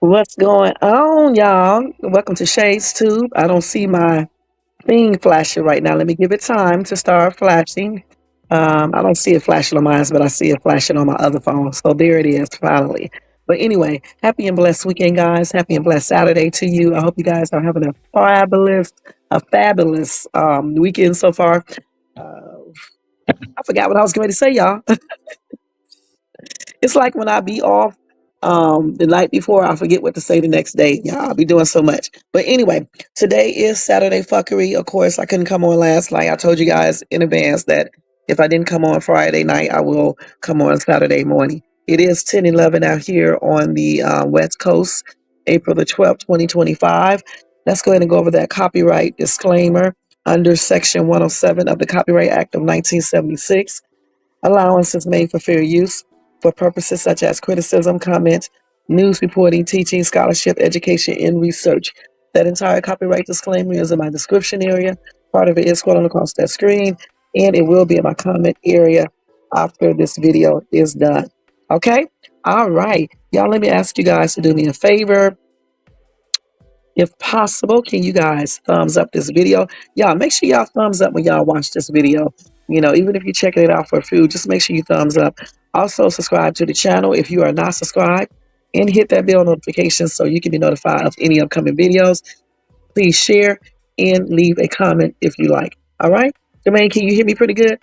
What's going on, y'all? Welcome to Shades Tube. I don't see my thing flashing right now. Let me give it time to start flashing. I don't see it flashing on mine, but I see it flashing on my other phone. So there it is, finally. But anyway, happy and blessed weekend, guys. Happy and blessed Saturday to you. I hope you guys are having a fabulous weekend so far. Uh, I forgot what I was going to say, y'all. It's like when I be off the night before, I forget what to say the next day. Yeah, I'll be doing so much. But anyway, today is Saturday fuckery. Of course, I couldn't come on last night. I told you guys in advance that if I didn't come on Friday night, I will come on Saturday morning. It is 10:11 out here on the West Coast, April the 12th, 2025. Let's go ahead and go over that copyright disclaimer under Section 107 of the Copyright Act of 1976. Allowance is made for fair use for purposes such as criticism, comment, news reporting, teaching, scholarship, education, and research. That entire copyright disclaimer is in my description area. Part of it is scrolling across that screen, and it will be in my comment area after this video is done. Okay? All right. Y'all, let me ask you guys to do me a favor. If possible, can you guys thumbs up this video? Y'all, make sure y'all thumbs up when y'all watch this video. You know, even if you're checking it out for food, just make sure you thumbs up. Also, subscribe to the channel if you are not subscribed, and hit that bell notification so you can be notified of any upcoming videos. Please share and leave a comment if you like. All right? Jermaine, can you hear me pretty good?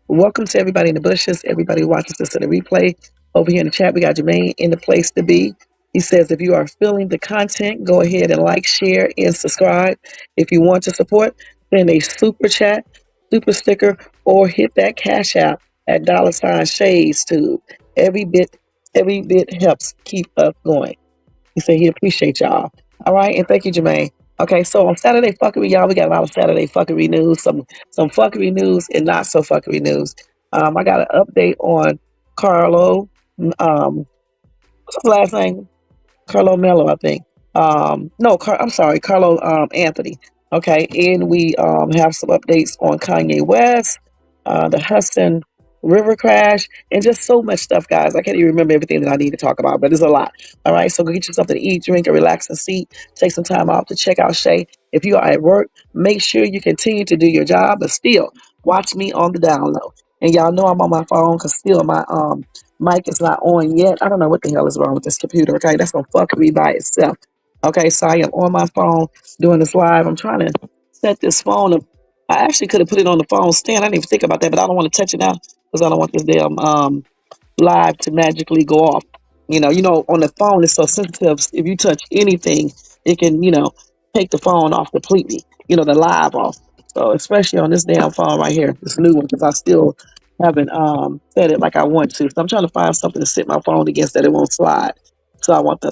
Welcome to everybody in the bushes, everybody who watches this in the replay. Over here in the chat, we got Jermaine in the place to be. He says, if you are feeling the content, go ahead and like, share, and subscribe. If you want to support, send a super chat, super sticker, or hit that cash app at $Shades Tube. Every bit helps keep us going. He said he appreciate y'all. All right, and thank you, Jermaine. Okay, so on Saturday fuckery, y'all, we got a lot of Saturday fuckery news, some fuckery news and not so fuckery news. I got an update on Carlo. What's his last name? Carlo Mello, I think. No, I'm sorry, Carlo Anthony. Okay, and we have some updates on Kanye West, the Hudson River crash, and just so much stuff, guys. I can't even remember everything that I need to talk about, but there's a lot. All right, so go get you something to eat, drink, and relax and seat. Take some time off to check out Shay. If you are at work, make sure you continue to do your job, but still watch me on the down low. And y'all know I'm on my phone because still my mic is not on yet. I don't know what the hell is wrong with this computer. Okay, that's gonna fuck me by itself. Okay, so I am on my phone doing this live. I'm trying to set this phone up. I actually could have put it on the phone stand. I didn't even think about that, but I don't want to touch it now because I don't want this damn live to magically go off. On the phone it's so sensitive. If you touch anything, it can, take the phone off completely. The live off. So especially on this damn phone right here, this new one, because I still haven't set it like I want to. So I'm trying to find something to sit my phone against that it won't slide. So I won't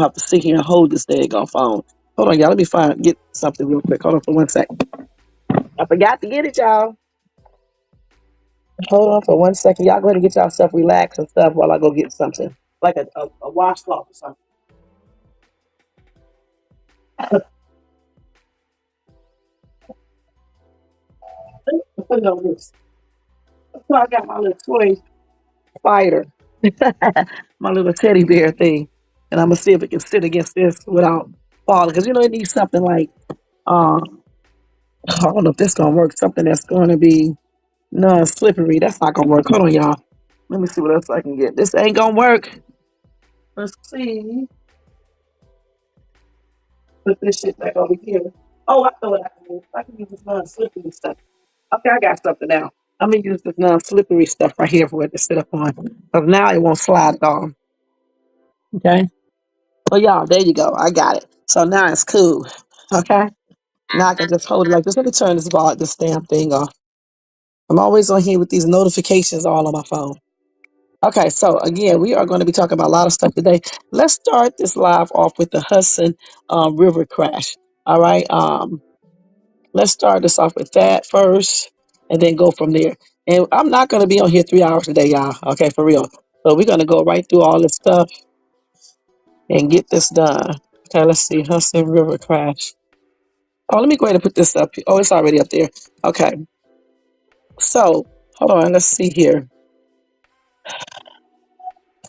have to sit here and hold this daggone phone. Hold on, y'all. Let me get something real quick. Hold on for 1 second. I forgot to get it, y'all. Hold on for 1 second. Y'all go ahead and get yourself relaxed and stuff while I go get something. Like a washcloth or something. Put it on this. So I got my little toy spider. My little teddy bear thing. And I'm gonna see if it can sit against this without falling. Because it needs something like I don't know if this gonna work. Something that's gonna be non-slippery. That's not gonna work. Hold on, y'all. Let me see what else I can get. This ain't gonna work. Let's see. Put this shit back over here. Oh, I know what I can use. I can use this non-slippery stuff. Okay, I got something now. I'm gonna use this non-slippery stuff right here for it to sit up on. Because now it won't slide at all. Okay. So y'all, there you go. I got it. So now it's cool. Okay. Now I can just hold it like this. Let me turn this damn thing off. I'm always on here with these notifications all on my phone. Okay, so again, we are going to be talking about a lot of stuff today. Let's start this live off with the Hudson River crash. All right. Let's start this off with that first and then go from there. And I'm not going to be on here 3 hours a day, y'all. Okay, for real. So we're going to go right through all this stuff and get this done. Okay, let's see. Hudson River crash. Oh, let me go ahead and put this up. Oh, it's already up there. Okay. So hold on. Let's see here.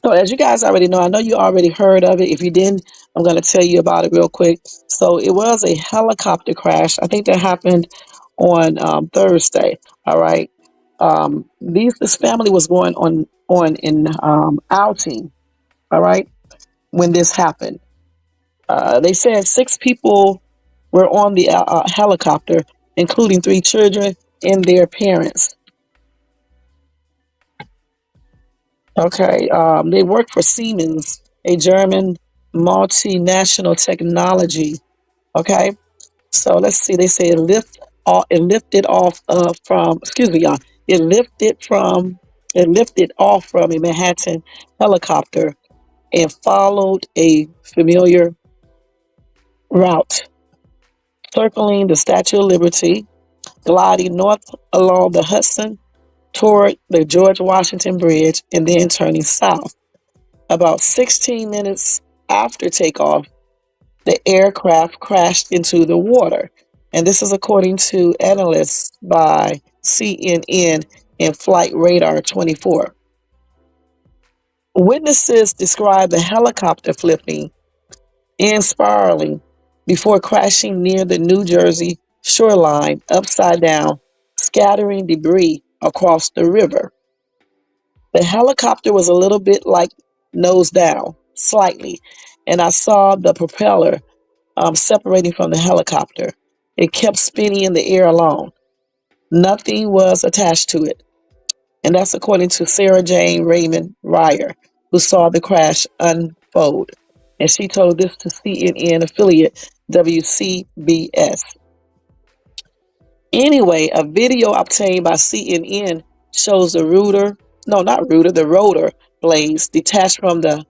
So as you guys already know, I know you already heard of it. If you didn't, I'm going to tell you about it real quick. So it was a helicopter crash. I think that happened on Thursday. All right. This family was going on in outing. All right, when this happened, they said six people were on the helicopter, including three children and their parents. Okay, they work for Siemens, a German multinational technology. Okay, so let's see. They say it lifted off from. Excuse me, y'all. It lifted from. It lifted off from a Manhattan helicopter and followed a familiar route, circling the Statue of Liberty, gliding north along the Hudson toward the George Washington Bridge, and then turning south. About 16 minutes after takeoff, the aircraft crashed into the water. And this is according to analysts by CNN and Flight Radar 24. Witnesses described the helicopter flipping and spiraling before crashing near the New Jersey shoreline upside down, scattering debris across the river. The helicopter was a little bit like nose down, slightly, and I saw the propeller separating from the helicopter. It kept spinning in the air alone. Nothing was attached to it. And that's according to Sarah Jane Raymond Ryer, who saw the crash unfold. And she told this to CNN affiliate WCBS. Anyway, a video obtained by CNN shows the rotor blades detached from the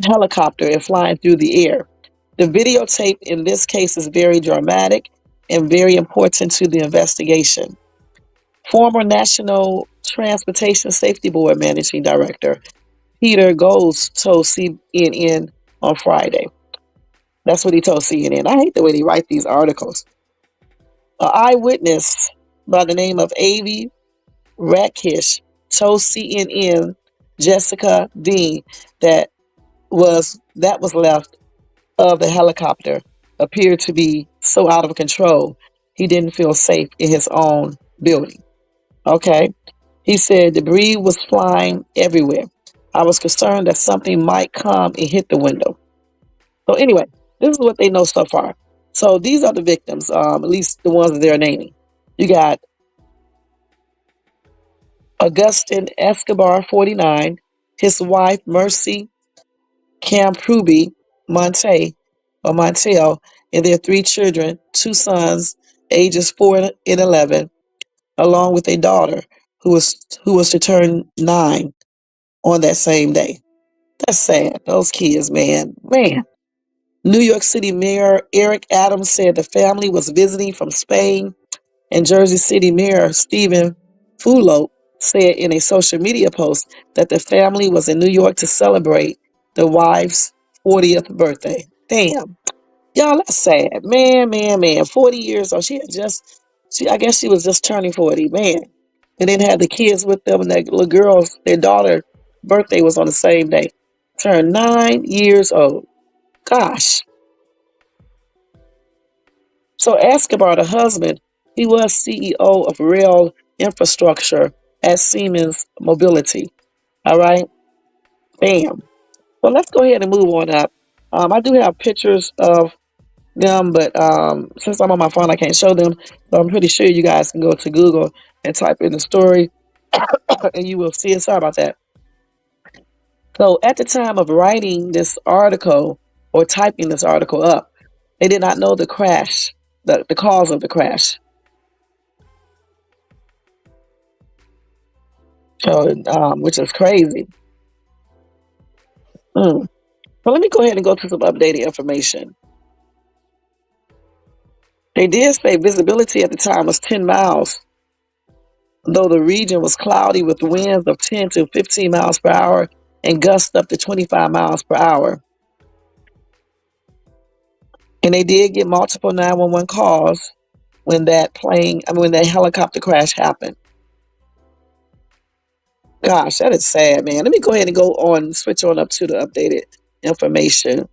helicopter and flying through the air. The videotape in this case is very dramatic and very important to the investigation. Former National Transportation Safety Board Managing Director Peter Goes told CNN on Friday. That's what he told CNN. I hate the way they write these articles. An eyewitness by the name of Avi Rakish told CNN Jessica Dean that was left of the helicopter appeared to be so out of control he didn't feel safe in his own building. Okay. He said debris was flying everywhere. I was concerned that something might come and hit the window. So anyway, this is what they know so far. So these are the victims, at least the ones that they're naming. You got Augustin Escobar, 49, his wife Mercy Campruby Montel, and their three children, two sons, ages 4 and 11, along with a daughter who was to turn 9 on that same day. That's sad. Those kids, man. Man. New York City Mayor Eric Adams said the family was visiting from Spain, and Jersey City Mayor Stephen Fulop said in a social media post that the family was in New York to celebrate the wife's 40th birthday. Damn. Y'all, that's sad. Man, man, man. 40 years old. I guess she was just turning 40. Man. And then had the kids with them, and that little girl's, their daughter birthday was on the same day. Turned 9 years old. Gosh. So Escobar, the husband, he was CEO of rail infrastructure at Siemens Mobility. All right. Bam. Well, let's go ahead and move on up. I do have pictures of them, but since I'm on my phone, I can't show them. So I'm pretty sure you guys can go to Google and type in the story and you will see it. Sorry about that. So at the time of writing this article or typing this article up, they did not know the crash, the cause of the crash. So, which is crazy. Mm. Well, let me go ahead and go to some updated information. They did say visibility at the time was 10 miles, though the region was cloudy with winds of 10 to 15 miles per hour and gusts up to 25 miles per hour. And they did get multiple 911 calls when that helicopter crash happened. Gosh, that is sad, man. Let me go ahead and go on, switch on up to the updated information.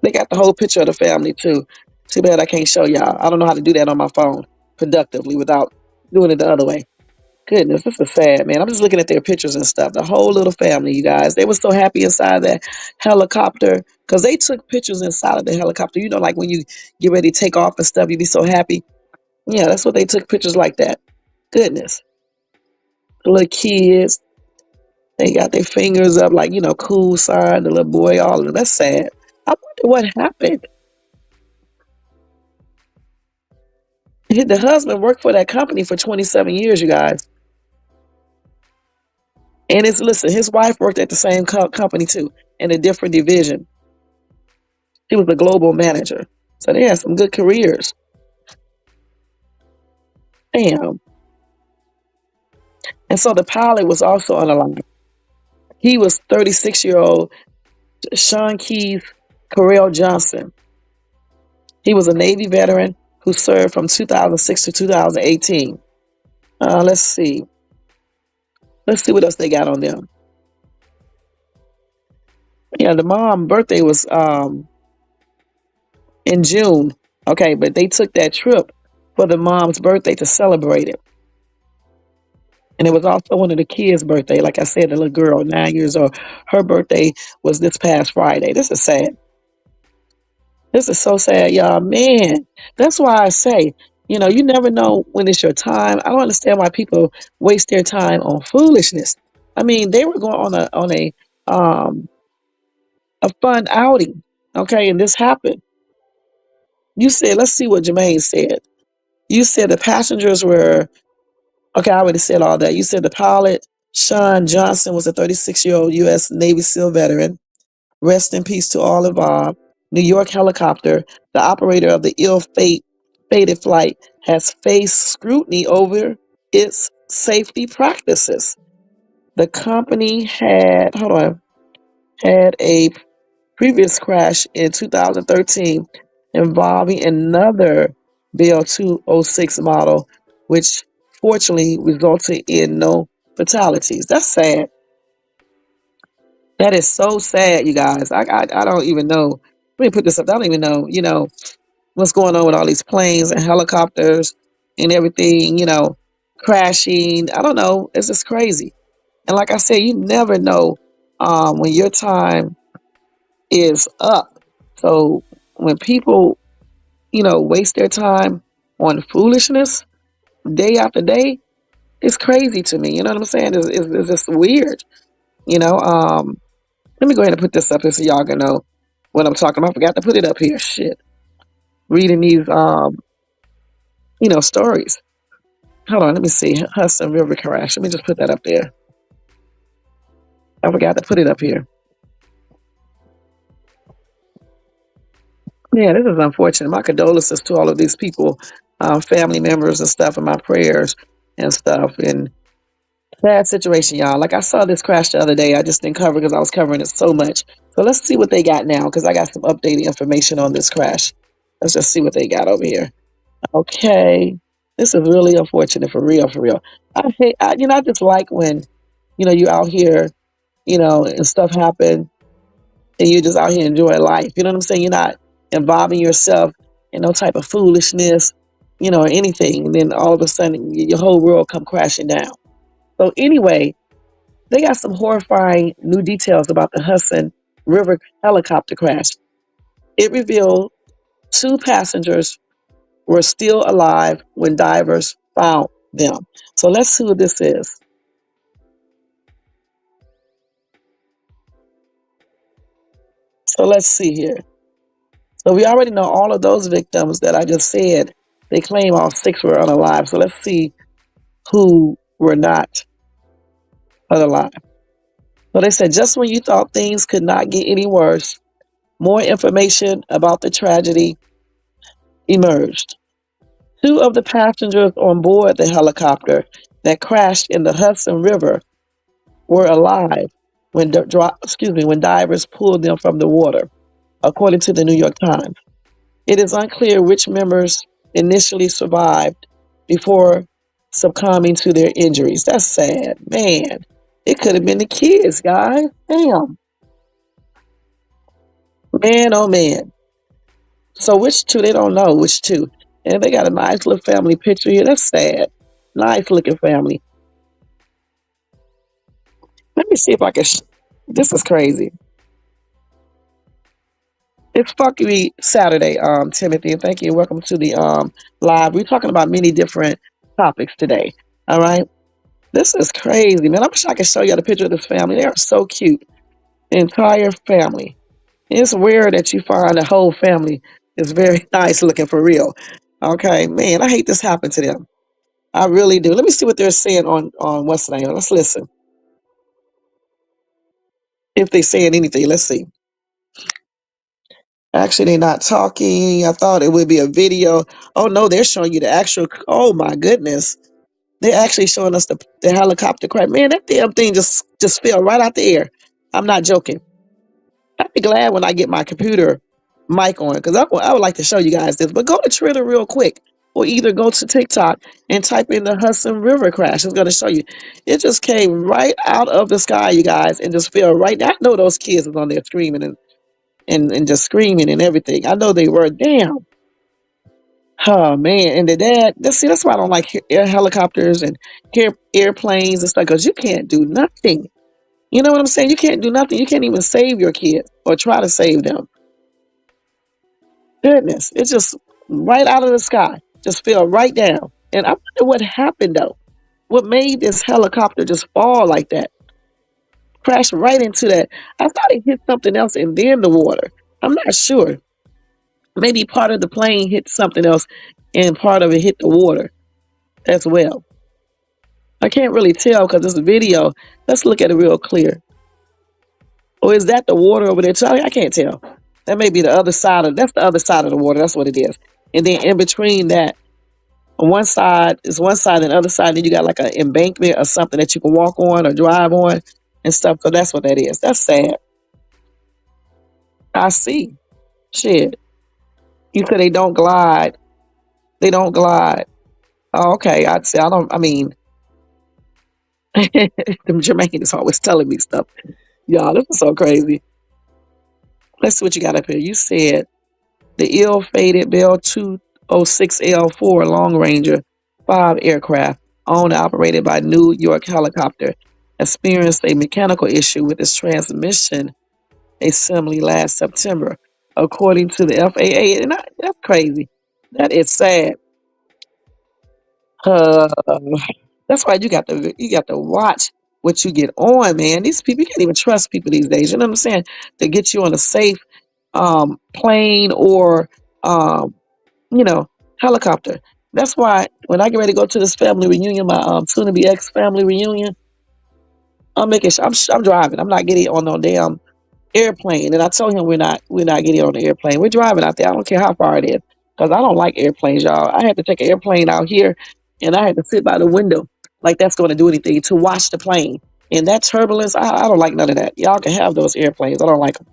They got the whole picture of the family too. Too bad I can't show y'all. I don't know how to do that on my phone productively without doing it the other way. Goodness, this is sad, man. I'm just looking at their pictures and stuff. The whole little family, you guys. They were so happy inside that helicopter because they took pictures inside of the helicopter. You know, like when you get ready to take off and stuff, you be so happy. Yeah, that's what they took pictures like that. Goodness. The little kids, they got their fingers up like, cool sign, the little boy, all of them. That's sad. I wonder what happened. The husband worked for that company for 27 years, you guys. And listen, his wife worked at the same company too, in a different division. She was a global manager. So they had some good careers. Damn. And so the pilot was also on the line. He was 36-year-old Sean Keith Carell Johnson. He was a Navy veteran who served from 2006 to 2018. Let's see. Let's see what else they got on them. Yeah, the mom birthday was in June. Okay, but they took that trip for the mom's birthday to celebrate it. And it was also one of the kids' birthday. Like I said, the little girl, 9 years old. Her birthday was this past Friday. This is sad. This is so sad, y'all. Man, that's why I say, you never know when it's your time. I don't understand why people waste their time on foolishness. I mean, they were going um a fun outing, okay, and this happened. You said, let's see what Jermaine said. You said the passengers were okay. I already said all that. You said the pilot Sean Johnson was a 36-year-old U.S. Navy SEAL veteran. Rest in peace to all involved. New York helicopter, the operator of the fated flight, has faced scrutiny over its safety practices. The company had a previous crash in 2013 involving another Bell 206 model, which fortunately resulted in no fatalities. That's sad. That is so sad, you guys. I don't even know. Let me put this up. I don't even know, what's going on with all these planes and helicopters and everything, crashing. I don't know. It's just crazy. And like I said, you never know when your time is up. So when people, waste their time on foolishness day after day, it's crazy to me. You know what I'm saying? It's just weird. You know, let me go ahead and put this up here so y'all can know what I'm talking about. I forgot to put it up here. Shit. Reading these, stories. Hold on, let me see. Hudson River crash. Let me just put that up there. I forgot to put it up here. Yeah, this is unfortunate. My condolences to all of these people, family members and stuff, and my prayers and stuff. And bad situation, y'all. Like I saw this crash the other day. I just didn't cover because I was covering it so much. So let's see what they got now because I got some updated information on this crash. Let's just see what they got over here. Okay. This is really unfortunate for real, for real. I just like when, you out here, and stuff happen and you're just out here enjoying life. You know what I'm saying? You're not involving yourself in no type of foolishness, or anything. And then all of a sudden your whole world come crashing down. So anyway, they got some horrifying new details about the Hudson River helicopter crash. It revealed 2 passengers were still alive when divers found them. So let's see what this is. So let's see here. So we already know all of those victims that I just said. They claim all 6 were unalive. So let's see who were not unalive. So they said just when you thought things could not get any worse, more information about the tragedy emerged. 2 of the passengers on board the helicopter that crashed in the Hudson River were alive when divers pulled them from the water, according to the New York Times. It is unclear which members initially survived before succumbing to their injuries. That's sad, man. It could have been the kids, guys. Damn, man, oh man. So which two? They don't know which two. And they got a nice little family picture here. That's sad. Nice looking family. Let me see if I can. This is crazy. It's Fuckery Saturday, Timothy, and thank you. Welcome to the live. We're talking about many different topics today. All right. This is crazy, man. I wish I could show you the picture of this family. They are so cute. The entire family. It's weird that you find the whole family is very nice looking for real. Okay, man, I hate this happened to them. I really do. Let me see what they're saying on what's the name. Let's listen. If they're saying anything, let's see. Actually, they're not talking. I thought it would be a video. Oh no, they're showing you the actual. Oh my goodness, they're actually showing us the helicopter crash. Man, that damn thing just fell right out the air. I'm not joking. I'd be glad when I get my computer mic on because I would like to show you guys this. But go to Twitter real quick, or either go to TikTok and type in the Hudson River crash. It's going to show you. It just came right out of the sky, you guys, and just fell right. I know those kids was on there screaming and just screaming and everything. I know they were. Damn. Oh man, and the dad. That's why I don't like air helicopters and airplanes and stuff because you can't do nothing. You know what I'm saying? You can't do nothing. You can't even save your kids or try to save them. Goodness, it's just right out of the sky, just fell right down. And I wonder what happened though. What made this helicopter just fall like that? Crash right into that. I thought it hit something else and then the water. I'm not sure. Maybe part of the plane hit something else and part of it hit the water as well. I can't really tell because this video. Let's look at it real clear. Or is that the water over there? Charlie, I can't tell. That may be the other side of that's the other side of the water. That's what it is. And then in between that, on one side is one side and the other side, then you got like an embankment or something that you can walk on or drive on and stuff. So that's what that is. That's sad. I see. Shit. You said they don't glide. They don't glide. Oh, okay. I'd say I don't I mean Jermaine is always telling me stuff. Y'all, this is so crazy. Let's see what you got up here. You said the ill-fated Bell 206L4 Long Ranger 5 aircraft, owned and operated by New York Helicopter, experienced a mechanical issue with its transmission assembly last September, according to the FAA. And that's crazy. That is sad. Uh, that's why you got to watch what you get on, man. These people, you can't even trust people these days. You know what I'm saying? To get you on a safe plane or um, you know, helicopter. That's why when I get ready to go to this family reunion, my soon to be ex family reunion, I'm making sure I'm driving. I'm not getting on no damn airplane. And I told him we're not getting on the airplane. We're driving out there. I don't care how far it is because I don't like airplanes, y'all. I had to take an airplane out here, and I had to sit by the window like that's going to do anything to watch the plane. And that turbulence, I don't like none of that. Y'all can have those airplanes. I don't like them.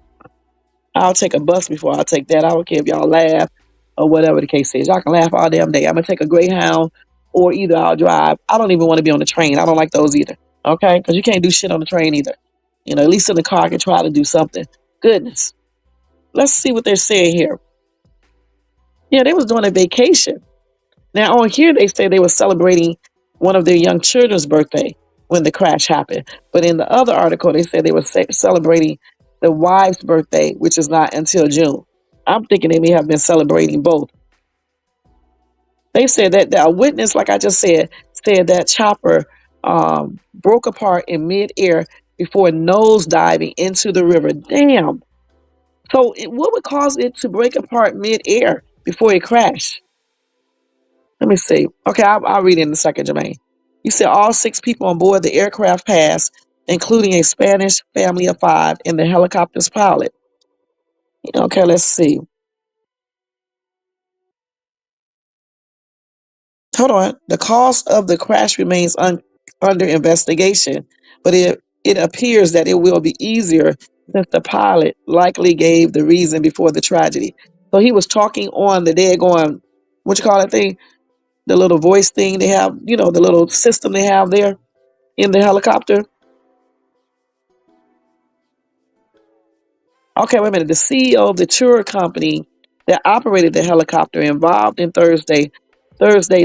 I'll take a bus before I take that. I don't care if y'all laugh or whatever the case is. Y'all can laugh all damn day. I'm gonna take a Greyhound or either I'll drive. I don't even want to be on the train. I don't like those either. Okay? Because you can't do shit on the train either. You know, at least in the car I can try to do something. Goodness. Let's see what they're saying here. Yeah, they was doing a vacation. Now on here they say they were celebrating one of their young children's birthday when the crash happened. But in the other article they said they were celebrating the wife's birthday, which is not until June. I'm thinking they may have been celebrating both. They said that a witness, like I just said that chopper broke apart in midair before nose diving into the river. Damn. So what would cause it to break apart midair before it crashed? Let me see. Okay, I'll read it in a second, Jermaine. You said all 6 people on board the aircraft passed, including a Spanish family of 5 and the helicopter's pilot. Okay, let's see. Hold on. The cause of the crash remains under investigation, but it appears that it will be easier since the pilot likely gave the reason before the tragedy. So he was talking on the daggone, what you call that thing? the little voice thing they have, the little system they have there in the helicopter. Okay, wait a minute. The CEO of the tour company that operated the helicopter involved in Thursday's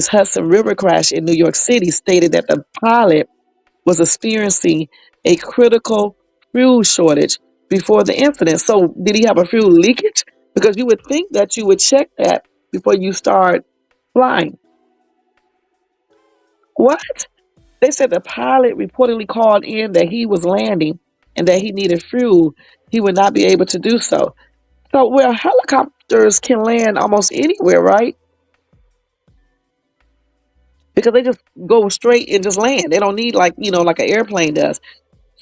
Hudson River crash in New York City stated that the pilot was experiencing a critical fuel shortage before the incident. So, did he have a fuel leakage? Because you would think that you would check that before you start flying. What? They said the pilot reportedly called in that he was landing and that he needed fuel. He would not be able to do so. So, well, helicopters can land almost anywhere, right? Because they just go straight and just land. They don't need like an airplane does.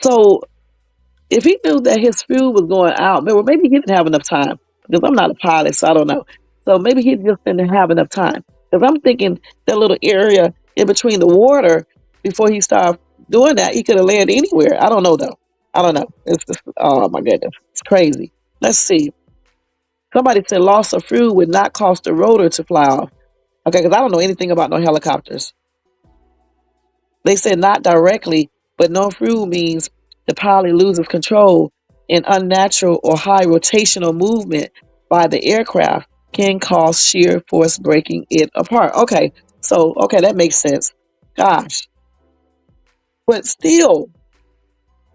So, if he knew that his fuel was going out, maybe he didn't have enough time. Because I'm not a pilot, so I don't know. So maybe he just didn't have enough time. Because I'm thinking that little area in between the water before he started doing that, he could have landed anywhere. I don't know though. I don't know. It's just, oh my goodness, it's crazy. Let's see. Somebody said loss of fuel would not cause the rotor to fly off. Okay, because I don't know anything about no helicopters. They said not directly, but no fuel means the pilot loses control, and unnatural or high rotational movement by the aircraft can cause shear force breaking it apart. Okay, so that makes sense. Gosh, but still,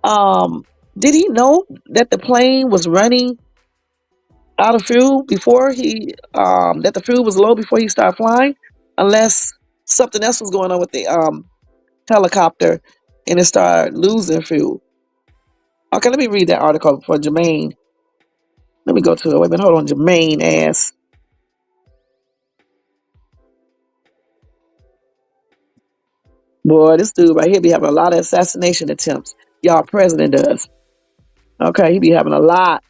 um, did he know that the plane was running out of fuel before that the fuel was low before he started flying? Unless something else was going on with the helicopter and it started losing fuel. Okay, let me read that article for Jermaine. Let me go to it. Wait a minute, hold on. Jermaine asks, boy, this dude right here be having a lot of assassination attempts. Y'all president does. Okay, he be having a lot.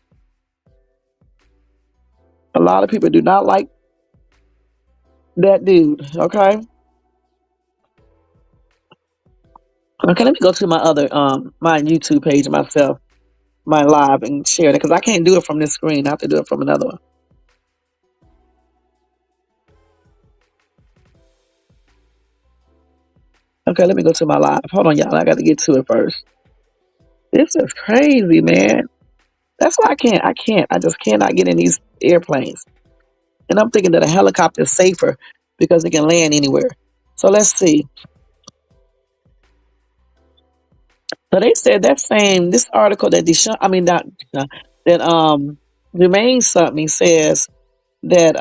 A lot of people do not like that dude. Okay. Okay, let me go to my other my YouTube page myself, my live, and share it because I can't do it from this screen. I have to do it from another one. Okay, let me go to my live. Hold on, y'all. I got to get to it first. This is crazy, man. That's why I just cannot get in these airplanes. And I'm thinking that a helicopter is safer because it can land anywhere. So let's see. So they said that same this article that not that Jermaine sent me says that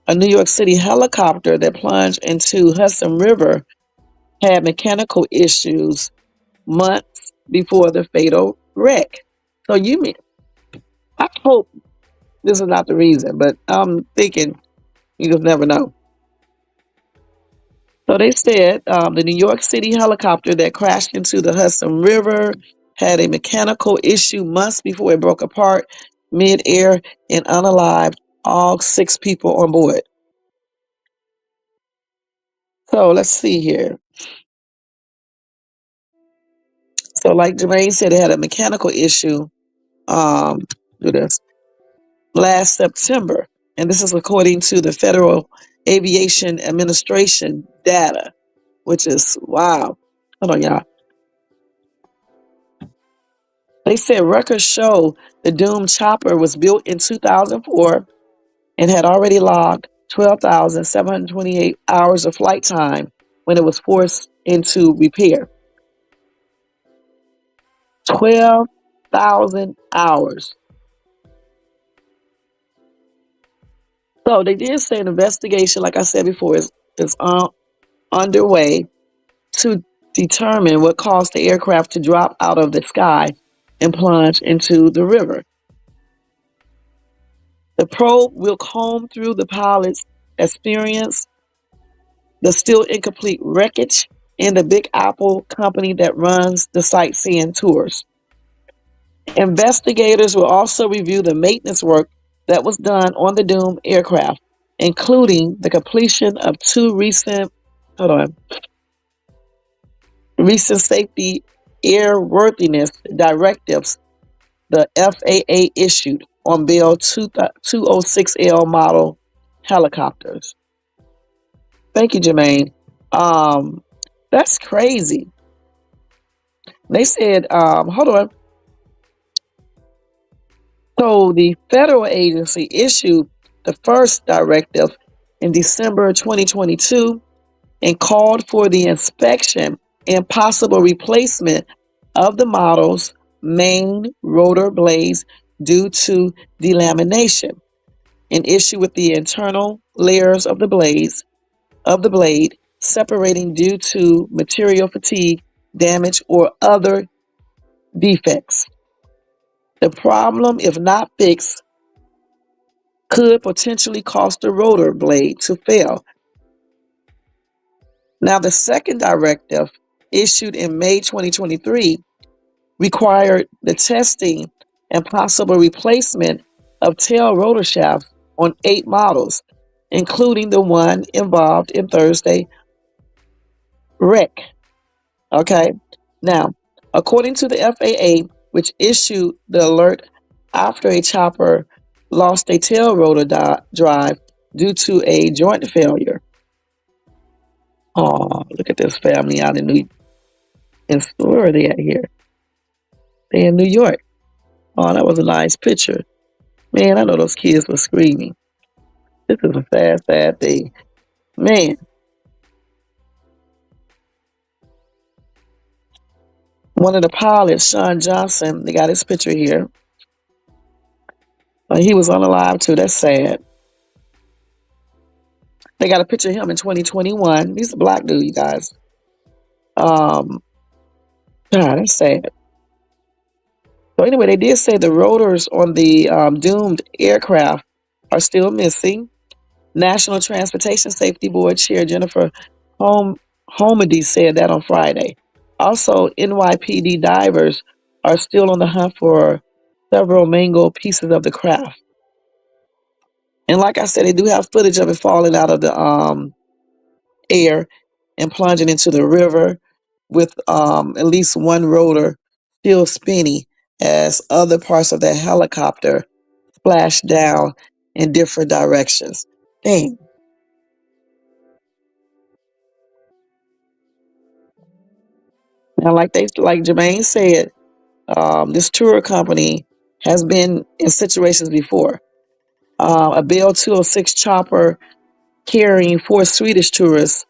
a New York City helicopter that plunged into Hudson River had mechanical issues months before the fatal wreck. So I hope this is not the reason, but I'm thinking you just never know. So they said the New York City helicopter that crashed into the Hudson River had a mechanical issue months before it broke apart mid-air and unalived all 6 people on board. So let's see here. So like Jermaine said, it had a mechanical issue do this last September. And this is according to the Federal Aviation Administration data, which is wow. Hold on, y'all. They said records show the doomed chopper was built in 2004 and had already logged 12,728 hours of flight time when it was forced into repair. 12,000 hours. So they did say an investigation, like I said before, is underway to determine what caused the aircraft to drop out of the sky and plunge into the river. The probe will comb through the pilot's experience, the still incomplete wreckage, and the Big Apple company that runs the sightseeing tours. Investigators will also review the maintenance work that was done on the doomed aircraft, including the completion of 2 recent safety airworthiness directives the FAA issued on Bell 206L model helicopters. Thank you, Jermaine. Um, that's crazy. They said, hold on. So the federal agency issued the first directive in December 2022 and called for the inspection and possible replacement of the model's main rotor blades due to delamination, an issue with the internal layers of the blade separating due to material fatigue, damage, or other defects. The problem, if not fixed, could potentially cause the rotor blade to fail. Now, the second directive, issued in May 2023, required the testing and possible replacement of tail rotor shafts on 8 models, including the one involved in Thursday wreck. Okay. Now, according to the FAA, which issued the alert after a chopper lost a tail rotor drive due to a joint failure. Oh, look at this family out in where are they at here? They in New York. Oh, that was a nice picture. Man, I know those kids were screaming. This is a sad, sad thing. Man, one of the pilots, Sean Johnson, they got his picture here. He was on the live too. That's sad. They got a picture of him in 2021. He's a black dude, you guys. God, that's sad. So anyway, they did say the rotors on the doomed aircraft are still missing. National Transportation Safety Board Chair Jennifer Homedy said that on Friday. Also, NYPD divers are still on the hunt for several mangled pieces of the craft. And like I said, they do have footage of it falling out of the air and plunging into the river with at least one rotor still spinning as other parts of that helicopter splash down in different directions. Dang. Now, like Jermaine said, this tour company has been in situations before. A Bell 206 chopper carrying 4 Swedish tourists,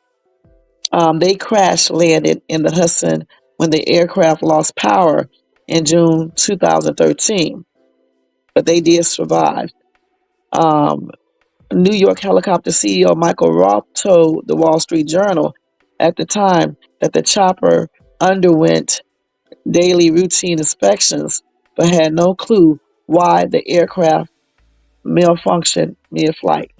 they crash landed in the Hudson when the aircraft lost power in June 2013, but they did survive. Um, New York helicopter CEO Michael Roth told the Wall Street Journal at the time that the chopper underwent daily routine inspections, but had no clue why the aircraft malfunctioned mid-flight.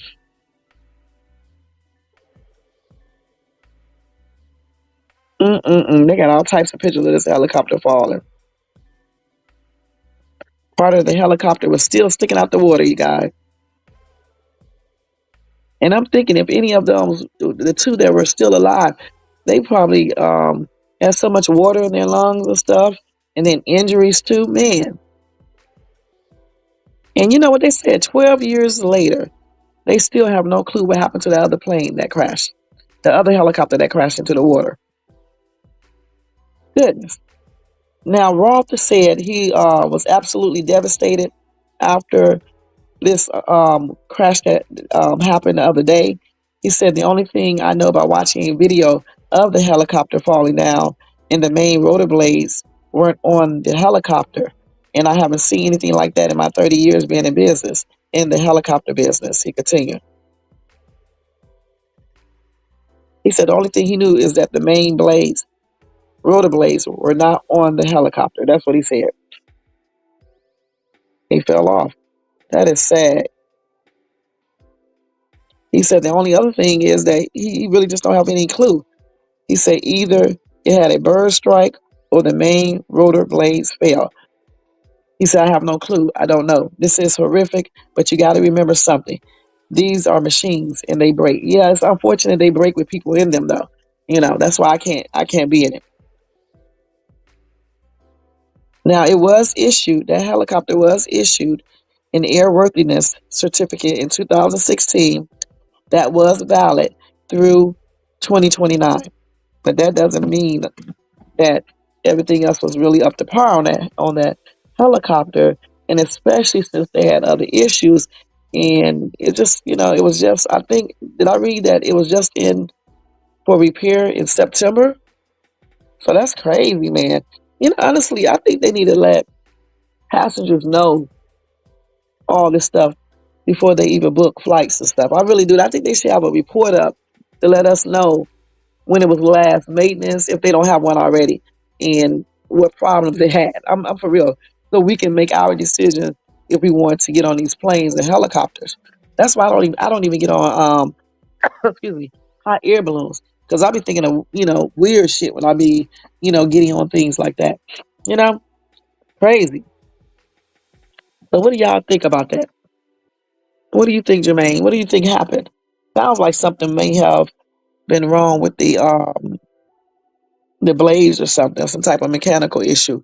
They got all types of pictures of this helicopter falling. Part of the helicopter was still sticking out the water, you guys. And I'm thinking if any of those, the 2 that were still alive, they probably had so much water in their lungs and stuff, and then injuries too, man. And you know what they said? 12 years later, they still have no clue what happened to the other plane that crashed, the other helicopter that crashed into the water. Goodness. Now, Roth said he was absolutely devastated after this crash that happened the other day. He said, the only thing I know about watching a video of the helicopter falling down and the main rotor blades weren't on the helicopter. And I haven't seen anything like that in my 30 years being in business, in the helicopter business, he continued. He said the only thing he knew is that the main blades, rotor blades, were not on the helicopter. That's what he said. He fell off. That is sad. He said the only other thing is that he really just don't have any clue. He said either it had a bird strike or the main rotor blades fell. He said, I have no clue. I don't know. This is horrific, but you got to remember something. These are machines and they break. Yeah, it's unfortunate they break with people in them though. You know, that's why I can't be in it. Now that helicopter was issued an airworthiness certificate in 2016 that was valid through 2029. But that doesn't mean that everything else was really up to par on that helicopter, and especially since they had other issues. And it just, it was just, I think, did I read that it was just in for repair in September? So that's crazy, man. Honestly, I think they need to let passengers know all this stuff before they even book flights and stuff. I really do. I think they should have a report up to let us know when it was last maintenance, if they don't have one already, and what problems they had. I'm for real. So we can make our decision if we want to get on these planes and helicopters. That's why I don't even get on excuse me, hot air balloons, because I be thinking of weird shit when I be getting on things like that. You know, crazy. So what do y'all think about that? What do you think, Jermaine? What do you think happened? Sounds like something may have been wrong with the blades or something, some type of mechanical issue,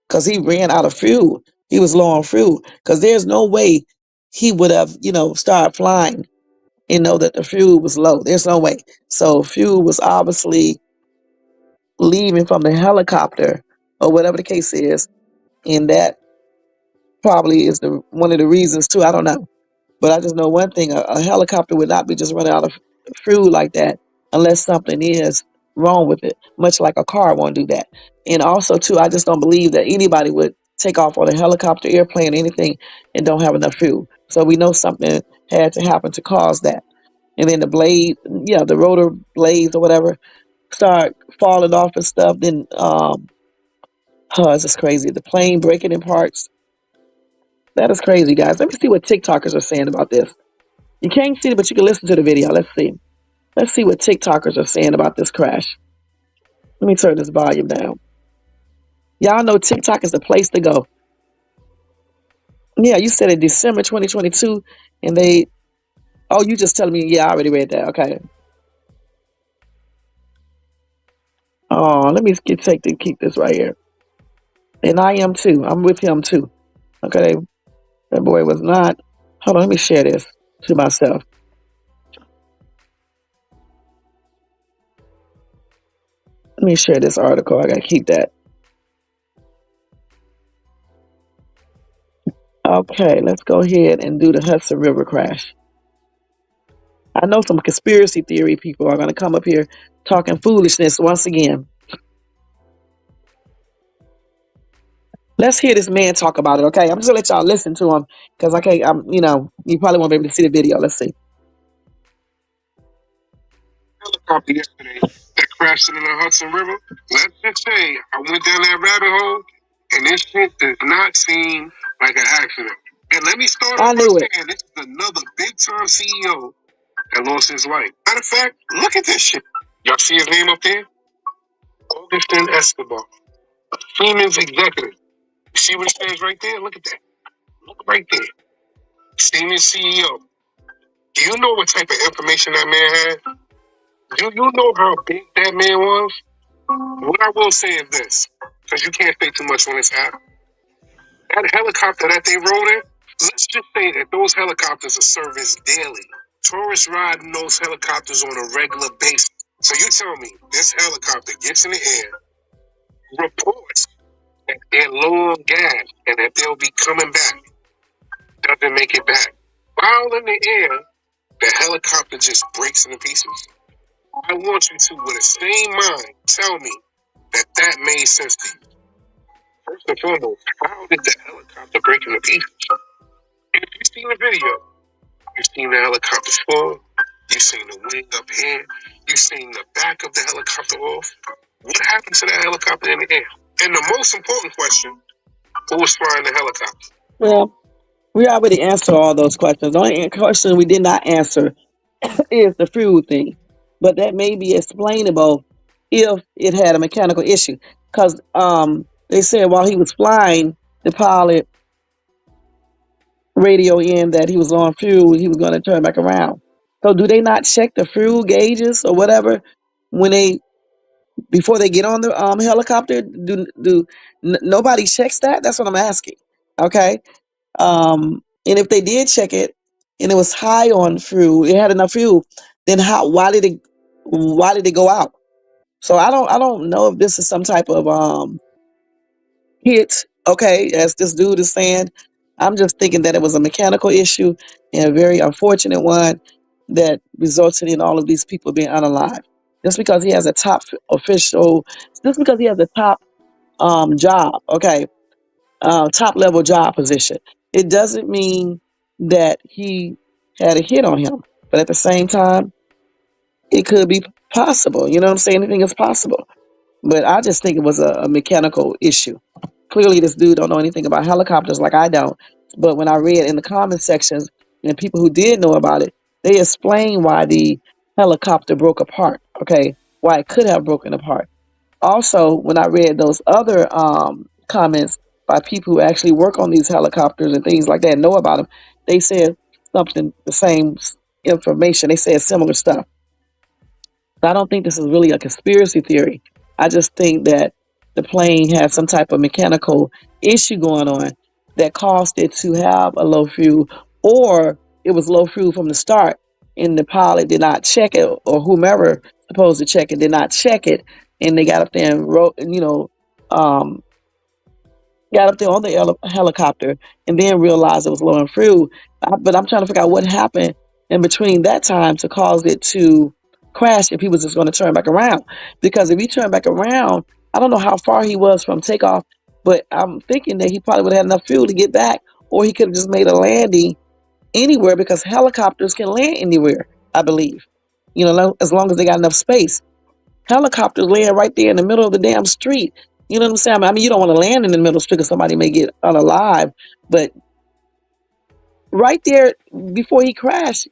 because he ran out of fuel. He was low on fuel, because there's no way he would have started flying and know that the fuel was low. There's no way. So fuel was obviously leaving from the helicopter or whatever the case is, and that probably is the one of the reasons too. I don't know. But I just know one thing: a helicopter would not be just running out of fuel like that unless something is wrong with it. Much like a car won't do that. And also, too, I just don't believe that anybody would take off on a helicopter, airplane, anything, and don't have enough fuel. So we know something had to happen to cause that. And then the blade, yeah, the rotor blades or whatever, start falling off and stuff. Then, it's just crazy. The plane breaking in parts. That is crazy, guys. Let me see what TikTokers are saying about this. You can't see it, but you can listen to the video. Let's see. Let's see what TikTokers are saying about this crash. Let me turn this volume down. Y'all know TikTok is the place to go. Yeah, you said in December 2022, and oh, you just telling me, yeah, I already read that. Okay. Oh, let me keep this right here. And I am too. I'm with him too. Okay. That boy was not. Hold on, let me share this to myself. Let me share this article. I gotta keep that. Okay, let's go ahead and do the Hudson River crash. I know some conspiracy theory people are going to come up here talking foolishness once again. Let's hear this man talk about it, okay? I'm just going to let y'all listen to him because I can't, you probably won't be able to see the video. Let's see. Helicopter yesterday that crashed in the Hudson River. Let's just say I went down that rabbit hole and this shit does not seem like an accident. And let me start off by saying this is another big time CEO that lost his life. Matter of fact, look at this shit. Y'all see his name up there? Augustin Escobar, Freeman's executive. You see what it says right there? Look at that. Look right there. Siemens CEO. Do you know what type of information that man had? Do you know how big that man was? What I will say is this, because you can't say too much on this app. That helicopter that they rode in, let's just say that those helicopters are serviced daily. Tourists ride in those helicopters on a regular basis. So you tell me, this helicopter gets in the air, reports that they're low on gas and that they'll be coming back, doesn't make it back. While in the air, the helicopter just breaks into pieces. I want you to, with the same mind, tell me that that made sense to you. First and foremost, how did the helicopter break into pieces? If you've seen the video, you've seen the helicopter fall, you've seen the wing up here, you've seen the back of the helicopter off. What happened to that helicopter in the air? And the most important question, who was flying the helicopter? Well, we already answered all those questions. The only question we did not answer is the fuel thing. But that may be explainable if it had a mechanical issue. Because they said while he was flying, the pilot radio in that he was on fuel, he was going to turn back around. So do they not check the fuel gauges or whatever when before they get on the helicopter? Nobody checks that? That's what I'm asking. Okay. And if they did check it and it was high on fuel, it had enough fuel, then why did it go out? So I don't know if this is some type of hit, okay, as this dude is saying. I'm just thinking that it was a mechanical issue and a very unfortunate one that resulted in all of these people being unalive. Just because he has a top official, just because he has a top job, okay, top level job position, it doesn't mean that he had a hit on him. But at the same time, it could be possible. You know what I'm saying? Anything is possible. But I just think it was a mechanical issue. Clearly, this dude don't know anything about helicopters like I don't. But when I read in the comment sections and people who did know about it, they explained why the helicopter broke apart. Okay, why it could have broken apart. Also, when I read those other comments by people who actually work on these helicopters and things like that, know about them, they said something the same information. They said similar stuff. So I don't think this is really a conspiracy theory. I just think that the plane had some type of mechanical issue going on that caused it to have a low fuel, or it was low fuel from the start, and the pilot did not check it, or whomever supposed to check it did not check it, and they got up there and wrote, um, got up there on the helicopter and then realized it was low in fuel. But I'm trying to figure out what happened in between that time to cause it to crash if he was just going to turn back around. Because if he turned back around, I don't know how far he was from takeoff, but I'm thinking that he probably would have had enough fuel to get back, or he could have just made a landing anywhere because helicopters can land anywhere, I believe. As long as they got enough space. Helicopters land right there in the middle of the damn street. You know what I'm saying? I mean, you don't want to land in the middle of the street because somebody may get unalive, but right there before he crashed,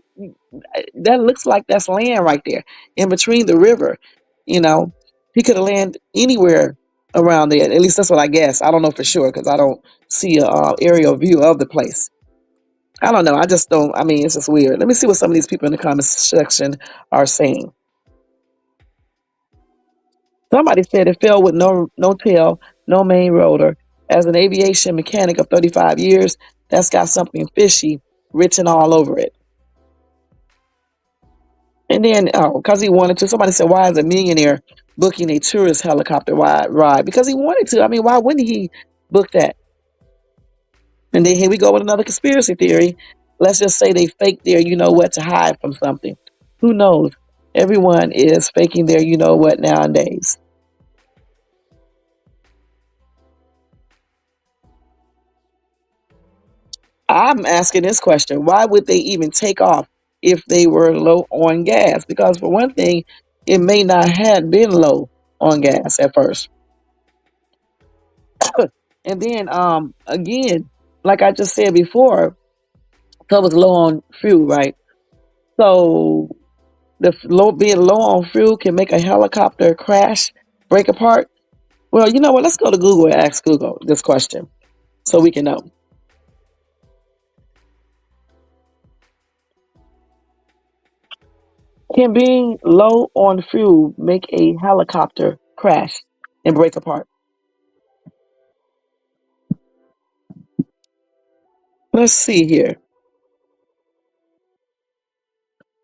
that looks like that's land right there in between the river. You know, he could have landed anywhere around there. At least that's what I guess. I don't know for sure because I don't see a aerial view of the place. I don't know. I just don't. I mean, it's just weird. Let me see what some of these people in the comments section are saying. Somebody said it fell with no tail, no main rotor. As an aviation mechanic of 35 years, that's got something fishy written all over it. And then, because he wanted to, somebody said, why is a millionaire booking a tourist helicopter ride? Because he wanted to. I mean, why wouldn't he book that? And then here we go with another conspiracy theory. Let's just say they faked their you know what to hide from something. Who knows? Everyone is faking their you know what nowadays. I'm asking this question. Why would they even take off if they were low on gas? Because for one thing, it may not have been low on gas at first. And then again, like I just said before, so it was low on fuel, right? So being low on fuel can make a helicopter crash, break apart. Well, you know what? Let's go to Google and ask Google this question so we can know. Can being low on fuel make a helicopter crash and break apart? Let's see here.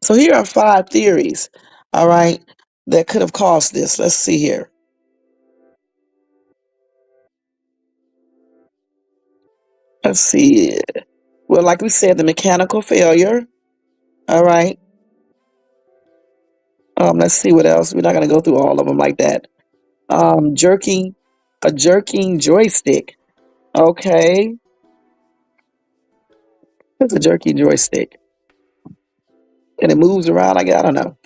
So here are 5 theories, all right, that could have caused this. Let's see here. Let's see. Well, like we said, the mechanical failure. All right. Let's see what else. We're not going to go through all of them like that. Jerking, a jerking joystick. Okay. It's a jerky joystick. And it moves around. I don't know.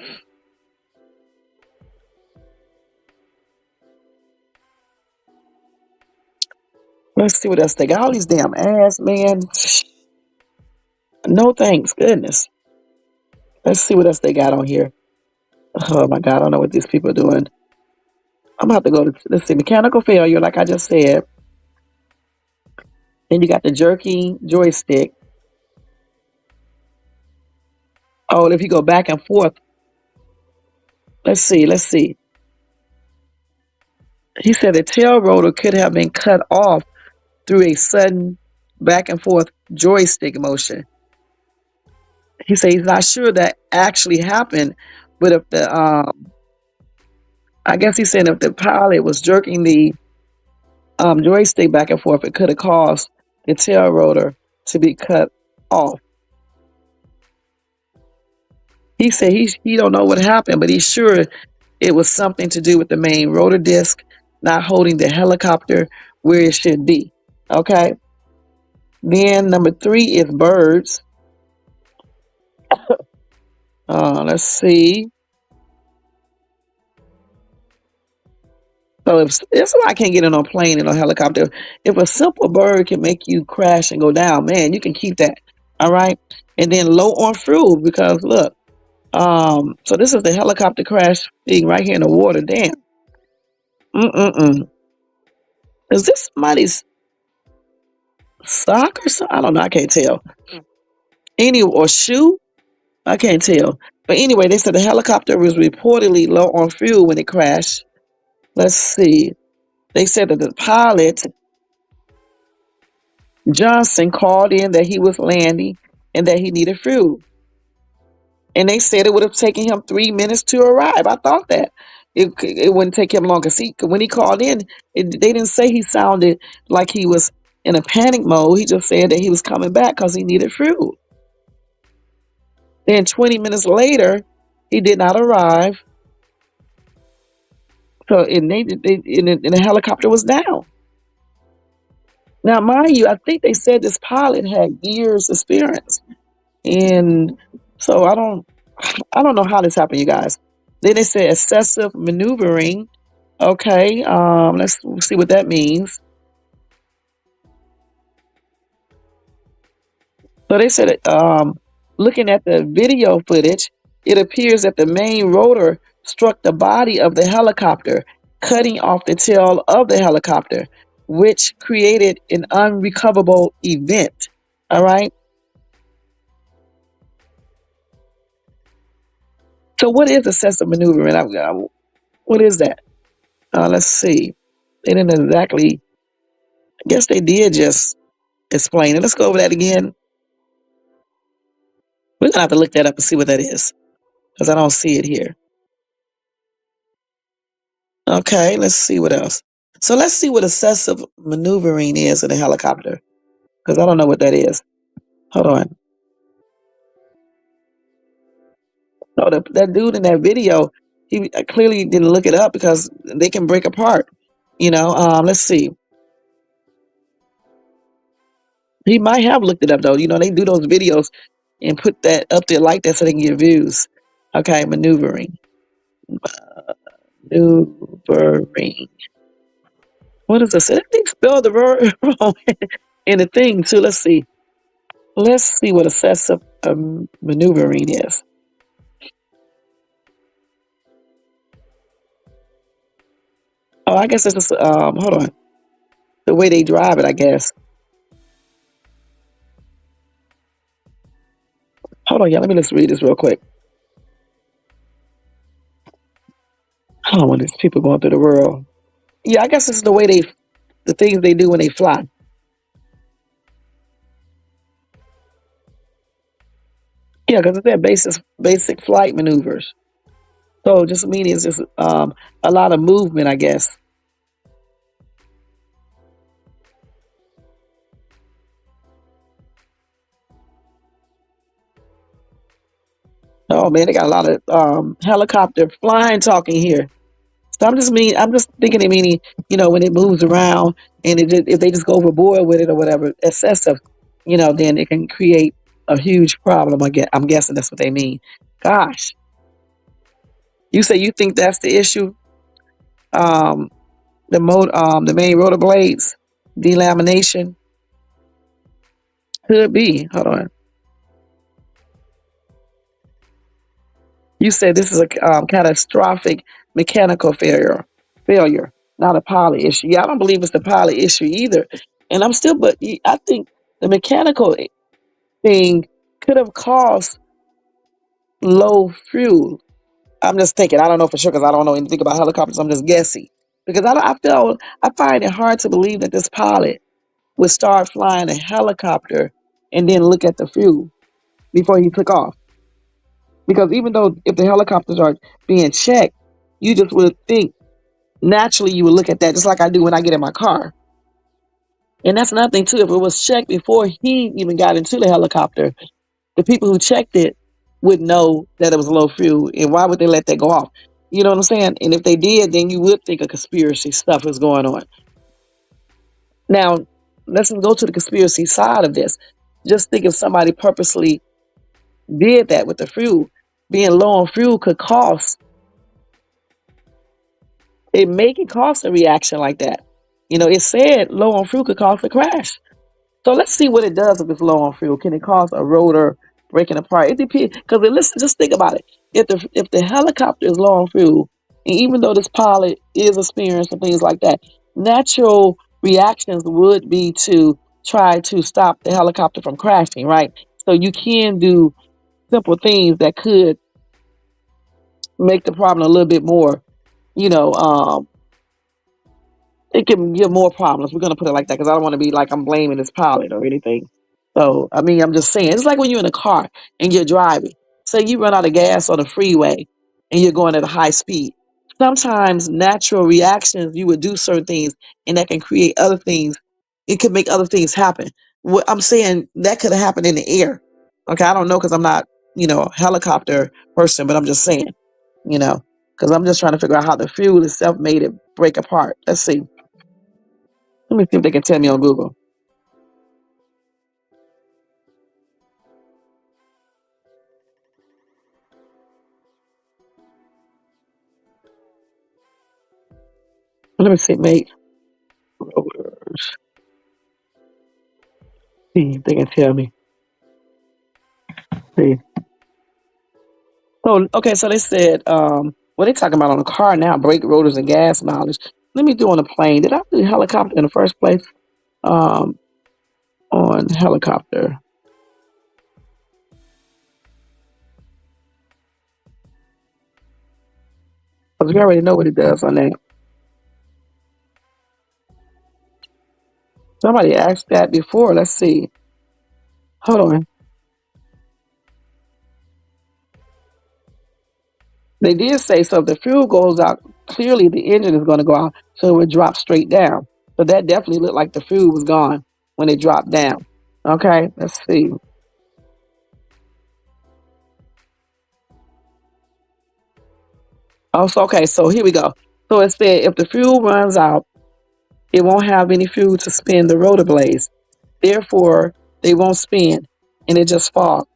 Let's see what else they got. All these damn ads, man. No thanks. Goodness. Let's see what else they got on here. Oh my God. I don't know what these people are doing. I'm about to go to, let's see, mechanical failure, like I just said. Then you got the jerky joystick. Oh, and if you go back and forth, let's see. He said the tail rotor could have been cut off through a sudden back and forth joystick motion. He said he's not sure that actually happened, but if the I guess he said if the pilot was jerking the joystick back and forth, it could have caused the tail rotor to be cut off. He said he don't know what happened, but he's sure it was something to do with the main rotor disc not holding the helicopter where it should be. Okay. Then number 3 is birds. Let's see. So if that's why I can't get in a plane and a helicopter. If a simple bird can make you crash and go down, man, you can keep that. All right. And then low on fuel because look, so this is the helicopter crash thing right here in the water. Damn. Mm-mm-mm. Is this somebody's sock or something? I don't know. I can't tell. Or shoe? I can't tell. But anyway, they said the helicopter was reportedly low on fuel when it crashed. Let's see. They said that the pilot, Johnson, called in that he was landing and that he needed fuel. And they said it would have taken him 3 minutes to arrive. I thought that it wouldn't take him long because when he called in, they didn't say he sounded like he was in a panic mode. He just said that he was coming back because he needed fuel. Then 20 minutes later, he did not arrive. So and the helicopter was down. Now, mind you, I think they said this pilot had years experience, and so I don't know how this happened, you guys. Then they said excessive maneuvering. Okay, let's see what that means. So they said, looking at the video footage, it appears that the main rotor struck the body of the helicopter, cutting off the tail of the helicopter, which created an unrecoverable event. All right. So what is excessive maneuvering? What is that? Let's see. They didn't exactly. I guess they did just explain it. Let's go over that again. We're gonna have to look that up and see what that is because I don't see it here. Okay, let's see what else. So let's see what excessive maneuvering is in a helicopter because I don't know what that is. Hold on. Oh, that dude in that video, he clearly didn't look it up because they can break apart. Let's see. He might have looked it up though. They do those videos and put that up there like that so they can get views. Okay, maneuvering. Maneuvering. What does this say? I think spell the word wrong in the thing too. Let's see. Let's see what excessive maneuvering is. Oh, I guess it's just hold on. The way they drive it, I guess. Hold on, y'all. Let me just read this real quick. Hold on, when there's people going through the world. Yeah, I guess it's the things they do when they fly. Yeah, because it's their basic flight maneuvers. So just meaning it's just a lot of movement, I guess. Oh man, they got a lot of helicopter flying talking here. So I'm just thinking it meaning, when it moves around and if they just go overboard with it or whatever, excessive, then it can create a huge problem. I'm guessing that's what they mean. Gosh, you say you think that's the issue? Um, the main rotor blades delamination could be. Hold on. You said this is a catastrophic mechanical failure, not a pilot issue. Yeah, I don't believe it's the pilot issue either. And but I think the mechanical thing could have caused low fuel. I'm just thinking. I don't know for sure because I don't know anything about helicopters. I'm just guessing because I find it hard to believe that this pilot would start flying a helicopter and then look at the fuel. before he took off. Because even though if the helicopters are being checked, you just would think naturally you would look at that just like I do when I get in my car. And that's another thing too. If it was checked before he even got into the helicopter, the people who checked it would know that it was low fuel. And why would they let that go off? You know what I'm saying? And if they did, then you would think a conspiracy stuff is going on. Now, let's go to the conspiracy side of this. Just think if somebody purposely did that with the fuel. Being low on fuel could cost, it may can cause a reaction like that. You know, it said low on fuel could cause a crash. So let's see what it does if it's low on fuel. Can it cause a rotor breaking apart? It depends. Because listen, just think about it. If the helicopter is low on fuel, and even though this pilot is experienced and things like that, natural reactions would be to try to stop the helicopter from crashing, right? So you can do simple things that could make the problem a little bit more, you know, it can give more problems. We're going to put it like that because I don't want to be like I'm blaming this pilot or anything. So, I mean, I'm just saying, it's like when you're in a car and you're driving. Say you run out of gas on the freeway and you're going at a high speed. Sometimes natural reactions, you would do certain things and that can create other things. It could make other things happen. What I'm saying, that could have happened in the air. Okay, I don't know because I'm not, a helicopter person, but I'm just saying, because I'm just trying to figure out how the fuel itself made it break apart. Let's see. Let me see if they can tell me on Google. Let me see, make rotors. See if they can tell me. See. So okay, so they said, what they talking about on the car now? Brake rotors and gas mileage. Let me do on a plane. Did I do helicopter in the first place? Um, on helicopter. Because we already know what it does on that. Somebody asked that before. Let's see. Hold on. They did say so. If the fuel goes out, clearly the engine is going to go out, so it would drop straight down. So that definitely looked like the fuel was gone when it dropped down. Okay, let's see. Oh, so okay, so here we go. So it said if the fuel runs out, it won't have any fuel to spin the rotor blades. Therefore, they won't spin and it just falls.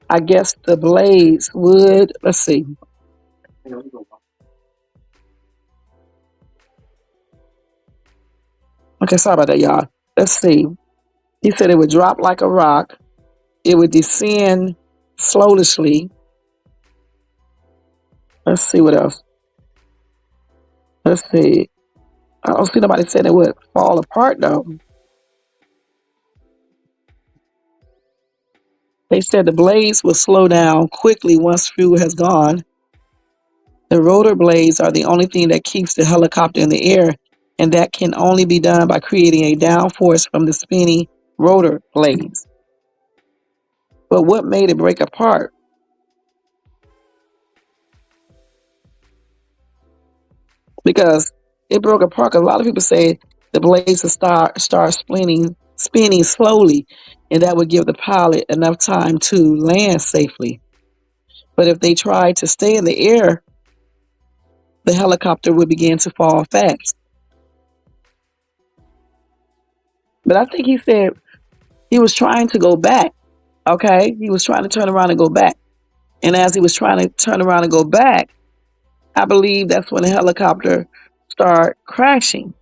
I guess the blades would, let's see. Okay, sorry about that, y'all. Let's see. He said it would drop like a rock. It would descend slowly. Let's see what else. Let's see. I don't see nobody saying it would fall apart though. They said the blades will slow down quickly once fuel has gone. The rotor blades are the only thing that keeps the helicopter in the air, and that can only be done by creating a downforce from the spinning rotor blades. But what made it break apart? Because it broke apart because a lot of people say the blades will start spinning slowly, and that would give the pilot enough time to land safely. But if they tried to stay in the air, the helicopter would begin to fall fast. But I think he said he was trying to go back. Okay, he was trying to turn around and go back. And as he was trying to turn around and go back, I believe that's when the helicopter started crashing.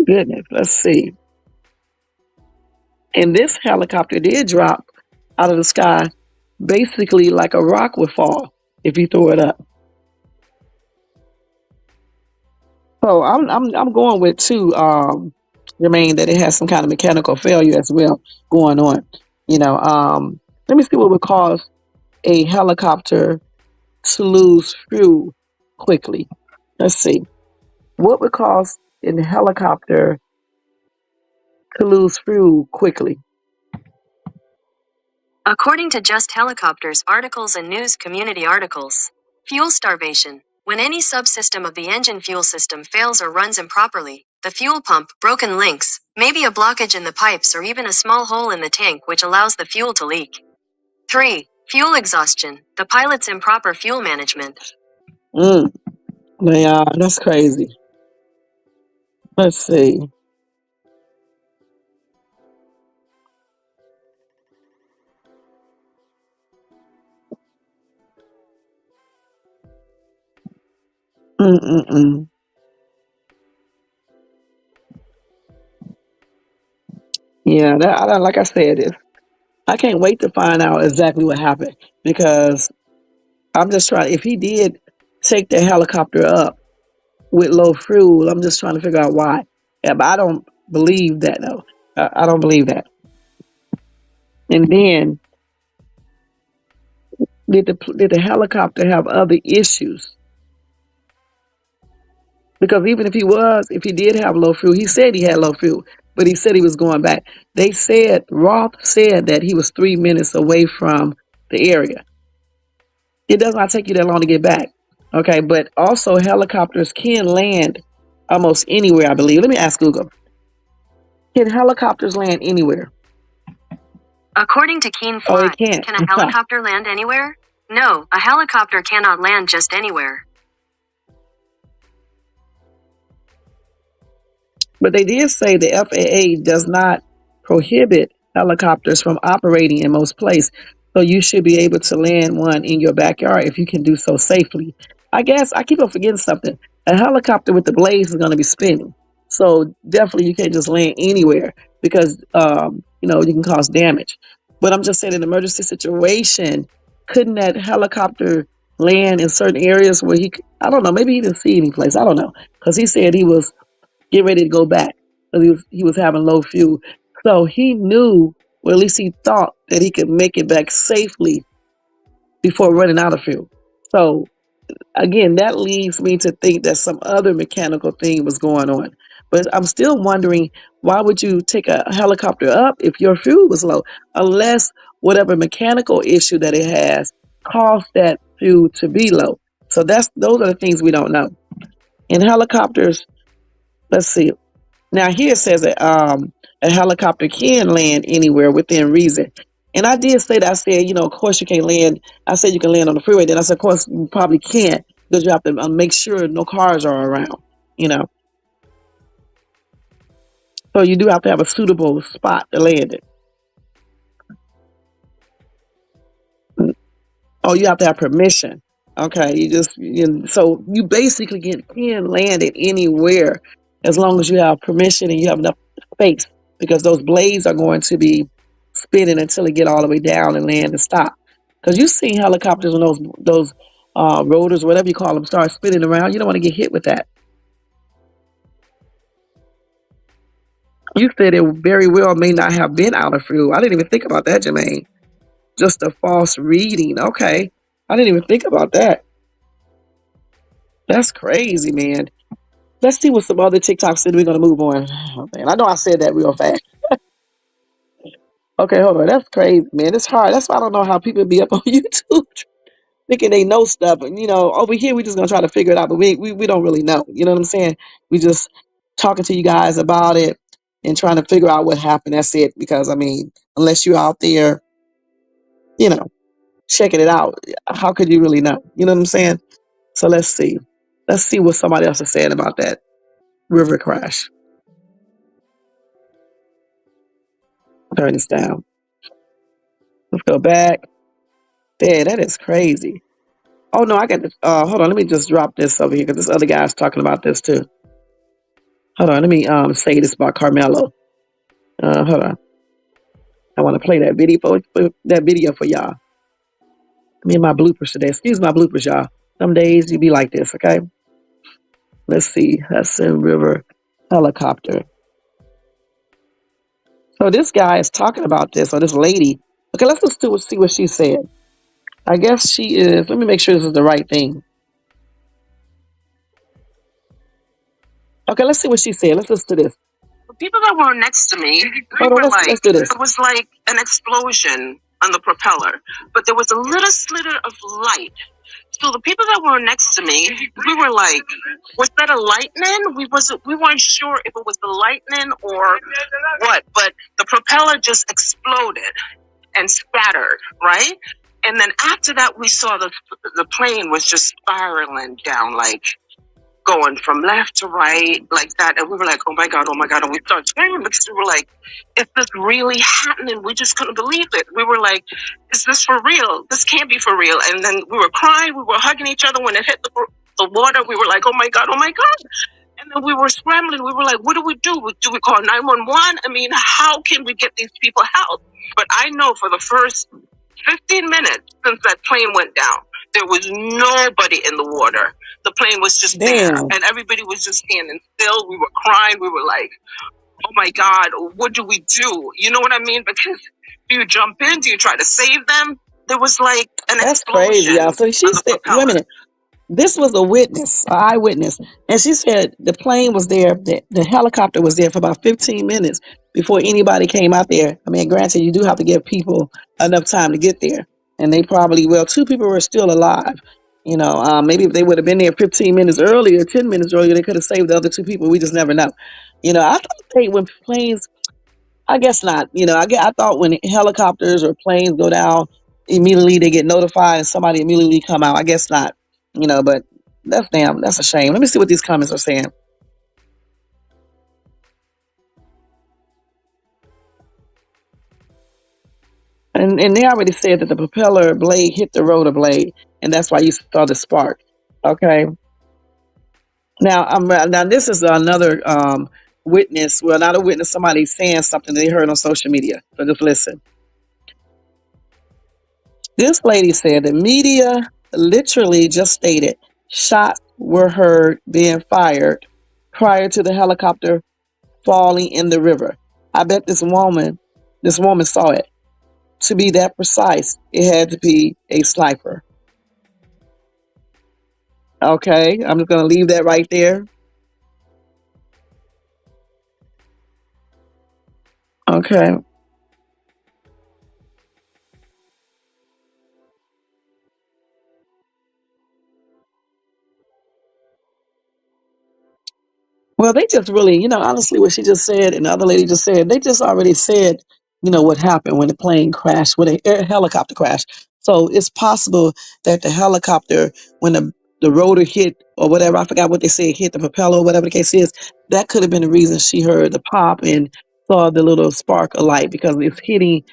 Goodness, let's see. And this helicopter did drop out of the sky, basically like a rock would fall if you throw it up. So I'm going with two, Jermaine, that it has some kind of mechanical failure as well going on. Let me see what would cause a helicopter to lose fuel quickly. Let's see. What would cause in the helicopter to lose fuel quickly? According to Just Helicopters articles and news community articles, fuel starvation. When any subsystem of the engine fuel system fails or runs improperly, the fuel pump, broken links, maybe a blockage in the pipes or even a small hole in the tank which allows the fuel to leak. 3. Fuel exhaustion. The pilot's improper fuel management. Yeah, that's crazy. Let's see. Mm-mm-mm. Yeah, like I said, I can't wait to find out exactly what happened because I'm just trying. If he did take the helicopter up with low fuel, I'm just trying to figure out why. Yeah, but I don't believe that though. I don't believe that. And then did the helicopter have other issues? Because even if he did have low fuel, he said he had low fuel, but he said he was going back. Roth said that he was 3 minutes away from the area. It does not take you that long to get back. Okay, but also helicopters can land almost anywhere, I believe. Let me ask Google. Can helicopters land anywhere? According to Keen Oh, Fly, it can't. can a helicopter land anywhere? No, a helicopter cannot land just anywhere. But they did say the FAA does not prohibit helicopters from operating in most places. So you should be able to land one in your backyard if you can do so safely. I guess I keep on forgetting something. A helicopter with the blades is going to be spinning. So definitely you can't just land anywhere because, you can cause damage. But I'm just saying in an emergency situation, couldn't that helicopter land in certain areas where I don't know, maybe he didn't see any place. I don't know. Because he said he was get ready to go back because he was having low fuel. So he knew, or at least he thought that he could make it back safely before running out of fuel. So again, that leads me to think that some other mechanical thing was going on. But I'm still wondering, why would you take a helicopter up if your fuel was low? Unless whatever mechanical issue that it has caused that fuel to be low. So those are the things we don't know. In helicopters, let's see. Now here it says that a helicopter can land anywhere within reason. And I did say that. I said, of course you can't land. I said you can land on the freeway. Then I said, of course you probably can't because you have to make sure no cars are around. You know, so you do have to have a suitable spot to land it. Oh, you have to have permission. Okay, so you basically can land it anywhere as long as you have permission and you have enough space because those blades are going to be spinning until it get all the way down and land and stop. Because you've seen helicopters when those rotors, whatever you call them, start spinning around. You don't want to get hit with that. You said it very well may not have been out of fuel. I didn't even think about that, Jermaine. Just a false reading. Okay. I didn't even think about that. That's crazy, man. Let's see what some other TikToks said. We're going to move on. Oh, man. I know I said that real fast. Okay, hold on. That's crazy, man. It's hard. That's why I don't know how people be up on YouTube thinking they know stuff. And, over here, we just going to try to figure it out. But we don't really know. You know what I'm saying? We just talking to you guys about it and trying to figure out what happened. That's it. Because, unless you're out there, you know, checking it out, how could you really know? You know what I'm saying? So let's see. Let's see what somebody else is saying about that river crash. Turn this down. Let's go back. Damn, that is crazy. Oh no, I got this. Hold on, let me just drop this over here because this other guy's talking about this too. Hold on, let me say this about Karmelo. Hold on. I want to play that video for y'all. Me and my bloopers today. Excuse my bloopers, y'all. Some days you be like this, okay? Let's see. Hudson River helicopter. So this guy is talking about this, or this lady. Okay, let's just see what she said. I guess she is. Let me make sure this is the right thing. Okay, let's see what she said. Let's listen to this. The people that were next to me, we Hold on, were let's like, do this. it was like an explosion on the propeller, but there was a little slitter of light. So the people that were next to me, we were like, was that a lightning? We weren't sure if it was the lightning or what, but the propeller just exploded and scattered, right? And then after that, we saw the plane was just spiraling down, like going from left to right, like that. And we were like, oh my God, oh my God. And we started screaming because we were like, is this really happening? We just couldn't believe it. We were like, is this for real? This can't be for real. And then we were crying, we were hugging each other. When it hit the water, we were like, oh my God, oh my God. And then we were scrambling. We were like, what do we do? Do we call 911? I mean, how can we get these people help? But I know for the first 15 minutes since that plane went down, there was nobody in the water. The plane was just there, and everybody was just standing still. We were crying. We were like, oh my God, what do we do? You know what I mean? Because do you jump in? Do you try to save them? There was like an That's explosion crazy, y'all. So she on the said, wait a propeller. minute. This was a witness, an eyewitness. And she said the plane was there, the helicopter was there for about 15 minutes before anybody came out there. I mean, granted, you do have to give people enough time to get there. And they probably, well, two people were still alive. Maybe if they would have been there 15 minutes earlier, 10 minutes earlier, they could have saved the other two people. We just never know. I thought when planes, I guess not. I thought when helicopters or planes go down, immediately they get notified and somebody immediately come out. I guess not. But that's a shame. Let me see what these comments are saying. And they already said that the propeller blade hit the rotor blade, and that's why you saw the spark. Okay. Now this is another witness. Well, not a witness. Somebody saying something they heard on social media. So just listen. This lady said the media literally just stated shots were heard being fired prior to the helicopter falling in the river. I bet this woman saw it. To be that precise, it had to be a sniper. Okay, I'm just going to leave that right there. Okay. Well, they just really, honestly, what she just said and the other lady just said, they just already said, what happened when the plane crashed, when a helicopter crashed. So it's possible that the helicopter, when the rotor hit or whatever, I forgot what they said, hit the propeller or whatever the case is, that could have been the reason she heard the pop and saw the little spark of light because it's hitting,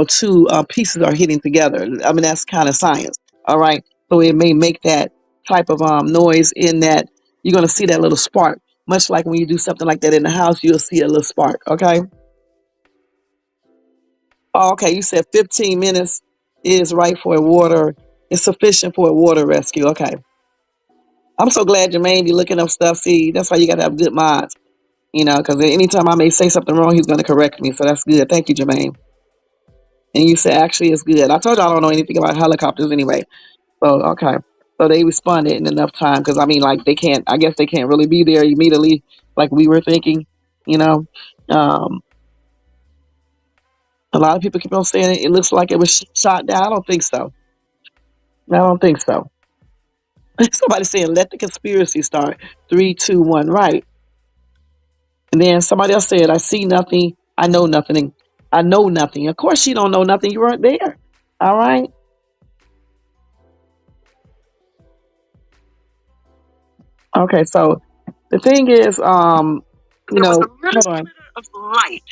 two pieces are hitting together. I mean, that's kind of science. All right. So it may make that type of noise in that you're going to see that little spark. Much like when you do something like that in the house, you'll see a little spark. Okay. Oh, okay. You said 15 minutes is right for a water. It's sufficient for a water rescue. Okay. I'm so glad Jermaine be looking up stuff. See, that's why you got to have good minds, because anytime I may say something wrong, he's going to correct me. So that's good. Thank you, Jermaine. And you said actually it's good. I told you I don't know anything about helicopters anyway. So, okay. So they responded in enough time because I mean, like I guess they can't really be there immediately like we were thinking, you know. Um, a lot of people keep on saying it looks like it was shot down. I don't think so. I don't think so. Somebody saying, let the conspiracy start. Three, two, one, right. And then somebody else said, I see nothing. I know nothing. I know nothing. Of course, you don't know nothing. You weren't there. All right. Okay. So the thing is, There was a little hold on. sliver of light.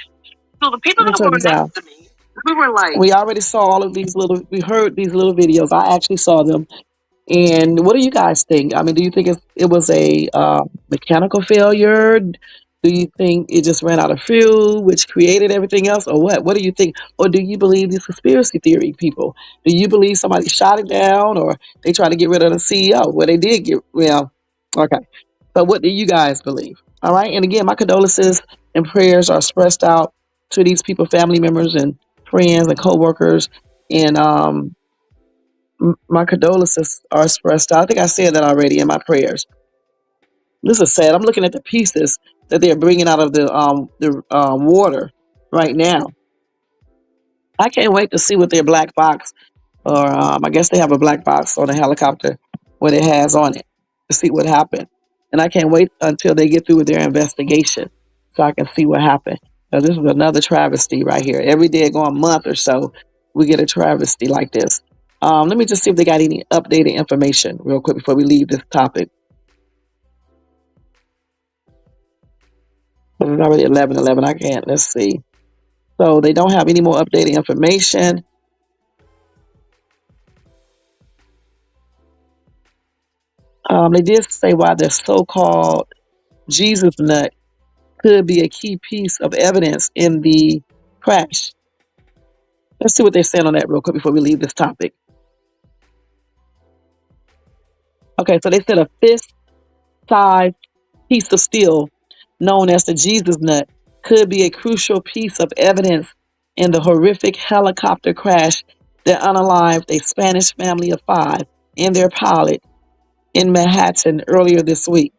So the people Let me that turn were this down. next to me, we were like, We already saw all of these we heard these little videos. I actually saw them. And what do you guys think? I mean, do you think it was a mechanical failure? Do you think it just ran out of fuel, which created everything else, or what? What do you think? Or do you believe these conspiracy theory people? Do you believe somebody shot it down, or they tried to get rid of the CEO? Well, they did get well. Okay, so what do you guys believe? All right, and again, my condolences and prayers are expressed out to these people, family members, and friends and coworkers, and my condolences are expressed. I think I said that already in my prayers. This is sad. I'm looking at the pieces that they're bringing out of the water right now. I can't wait to see what their black box, or I guess they have a black box on the helicopter, what it has on it, to see what happened. And I can't wait until they get through with their investigation so I can see what happened. Because this is another travesty right here. Every day, going month or so, we get a travesty like this. Let me just see if they got any updated information real quick before we leave this topic. But it's already 11:11. I can't. Let's see. So they don't have any more updated information. They did say why the so-called Jesus nut could be a key piece of evidence in the crash. Let's see what they're saying on that real quick before we leave this topic. Okay, so they said a fist-sized piece of steel known as the Jesus nut could be a crucial piece of evidence in the horrific helicopter crash that unalived a Spanish family of 5 and their pilot in Manhattan earlier this week.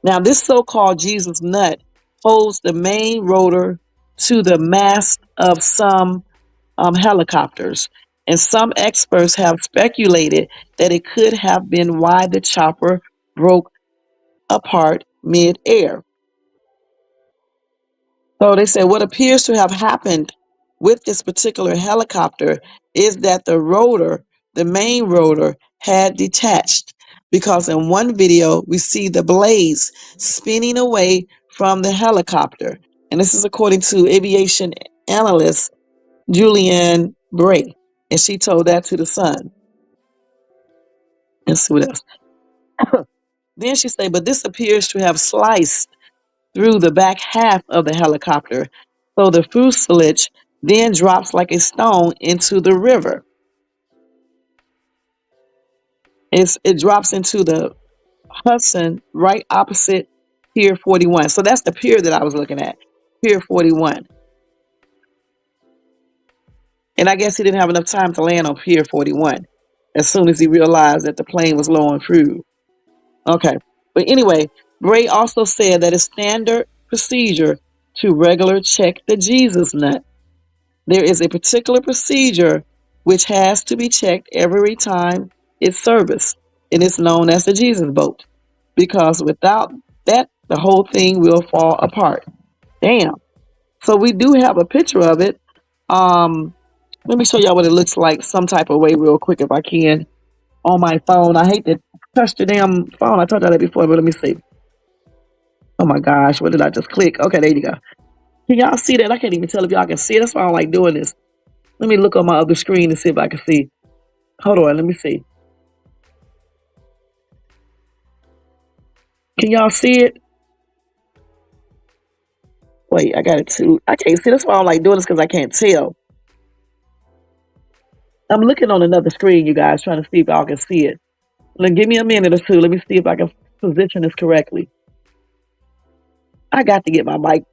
Now, this so-called Jesus nut holds the main rotor to the mast of some helicopters, and some experts have speculated that it could have been why the chopper broke apart mid-air. So they said what appears to have happened with this particular helicopter is that the rotor, the main rotor, had detached, because in one video we see the blades spinning away from the helicopter. And this is according to aviation analyst Julianne Bray. And she told that to the Sun. Let's see what else. Then she said, but this appears to have sliced through the back half of the helicopter. So the fuselage then drops like a stone into the river. It drops into the Hudson right opposite Pier 41. So that's the pier that I was looking at, Pier 41. And I guess he didn't have enough time to land on Pier 41 as soon as he realized that the plane was low on fuel. Okay. But anyway, Bray also said that it's standard procedure to regular check the Jesus nut. There is a particular procedure which has to be checked every time it's serviced, and it's known as the Jesus bolt, because without that, the whole thing will fall apart. Damn. So we do have a picture of it. Let me show y'all what it looks like some type of way real quick if I can on my phone. I hate to touch the damn phone. I told y'all that before, but let me see. Oh my gosh, what did I just click? Okay, there you go. Can y'all see that? I can't even tell if y'all can see it. That's why I don't like doing this. Let me look on my other screen and see if I can see. Hold on, let me see. Can y'all see it? Wait, I got it too. I can't see. That's why I don't like doing this, because I can't tell. I'm looking on another screen, you guys, trying to see if y'all can see it. Now, give me a minute or two. Let me see if I can position this correctly. I got to get my mic,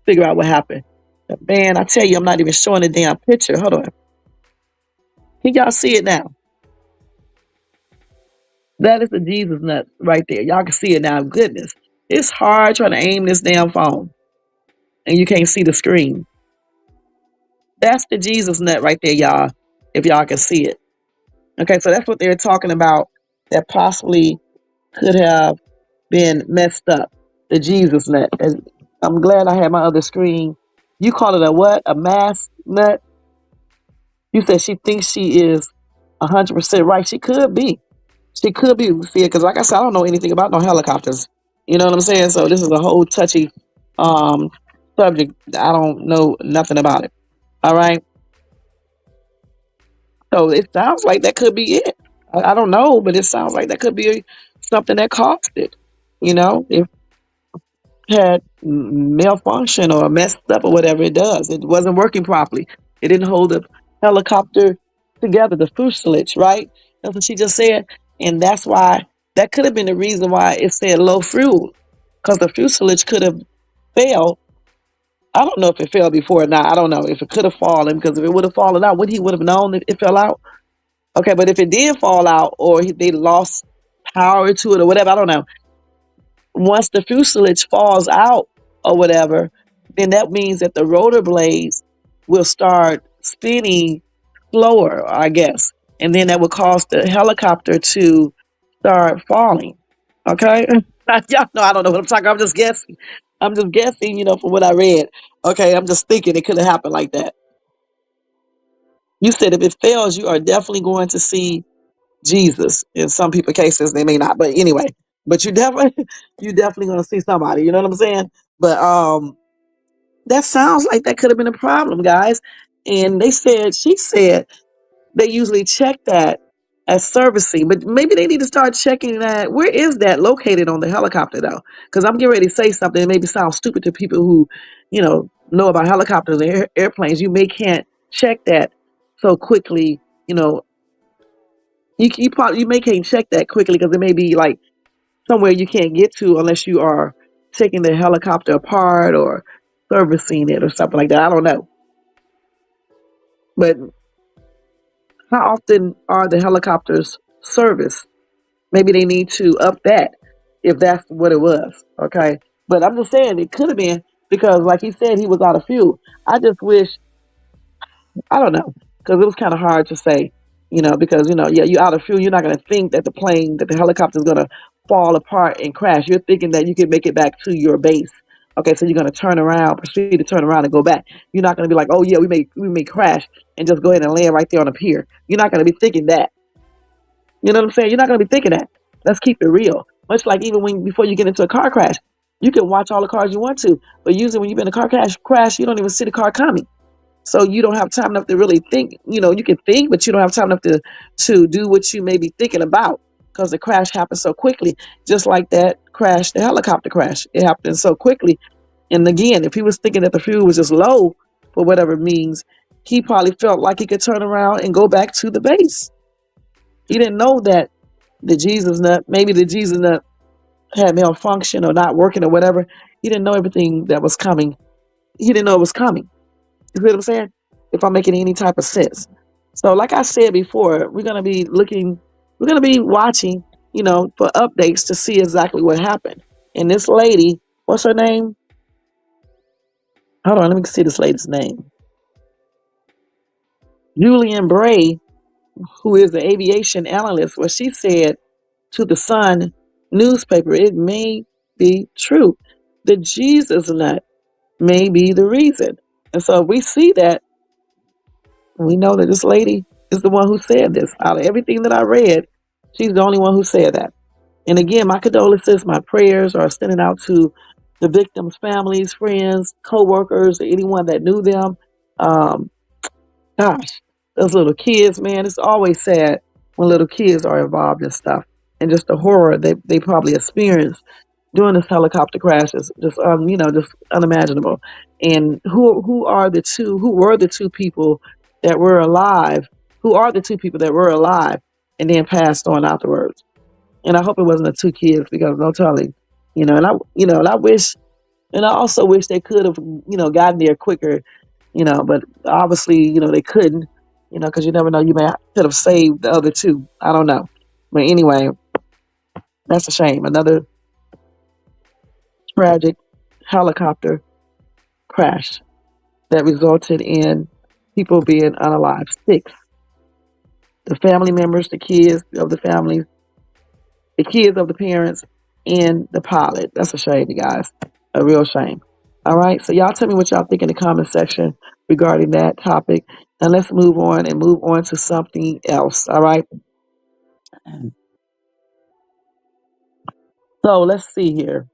figure out what happened. But man, I tell you, I'm not even showing the damn picture. Hold on. Can y'all see it now? That is the Jesus nut right there. Y'all can see it now. Goodness. It's hard trying to aim this damn phone, and you can't see the screen. That's the Jesus nut right there, y'all, if y'all can see it. Okay, so that's what they're talking about that possibly could have been messed up. The Jesus nut. And I'm glad I had my other screen. You call it a what? A mass nut? You said she thinks she is 100% right. She could be. She could be. See, because like I said, I don't know anything about no helicopters. You know what I'm saying? So this is a whole touchy um, subject. I don't know nothing about it. All right. So it sounds like that could be it. I don't know, but it sounds like that could be something that caused it. You know, if it had malfunction or messed up or whatever it does, it wasn't working properly. It didn't hold the helicopter together, the fuselage, right? That's what she just said. And that's why that could have been the reason why it said low fuel, because the fuselage could have failed. I don't know if it fell before or not. I don't know if it could have fallen, because if it would have fallen out, would he would have known that it fell out? Okay, but if it did fall out, or they lost power to it or whatever, I don't know. once the fuselage falls out or whatever, then that means that the rotor blades will start spinning slower, I guess. And then that would cause the helicopter to start falling. Okay? Y'all know I don't know what I'm talking. I'm just guessing. I'm just guessing, from what I read. Okay, I'm just thinking it could have happened like that. You said if it fails, you are definitely going to see Jesus. In some people cases, they may not, but anyway, but you definitely gonna see somebody. You know what I'm saying? But that sounds like that could have been a problem, guys. And she said they usually check that as servicing, but maybe they need to start checking that. Where is that located on the helicopter though? Because I'm getting ready to say something that maybe sounds stupid to people who, know about helicopters and airplanes. You may can't check that so quickly. You know, you may can't check that quickly because it may be like somewhere you can't get to unless you are taking the helicopter apart or servicing it or something like that. I don't know. But how often are the helicopters serviced? Maybe they need to up that if that's what it was. Okay. But I'm just saying it could have been because, like he said, he was out of fuel. I just wish I don't know, because it was kind of hard to say, because yeah, you out of fuel. You're not going to think that the helicopter is going to fall apart and crash. You're thinking that you can make it back to your base. Okay, so you're going to proceed to turn around and go back. You're not going to be like, oh yeah, we may crash and just go ahead and land right there on a pier. You're not going to be thinking that. You know what I'm saying? You're not going to be thinking that. Let's keep it real. Much like even before you get into a car crash, you can watch all the cars you want to, but usually when you've been in a car crash, you don't even see the car coming. So you don't have time enough to really think. You can think, but you don't have time enough to do what you may be thinking about because the crash happened so quickly. Just like that crash, the helicopter crash, it happened so quickly. And again, if he was thinking that the fuel was just low for whatever means, he probably felt like he could turn around and go back to the base. He didn't know that maybe the Jesus nut had malfunction or not working or whatever. He didn't know everything that was coming. He didn't know it was coming. You see what I'm saying? If I'm making any type of sense. So, like I said before, we're gonna be watching, for updates to see exactly what happened. And this lady, what's her name? Hold on, let me see this lady's name. Julian Bray, who is the aviation analyst, well, she said to the Sun newspaper, it may be true. The Jesus nut may be the reason. And so if we see that, we know that this lady is the one who said this. Out of everything that I read, she's the only one who said that. And again, my condolences, my prayers are sending out to the victims' families, friends, co-workers, anyone that knew them. Um, Gosh, those little kids, man, it's always sad when little kids are involved in stuff. And just the horror they probably experienced during this helicopter crash is just just unimaginable. And who were the two people that were alive? Who are the two people that were alive and then passed on afterwards? And I hope it wasn't the two kids because no telling, and I wish, and I also wish they could have, gotten there quicker, but obviously, they couldn't, because you never know, you may could have saved the other two. I don't know. But anyway, that's a shame. Another tragic helicopter crash that resulted in people being unalive. Six. The family members, the kids of the families, the kids of the parents, and the pilot. That's a shame, you guys. A real shame. All right. So y'all tell me what y'all think in the comment section regarding that topic. And let's move on to something else. All right. So let's see here.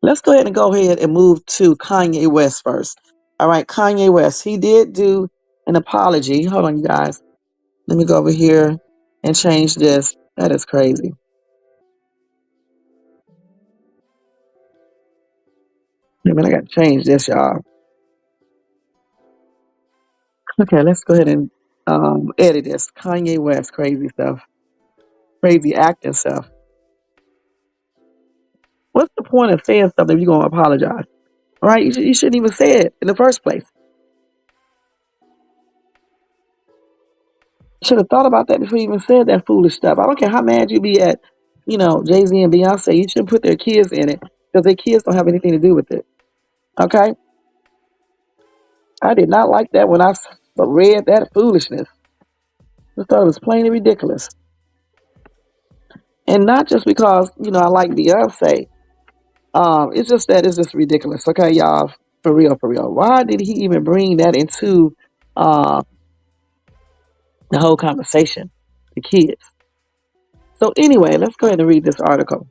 Let's go ahead and move to Kanye West first. All right, Kanye West. He did do an apology. Hold on, you guys. Let me go over here and change this. That is crazy. I mean, I got to change this, y'all. Okay, let's go ahead and edit this. Kanye West, crazy stuff. Crazy acting stuff. What's the point of saying something if you're going to apologize? All right, you shouldn't even say it in the first place. Should have thought about that before you even said that foolish stuff. I don't care how mad you be at Jay-Z and Beyonce, you shouldn't put their kids in it because their kids don't have anything to do with it. Okay? I did not like that when I read that foolishness. I thought it was plainly ridiculous. And not just because, I like Beyonce. It's just that it's just ridiculous. Okay, y'all, for real, for real. Why did he even bring that into uh, the whole conversation? The kids. So anyway, let's go ahead and read this article.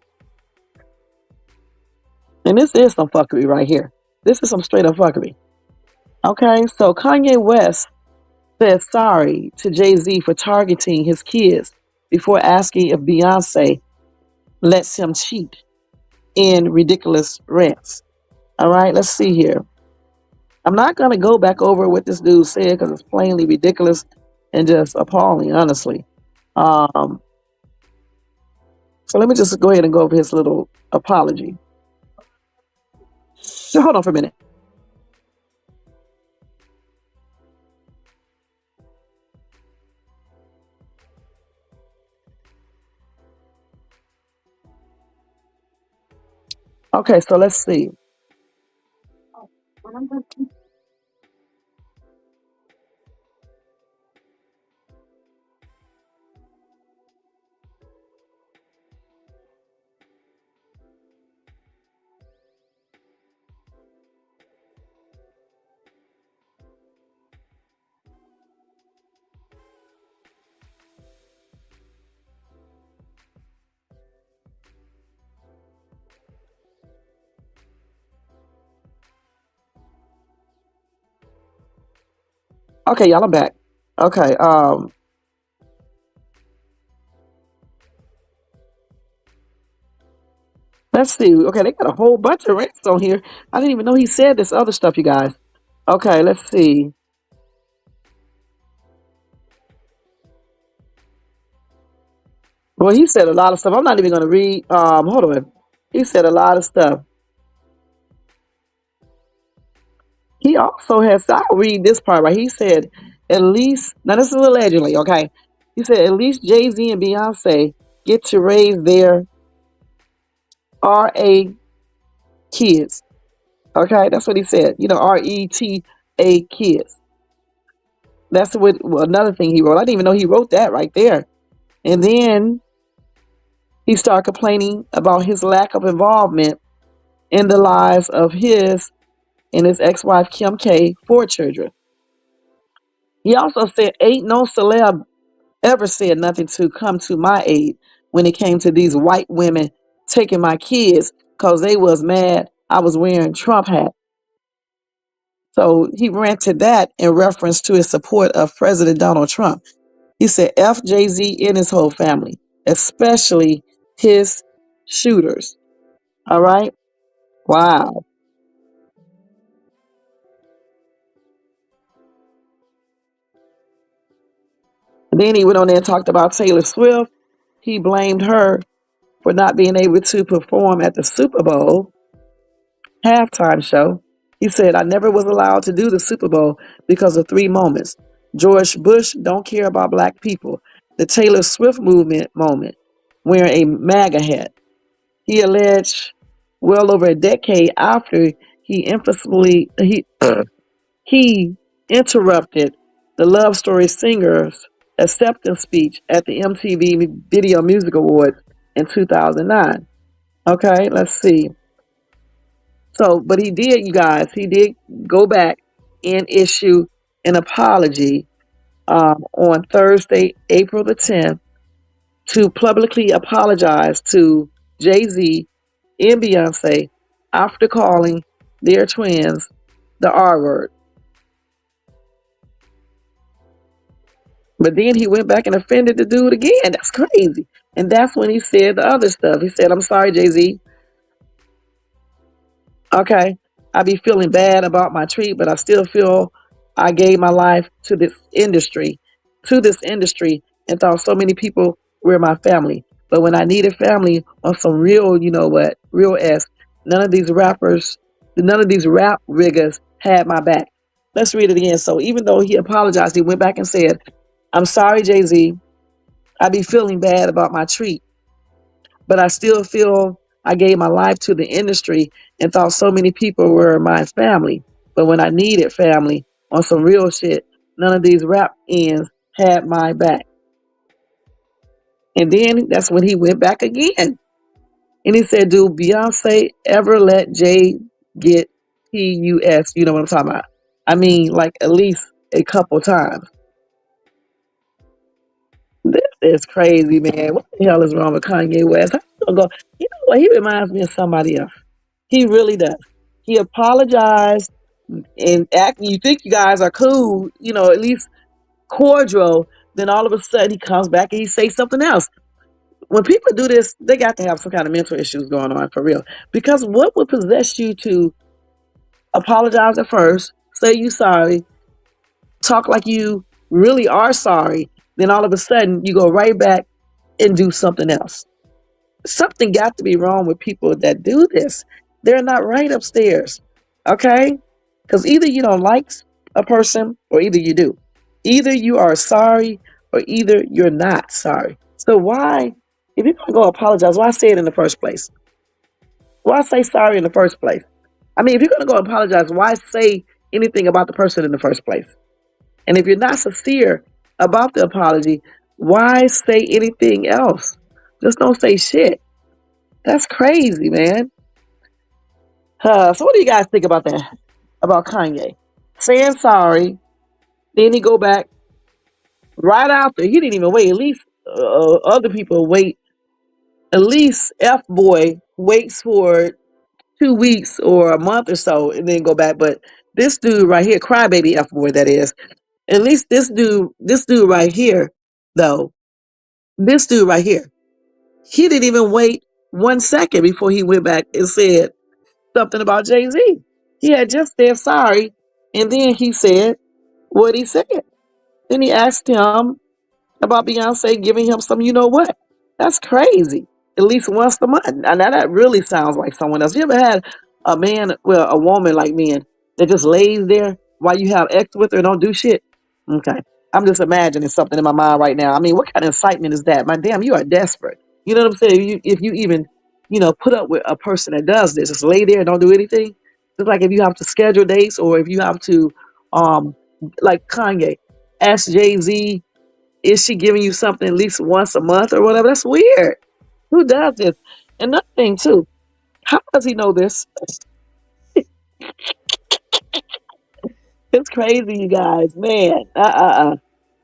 And this is some fuckery right here. This is some straight up fuckery. Okay, so Kanye West said sorry to Jay-Z for targeting his kids before asking if Beyonce lets him cheat in ridiculous rants. All right, let's see here. I'm not going to go back over what this dude said because it's plainly ridiculous and just appalling, honestly. Um, so let me just go ahead and go over his little apology. So hold on for a minute. Okay, so let's see. Okay, y'all, I'm back. Okay, let's see. Okay, they got a whole bunch of rants on here. I didn't even know he said this other stuff, you guys. Okay, let's see. Well, he said a lot of stuff. I'm not even going to read. Hold on. He said a lot of stuff. He also has, I'll read this part right. He said, at least, now this is allegedly, okay? He said, at least Jay-Z and Beyonce get to raise their RA kids. Okay, that's what he said. RETA kids. That's what another thing he wrote. I didn't even know he wrote that right there. And then he started complaining about his lack of involvement in the lives of his and his ex-wife Kim K, 4 children. He also said, ain't no celeb ever said nothing to come to my aid when it came to these white women taking my kids because they was mad I was wearing Trump hat. So he ranted that in reference to his support of President Donald Trump. He said, F Jay-Z and his whole family, especially his shooters. All right? Wow. And then he went on there and talked about Taylor Swift. He blamed her for not being able to perform at the Super Bowl halftime show. He said, I never was allowed to do the Super Bowl because of 3 moments. George Bush don't care about black people. The Taylor Swift movement moment, wearing a MAGA hat. He alleged well over a decade after he interrupted the Love Story singer's acceptance speech at the MTV Video Music Awards in 2009. Okay, let's see. So, but he did, you guys, he did go back and issue an apology on Thursday, April the 10th, to publicly apologize to Jay-Z and Beyonce after calling their twins the R word. But then he went back and offended the dude again. That's crazy. And that's when he said the other stuff. He said, I'm sorry, Jay-Z. Okay. I be feeling bad about my treat, but I still feel I gave my life to this industry, and thought so many people were my family. But when I needed family on some real, real S, none of these rap riggers had my back. Let's read it again. So even though he apologized, he went back and said, I'm sorry, Jay-Z. I be feeling bad about my treat. but I still feel I gave my life to the industry and thought so many people were my family. But when I needed family on some real shit, none of these rap ends had my back. And then that's when he went back again. And he said, do Beyonce ever let Jay get PUS? You know what I'm talking about? I mean, like at least a couple times. This is crazy, man. What the hell is wrong with Kanye West? How you gonna go? You know what? He reminds me of somebody else. He really does. He apologized and acting. You think you guys are cool, you know, at least cordial. Then all of a sudden he comes back and he says something else. When people do this, they got to have some kind of mental issues going on for real. Because what would possess you to apologize at first, say you sorry, talk like you really are sorry, then all of a sudden you go right back and do something else? Something got to be wrong with people that do this. They're not right upstairs. Okay? Because either you don't like a person or either you do. Either you are sorry or either you're not sorry. So why, if you're going to go apologize, why say it in the first place? Why say sorry in the first place? I mean, if you're going to go apologize, why say anything about the person in the first place? And if you're not sincere about the apology, why say anything else? Just don't say shit. That's crazy, man. So what do you guys think about that? About Kanye saying sorry, then he go back right after. He didn't even wait. At least other people wait. At least F boy waits for 2 weeks or a month or so and then go back. But this dude right here, crybaby F boy, that is. At least this dude right here, though, this dude right here, he didn't even wait 1 second before he went back and said something about Jay-Z. He had just said sorry, and then he said what he said. Then he asked him about Beyonce giving him some, you know what? That's crazy. At least once a month. Now that really sounds like someone else. You ever had a man, well, a woman like me, that just lays there while you have sex with her and don't do shit? Okay. I'm just imagining something in my mind right now. I mean, what kind of excitement is that? My damn, you are desperate. You know what I'm saying? If you even, put up with a person that does this, just lay there and don't do anything. It's like if you have to schedule dates or if you have to, um, like Kanye, ask Jay-Z, is she giving you something at least once a month or whatever? That's weird. Who does this? Another thing too, how does he know this? It's crazy, you guys. Man,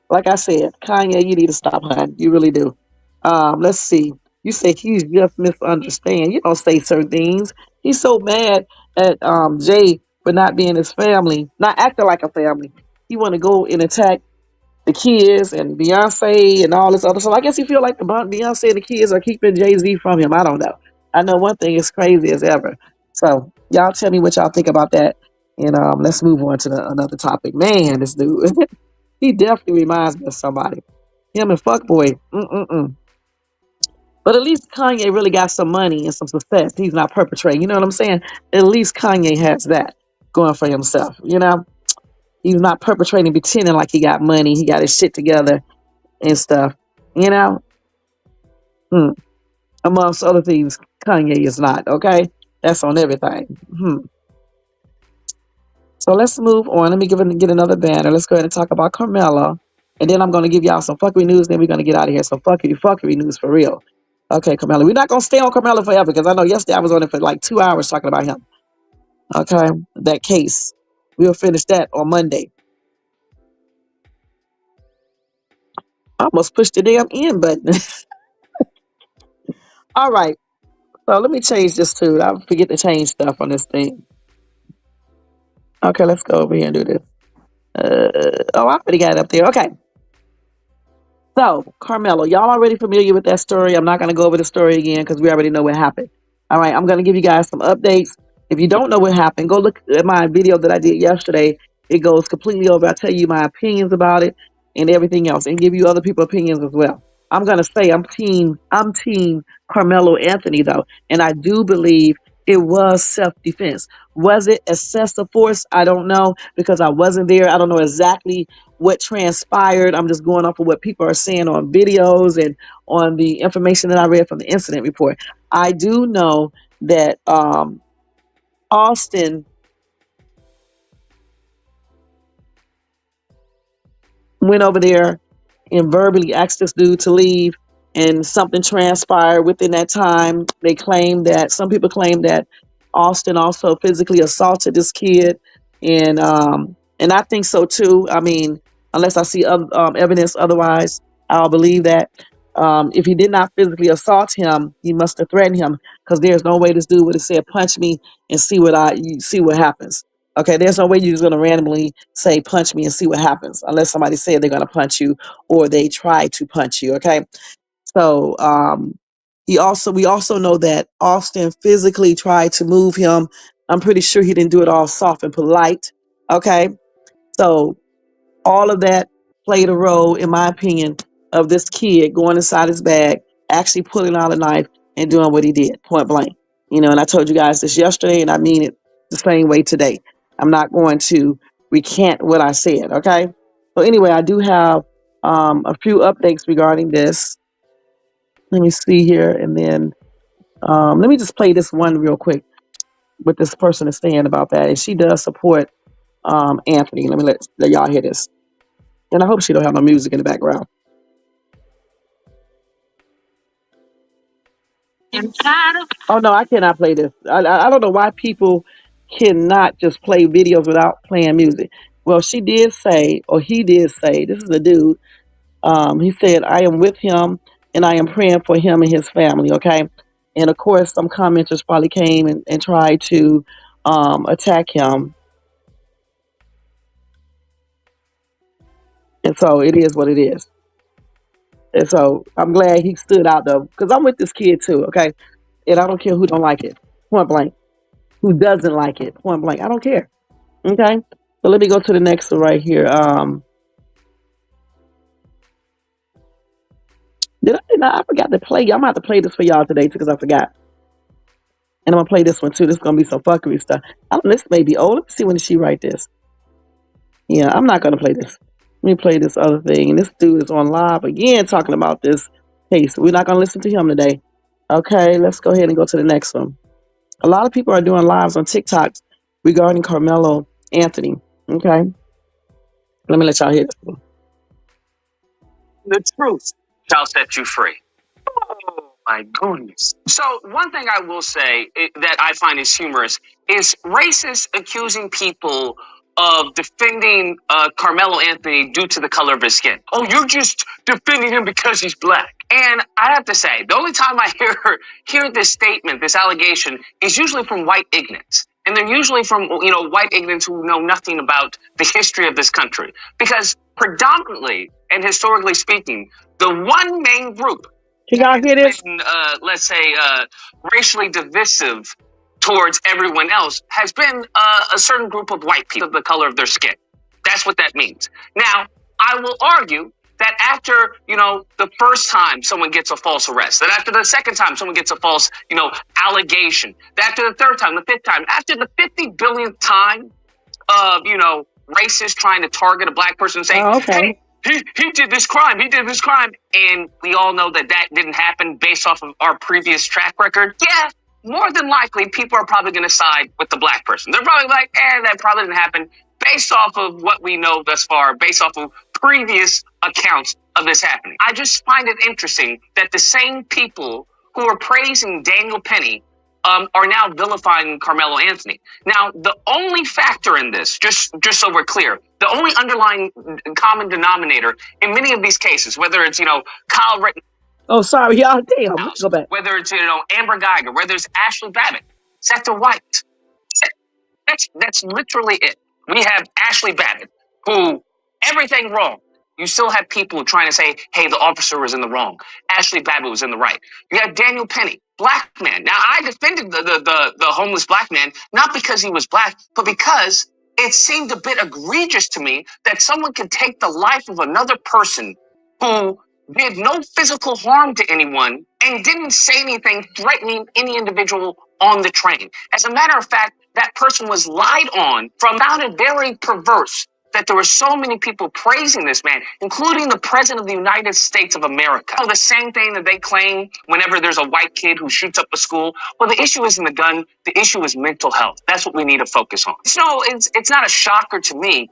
like I said, Kanye, you need to stop, hun. You really do. Let's see. You say he's just misunderstand. You don't say certain things. He's so mad at Jay for not being his family, not acting like a family. He want to go and attack the kids and Beyonce and all this other stuff. I guess he feel like the Beyonce and the kids are keeping Jay-Z from him. I don't know. I know one thing is crazy as ever. So y'all tell me what y'all think about that. And let's move on to another topic. Man, this dude, he definitely reminds me of somebody. Him and Fuckboy. Mm-mm-mm. But at least Kanye really got some money and some success. He's not perpetrating. You know what I'm saying? At least Kanye has that going for himself. He's not perpetrating, pretending like he got money, he got his shit together and stuff. You know, hmm. Amongst other things, Kanye is not. Okay, that's on everything. So let's move on. Let me get another banner. Let's go ahead and talk about Karmelo, and then I'm going to give y'all some fuckery news. Then we're going to get out of here. Some fuckery news for real. Okay, Karmelo. We're not going to stay on Karmelo forever because I know yesterday I was on it for like 2 hours talking about him. Okay, that case. We'll finish that on Monday. I almost pushed the damn end button. All right. So let me change this too. I forget to change stuff on this thing. Okay, let's go over here and do this. I already got it up there. Okay. So, Karmelo, y'all already familiar with that story. I'm not going to go over the story again because we already know what happened. All right, I'm going to give you guys some updates. If you don't know what happened, go look at my video that I did yesterday. It goes completely over. I tell you my opinions about it and everything else, and give you other people's opinions as well. I'm going to say I'm team Karmelo Anthony though, and I do believe it was self-defense. Was it excessive force? I don't know because I wasn't there. I don't know exactly what transpired. I'm just going off of what people are saying on videos and on the information that I read from the incident report. I do know that Austin went over there and verbally asked this dude to leave, and something transpired within that time. They claim that some people claim that Austin also physically assaulted this kid, and I think so too. I mean, unless I see evidence otherwise, I'll believe that. If he did not physically assault him, he must have threatened him, because there's no way this dude would have said, "Punch me and you see what happens." Okay, there's no way you're just gonna randomly say punch me and see what happens, unless somebody said they're gonna punch you or they try to punch you. Okay. So we also know that Austin physically tried to move him. I'm pretty sure he didn't do it all soft and polite. Okay. So all of that played a role, in my opinion, of this kid going inside his bag, actually pulling out a knife and doing what he did, point blank. And I told you guys this yesterday, and I mean it the same way today. I'm not going to recant what I said, okay? So anyway, I do have a few updates regarding this. Let me see here, and then let me just play this one real quick, what this person is saying about that. And she does support Anthony. Let me let y'all hear this. And I hope she don't have no music in the background. Oh no, I cannot play this. I don't know why people cannot just play videos without playing music. Well, she did say, or he did say, this is a dude. He said, "I am with him and I am praying for him and his family." Okay, and of course, some commenters probably came and tried to attack him, and so it is what it is. And so I'm glad he stood out though, because I'm with this kid too. Okay, and I don't care who don't like it. Point blank. Who doesn't like it? Point blank. I don't care. Okay. So let me go to the next one right here. I forgot to play. I'm gonna have to play this for y'all today too, because I forgot. And I'm gonna play this one too. This is gonna be some fuckery stuff. This may be old. Let me see when did she write this. Yeah, I'm not gonna play this. Let me play this other thing. And this dude is on live again talking about this case. We're not gonna listen to him today. Okay, let's go ahead and go to the next one. A lot of people are doing lives on TikTok regarding Carmelo Anthony. Okay. Let me let y'all hear this one. The truth shall set you free. Oh my goodness. So one thing I will say that I find is humorous is racists accusing people of defending Carmelo Anthony due to the color of his skin. Oh, you're just defending him because he's black. And I have to say, the only time I hear this statement, this allegation, is usually from white ignorance. And they're usually from, white ignorance who know nothing about the history of this country. Because predominantly and historically speaking, the one main group Can y'all hear this? been, let's say, racially divisive towards everyone else has been a certain group of white people, the color of their skin. That's what that means. Now, I will argue that after, the first time someone gets a false arrest, that after the second time someone gets a false, allegation, that after the third time, the fifth time, after the 50 billionth time of, racists trying to target a black person and say, okay. Hey, he did this crime, and we all know that didn't happen based off of our previous track record. Yeah, more than likely, people are probably going to side with the black person. They're probably like, that probably didn't happen based off of what we know thus far, based off of previous accounts of this happening. I just find it interesting that the same people who are praising Daniel Penny are now vilifying Carmelo Anthony. Now, the only factor in this, just so we're clear, the only underlying common denominator in many of these cases, whether it's, Kyle Rittenhouse. Oh, sorry, y'all. Damn. Let's go back. Whether it's, Amber Geiger, whether it's Ashley Babbitt, set the white. That's literally it. We have Ashley Babbitt, who everything wrong. You still have people trying to say, hey, the officer was in the wrong. Ashley Babbitt was in the right. You have Daniel Penny, black man. Now, I defended the homeless black man, not because he was black, but because it seemed a bit egregious to me that someone could take the life of another person who did no physical harm to anyone and didn't say anything threatening any individual on the train. As a matter of fact, that person was lied on from sounded very perverse that there were so many people praising this man, including the president of the United States of America. Oh, the same thing that they claim whenever there's a white kid who shoots up a school. Well, the issue isn't the gun. The issue is mental health. That's what we need to focus on. So it's not a shocker to me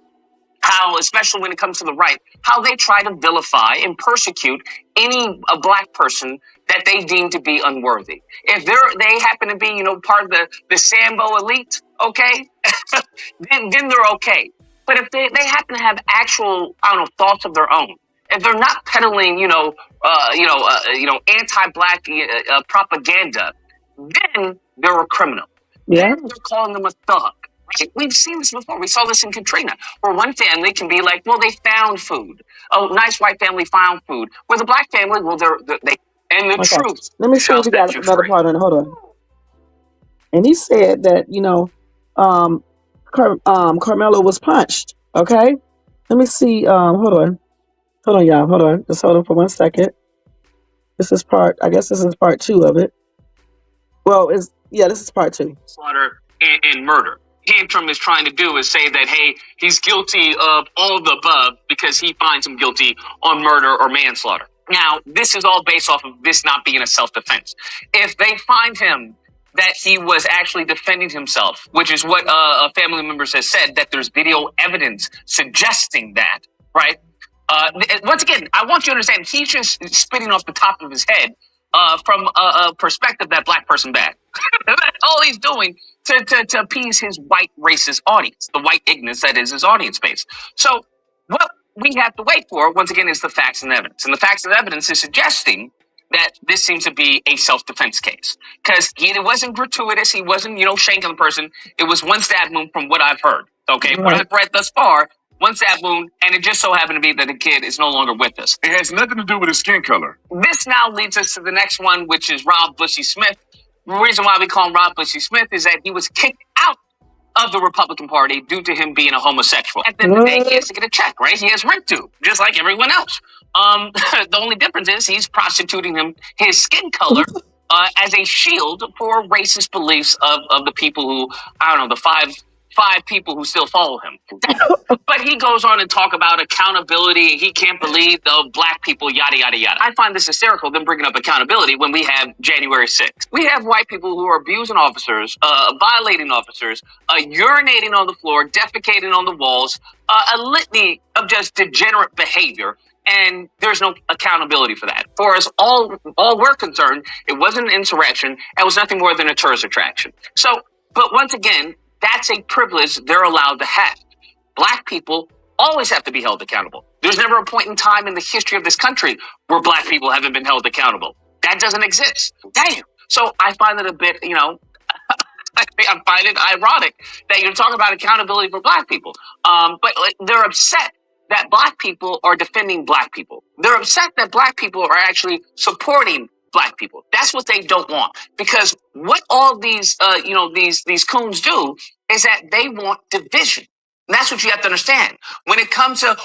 how, especially when it comes to the right, how they try to vilify and persecute a black person that they deem to be unworthy. If they happen to be, part of the Sambo elite, okay, then they're okay. But if they happen to have actual, thoughts of their own, if they're not peddling, anti-black propaganda, then they're a criminal. Yeah. Then they're calling them a thug. Right? We've seen this before. We saw this in Katrina, where one family can be like, well, they found food. Oh, nice white family found food. Where the black family, well, they and the truth. Let me see if we got another part on it. Hold on. And he said that, Karmelo was punched. Okay. Let me see. Hold on, y'all. Hold on. Just hold on for 1 second. I guess this is part 2 of it. Well, this is part 2. Slaughter and murder. Tantrum is trying to do is say that, hey, he's guilty of all of the above because he finds him guilty on murder or manslaughter. Now, this is all based off of this not being a self-defense. If they find him that he was actually defending himself, which is what a family member has said, that there's video evidence suggesting that, right? Once again, I want you to understand, he's just spitting off the top of his head from a perspective that black person bad. That's all he's doing to appease his white racist audience, the white ignorance that is his audience base. So what we have to wait for, once again, is the facts and evidence. And the facts and evidence is suggesting that this seems to be a self-defense case. Because it wasn't gratuitous, he wasn't, shanking the person. It was one stab wound from what I've heard. Okay, what I've read thus far, one stab wound, and it just so happened to be that the kid is no longer with us. It has nothing to do with his skin color. This now leads us to the next one, which is Rob Bushy Smith. The reason why we call him Rob Bushy Smith is that he was kicked out of the Republican Party due to him being a homosexual. At the end of the day, he has to get a check, right? He has rent due, just like everyone else. The only difference is he's prostituting his skin color as a shield for racist beliefs of the people who, the five people who still follow him. But he goes on and talk about accountability. He can't believe the black people, yada, yada, yada. I find this hysterical, them bringing up accountability when we have January 6th. We have white people who are abusing officers, violating officers, urinating on the floor, defecating on the walls, a litany of just degenerate behavior. And there's no accountability for that. For us, all we're concerned, it wasn't an insurrection. It was nothing more than a tourist attraction. So, but once again, that's a privilege they're allowed to have. Black people always have to be held accountable. There's never a point in time in the history of this country where black people haven't been held accountable. That doesn't exist. Damn. So I find it a bit, I find it ironic that you're talking about accountability for black people. But they're upset that black people are defending black people. They're upset that black people are actually supporting black people. That's what they don't want. Because what all these coons do is that they want division. And that's what you have to understand. When it comes to,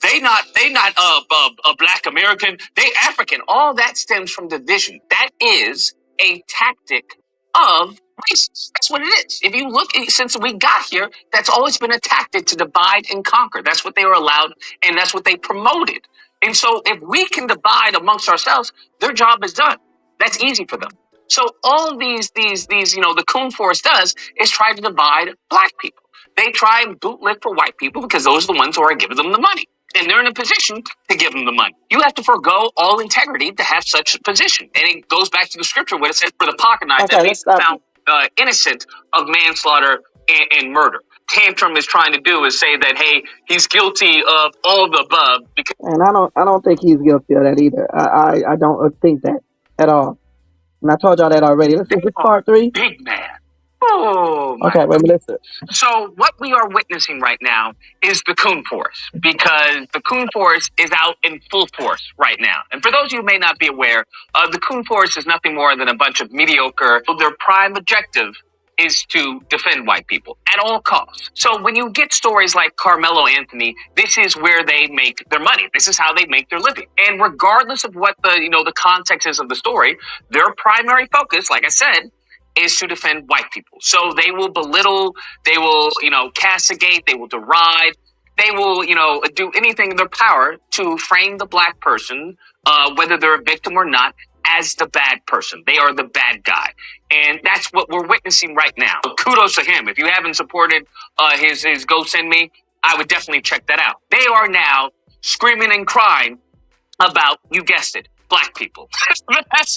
they not a black American, they African. All that stems from division. That is a tactic of racists. That's what it is. If you look, since we got here, that's always been a tactic to divide and conquer. That's what they were allowed, and that's what they promoted. And so if we can divide amongst ourselves, their job is done. That's easy for them. So all these, the coon force does is try to divide black people. They try and bootlick for white people because those are the ones who are giving them the money. And they're in a position to give them the money. You have to forego all integrity to have such a position. And it goes back to the scripture where it says, for the pocket knife that makes found innocent of manslaughter and murder. Tantrum is trying to do is say that, hey, he's guilty of all of the above. And I don't think he's guilty of that either. I don't think that at all. And I told y'all that already. Let's see, part 3. Big man. Oh, my okay, wait, listen. So what we are witnessing right now is the coon force, because the coon force is out in full force right now. And for those of you who may not be aware, the coon force is nothing more than a bunch of mediocre. Their prime objective is to defend white people at all costs. So when you get stories like KarmeloAnthony, this is where they make their money. This is how they make their living. And regardless of what the context is of the story, their primary focus, like I said, is to defend white people. So they will belittle, they will, castigate, they will deride, they will, do anything in their power to frame the black person, whether they're a victim or not, as the bad person. They are the bad guy. And that's what we're witnessing right now. Kudos to him. If you haven't supported his Go Send Me, I would definitely check that out. They are now screaming and crying about, you guessed it, black people. That's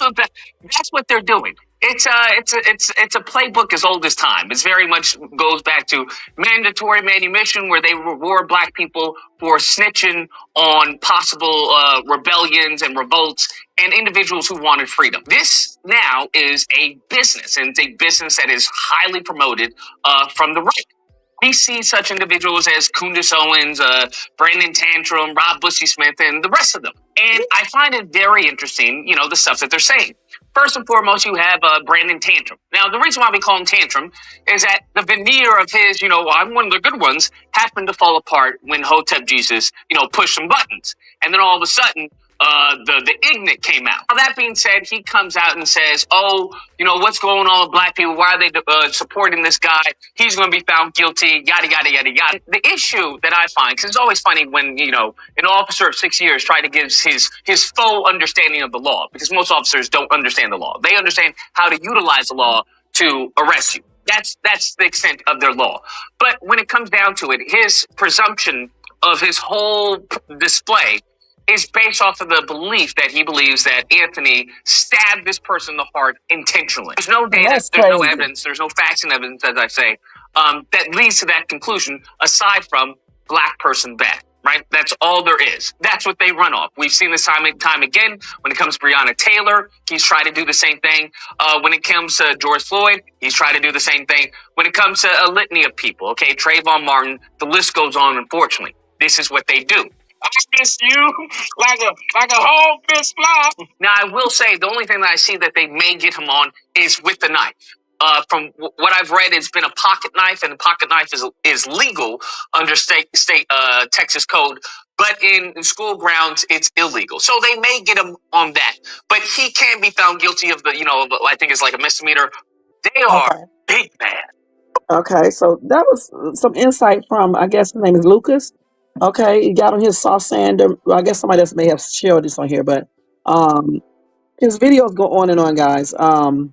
what they're doing. It's a playbook as old as time. It's very much goes back to mandatory manumission, where they reward black people for snitching on possible rebellions and revolts and individuals who wanted freedom. This now is a business, and it's a business that is highly promoted from the right. We see such individuals as Kundis Owens, Brandon Tantrum, Rob Bussy Smith, and the rest of them. And I find it very interesting, the stuff that they're saying. First and foremost, you have Brandon Tantrum. Now, the reason why we call him Tantrum is that the veneer of his, I'm one of the good ones, happened to fall apart when Hotep Jesus, pushed some buttons. And then all of a sudden, the ignorant came out. Now, that being said, he comes out and says, what's going on with black people? Why are they supporting this guy? He's going to be found guilty, yada, yada, yada, yada. The issue that I find, because it's always funny when, an officer of 6 years try to give his full understanding of the law, because most officers don't understand the law. They understand how to utilize the law to arrest you. That's the extent of their law. But when it comes down to it, his presumption of his whole display is based off of the belief that he believes that Anthony stabbed this person in the heart intentionally. There's no data, there's no evidence, there's no facts and evidence, as I say, that leads to that conclusion, aside from black person bad, right? That's all there is. That's what they run off. We've seen this time and time again. When it comes to Breonna Taylor, he's tried to do the same thing. When it comes to George Floyd, he's tried to do the same thing. When it comes to a litany of people, okay, Trayvon Martin, the list goes on, unfortunately. This is what they do. I miss you like a whole fish fly. Now, I will say the only thing that I see that they may get him on is with the knife. From what I've read, it's been a pocket knife, and the pocket knife is legal under state Texas code, but in school grounds, it's illegal. So they may get him on that, but he can be found guilty of I think it's like a misdemeanor. They are big bad. Okay, so that was some insight from, I guess his name is Lucas. Okay, he got on his sauce sander. Well, I guess somebody else may have shared this on here, but his videos go on and on, guys. And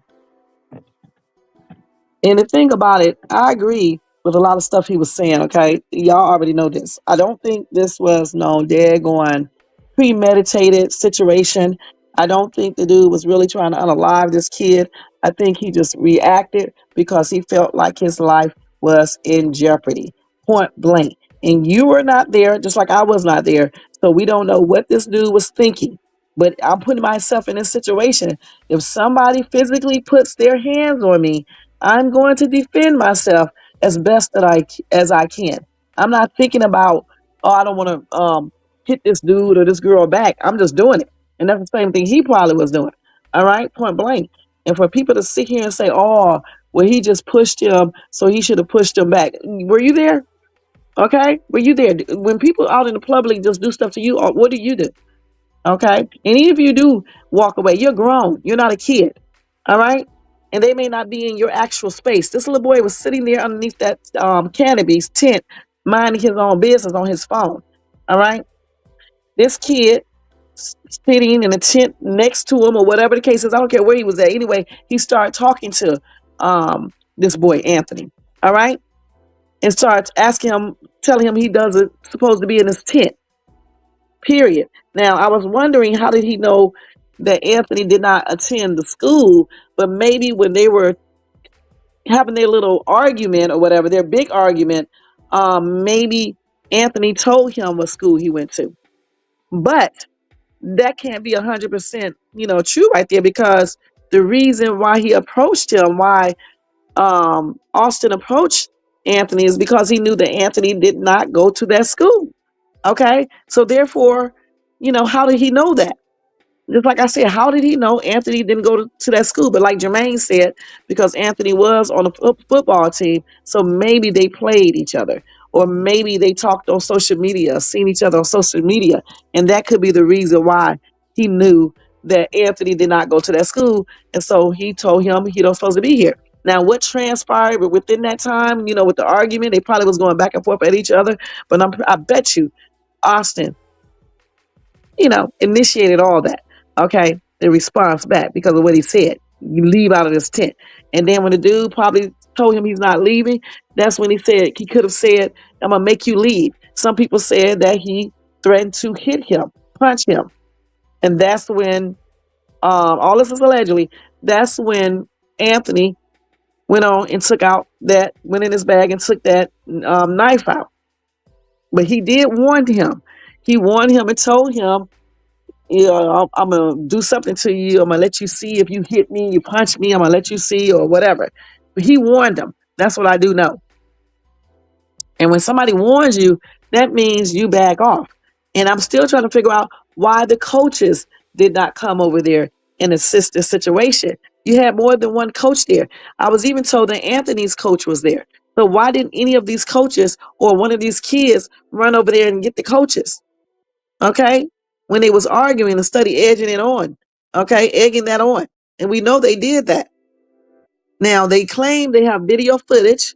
the thing about it, I agree with a lot of stuff he was saying. Okay, y'all already know this. I don't think this was no daggone premeditated situation. I don't think the dude was really trying to unalive this kid. I think he just reacted because he felt like his life was in jeopardy, point blank. And you were not there, just like I was not there. So we don't know what this dude was thinking. But I'm putting myself in this situation. If somebody physically puts their hands on me, I'm going to defend myself as best as I can. I'm not thinking about, I don't want to hit this dude or this girl back. I'm just doing it. And that's the same thing he probably was doing. All right, point blank. And for people to sit here and say, well, he just pushed him, so he should have pushed him back. Were you there? Okay, were you there? When people out in the public just do stuff to you, what do you do? Okay, and even if you do walk away, you're grown. You're not a kid. All right, and they may not be in your actual space. This little boy was sitting there underneath that cannabis tent, minding his own business on his phone. All right, this kid sitting in a tent next to him, or whatever the case is. I don't care where he was at. Anyway, he started talking to this boy Anthony. All right, and starts asking him, telling him he doesn't supposed to be in his tent. Period. Now, I was wondering, how did he know that Anthony did not attend the school? But maybe when they were having their little argument or whatever, their big argument, maybe Anthony told him what school he went to. But that can't be 100%, true right there, because the reason why he approached him, why Austin approached Anthony, is because he knew that Anthony did not go to that school. Okay, so therefore, how did he know that? Just like I said, how did he know Anthony didn't go to that school? But like Jermaine said, because Anthony was on the football team, so maybe they played each other, or maybe they talked on social media, seen each other on social media, and that could be the reason why he knew that Anthony did not go to that school, and so he told him he don't supposed to be here. Now, what transpired within that time, with the argument, they probably was going back and forth at each other. But I bet you, Austin, initiated all that. Okay, the response back because of what he said. You leave out of this tent, and then when the dude probably told him he's not leaving, that's when he could have said, "I'm gonna make you leave." Some people said that he threatened to hit him, punch him, and that's when all this is allegedly. That's when Anthony went on and went in his bag and took that knife out. But he did warn him. He warned him and told him, I'm gonna do something to you. I'm gonna let you see if you hit me, you punch me. I'm gonna let you see or whatever. But he warned him. That's what I do know. And when somebody warns you, that means you back off. And I'm still trying to figure out why the coaches did not come over there and assist the situation. You had more than one coach there. I was even told that Anthony's coach was there. So why didn't any of these coaches or one of these kids run over there and get the coaches? Okay? When they was arguing and study edging it on. Okay? Egging that on. And we know they did that. Now they claim they have video footage.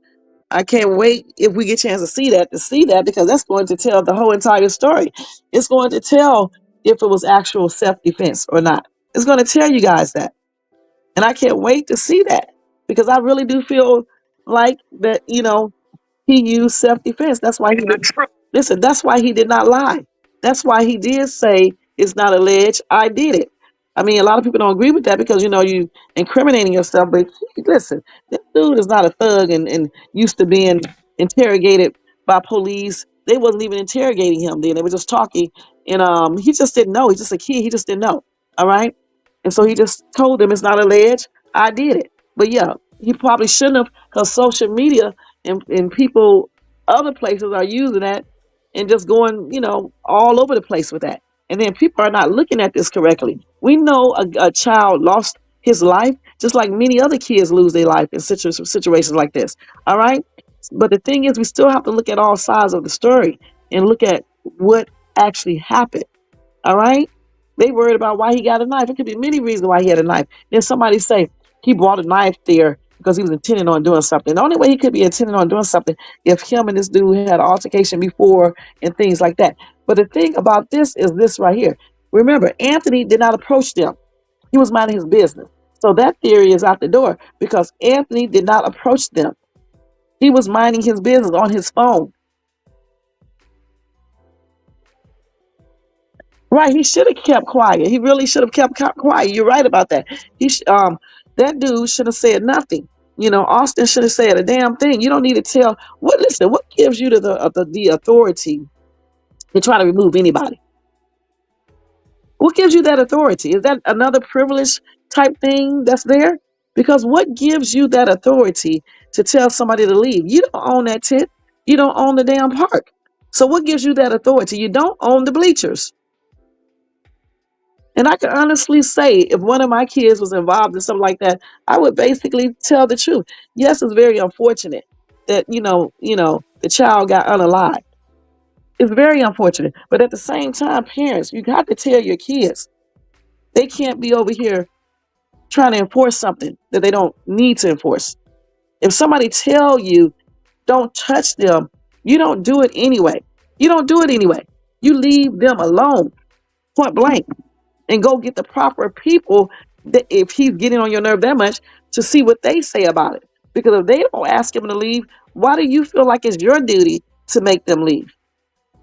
I can't wait if we get a chance to see that because that's going to tell the whole entire story. It's going to tell if it was actual self-defense or not. It's going to tell you guys that. And I can't wait to see that because I really do feel like that, he used self-defense. That's why he did. Listen, that's why he did not lie. That's why he did say it's not alleged. I did it. I mean, a lot of people don't agree with that because you incriminating yourself. But listen, this dude is not a thug and used to being interrogated by police. They wasn't even interrogating him then. They were just talking, and he just didn't know. He's just a kid. He just didn't know. All right, and so he just told them it's not alleged. I did it. But yeah, he probably shouldn't have because social media and people other places are using that and just going, all over the place with that. And then people are not looking at this correctly. We know a child lost his life, just like many other kids lose their life in situations like this. All right. But the thing is, we still have to look at all sides of the story and look at what actually happened. All right. They worried about why he got a knife. It could be many reasons why he had a knife. Then somebody say he brought a knife there because he was intending on doing something. The only way he could be intending on doing something if him and this dude had an altercation before and things like that. But the thing about this is this right here. Remember, Anthony did not approach them. He was minding his business. So that theory is out the door because Anthony did not approach them. He was minding his business on his phone. Right, he should have kept quiet. He really should have kept quiet. You're right about that. That dude should have said nothing. Austin should have said a damn thing. You don't need to tell. What? Listen, what gives you the authority to try to remove anybody? What gives you that authority? Is that another privilege type thing that's there? Because what gives you that authority to tell somebody to leave? You don't own that tent. You don't own the damn park. So what gives you that authority? You don't own the bleachers. And I can honestly say, if one of my kids was involved in something like that, I would basically tell the truth. Yes, it's very unfortunate that the child got unalived. It's very unfortunate, but at the same time, parents, you got to tell your kids they can't be over here trying to enforce something that they don't need to enforce. If somebody tell you don't touch them, you don't do it anyway. You don't do it anyway. You leave them alone, point blank, and go get the proper people that if he's getting on your nerve that much to see what they say about it. Because if they don't ask him to leave, why do you feel like it's your duty to make them leave?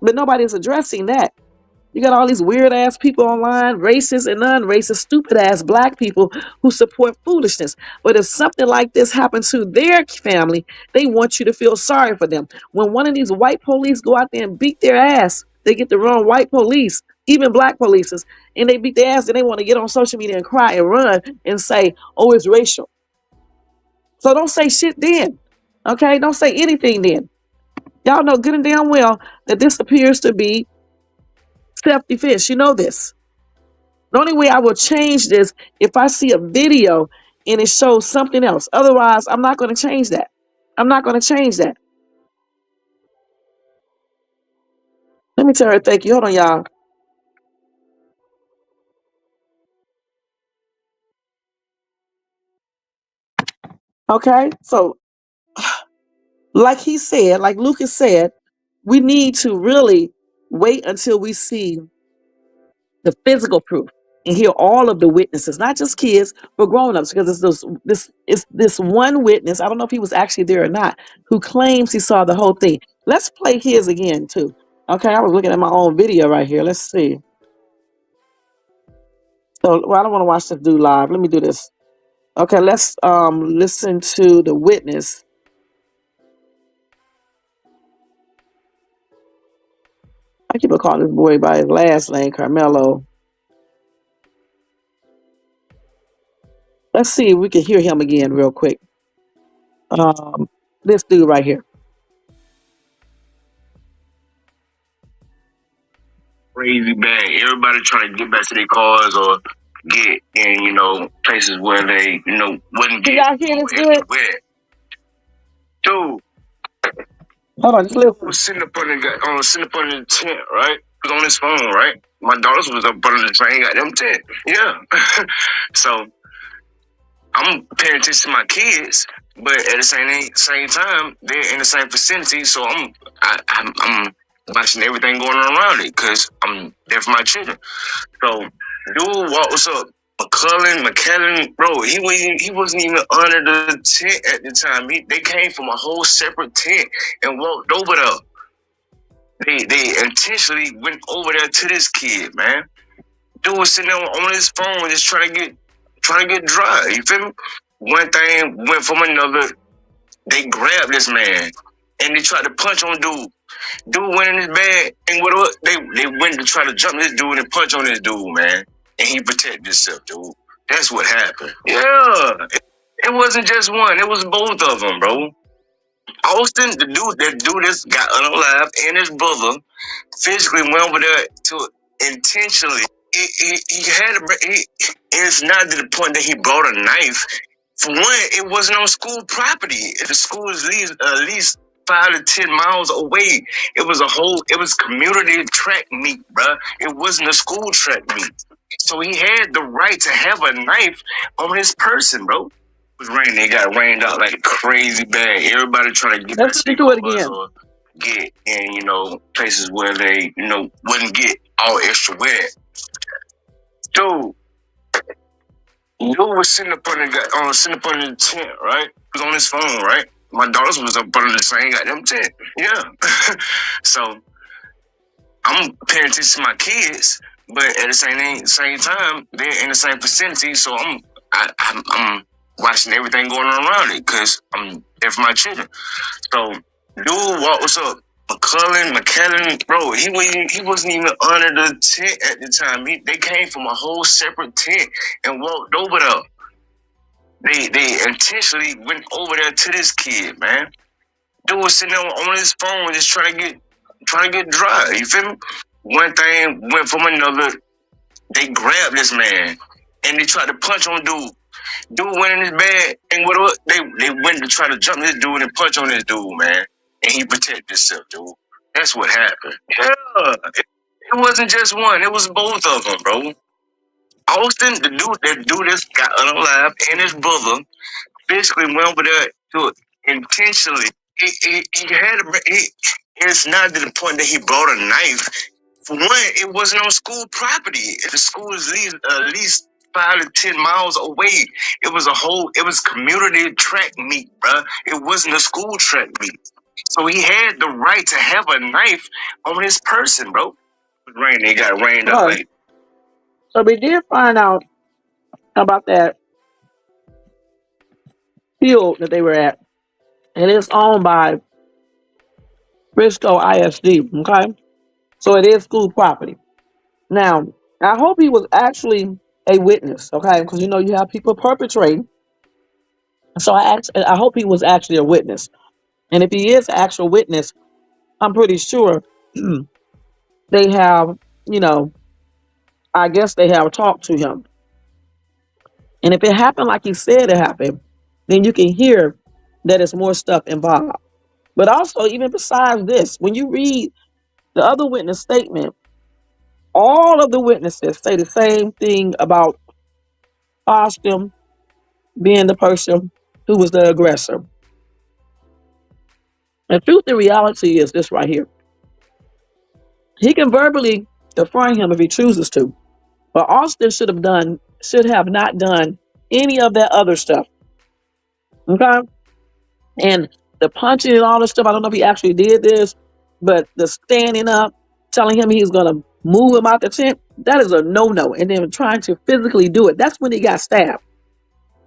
But nobody's addressing that. You got all these weird ass people online, racist and non-racist, stupid ass black people who support foolishness. But if something like this happens to their family, they want you to feel sorry for them. When one of these white police go out there and beat their ass, they get the wrong white police, even black police, and they beat their ass and they want to get on social media and cry and run and say, oh, it's racial. So don't say shit then. Okay? Don't say anything then. Y'all know good and damn well that this appears to be self-defense. You know this. The only way I will change this if I see a video and it shows something else. Otherwise, I'm not going to change that. I'm not going to change that. Let me tell her thank you. Hold on, y'all. Okay, so like he said, like Lucas said, we need to really wait until we see the physical proof and hear all of the witnesses, not just kids, but grown-ups, because it's this one witness. I don't know if he was actually there or not, who claims he saw the whole thing. Let's play his again too. Okay, I was looking at my own video right here. Let's see. So, well, I don't want to watch this dude live. Let me do this. Okay, let's listen to the witness. I keep on calling this boy by his last name, Carmelo. Let's see if we can hear him again real quick. This dude right here. Crazy bad. Everybody trying to get back to their cars or get in, places where they, wouldn't Can get y'all hear this good? wet. Dude, Hold on, just was listen. sitting up on the tent, right? Was on his phone, right? My daughters was up under the same goddamn tent. Yeah. So I'm paying attention to my kids, but at the same time, they're in the same vicinity. So I'm watching everything going on around it because I'm there for my children. So dude walks up, McKellen, bro. He wasn't even under the tent at the time. They came from a whole separate tent and walked over there. They intentionally went over there to this kid, man. Dude was sitting there on his phone just trying to get dry. You feel me? One thing went from another. They grabbed this man and they tried to punch on dude. Dude went in his bed and they went to try to jump this dude and punch on this dude, man. And he protected himself, dude. That's what happened. Yeah. It wasn't just one. It was both of them, bro. Austin, the dude that got unalive, and his brother physically went over there to intentionally. It's not to the point that he brought a knife. For one, it wasn't on school property. The school is at least 5 to 10 miles away. It was community track meet, bruh. It wasn't a school track meet. So he had the right to have a knife on his person, bro. It was raining. It got rained out like crazy bad. Everybody trying to get Let's listen to it again. or get in, places where they, wouldn't get all extra wet. Dude was sitting up on the tent, right? He was on his phone, right? My daughters was up under the same goddamn tent. Yeah. So I'm paying attention to my kids, but at the same time, they're in the same vicinity. So I'm watching everything going on around it because I'm there for my children. So dude walks up, McKellen, bro. He wasn't even under the tent at the time. They came from a whole separate tent and walked over there. They intentionally went over there to this kid, man. Dude was sitting there on his phone just trying to get dry. You feel me? One thing went from another. They grabbed this man and they tried to punch on dude. Dude went in his bed and they went to try to jump this dude and punch on this dude, man. And he protected himself, dude. That's what happened. Yeah. It wasn't just one. It was both of them, bro. Austin, the dude that got unalive, and his brother basically went over there to intentionally. It's not to the point that he brought a knife. For one, it wasn't on school property. The school is at least 5 to 10 miles away. It was community track meet, bruh. It wasn't a school track meet. So he had the right to have a knife on his person, bro. It was raining. It got rained out like. So we did find out about that field that they were at. And it's owned by Frisco ISD, okay? So it is school property. Now, I hope he was actually a witness, okay? Because you have people perpetrating. So I hope he was actually a witness. And if he is an actual witness, I'm pretty sure they have, I guess they have talked to him. And if it happened like he said it happened, then you can hear that it's more stuff involved. But also, even besides this, when you read the other witness statement, all of the witnesses say the same thing about Austin being the person who was the aggressor. The truth and reality is this right here. He can verbally confront him if he chooses to, but Austin should have not done any of that other stuff. Okay? And the punching and all this stuff, I don't know if he actually did this, but the standing up, telling him he's going to move him out the tent, that is a no-no. And then trying to physically do it, that's when he got stabbed.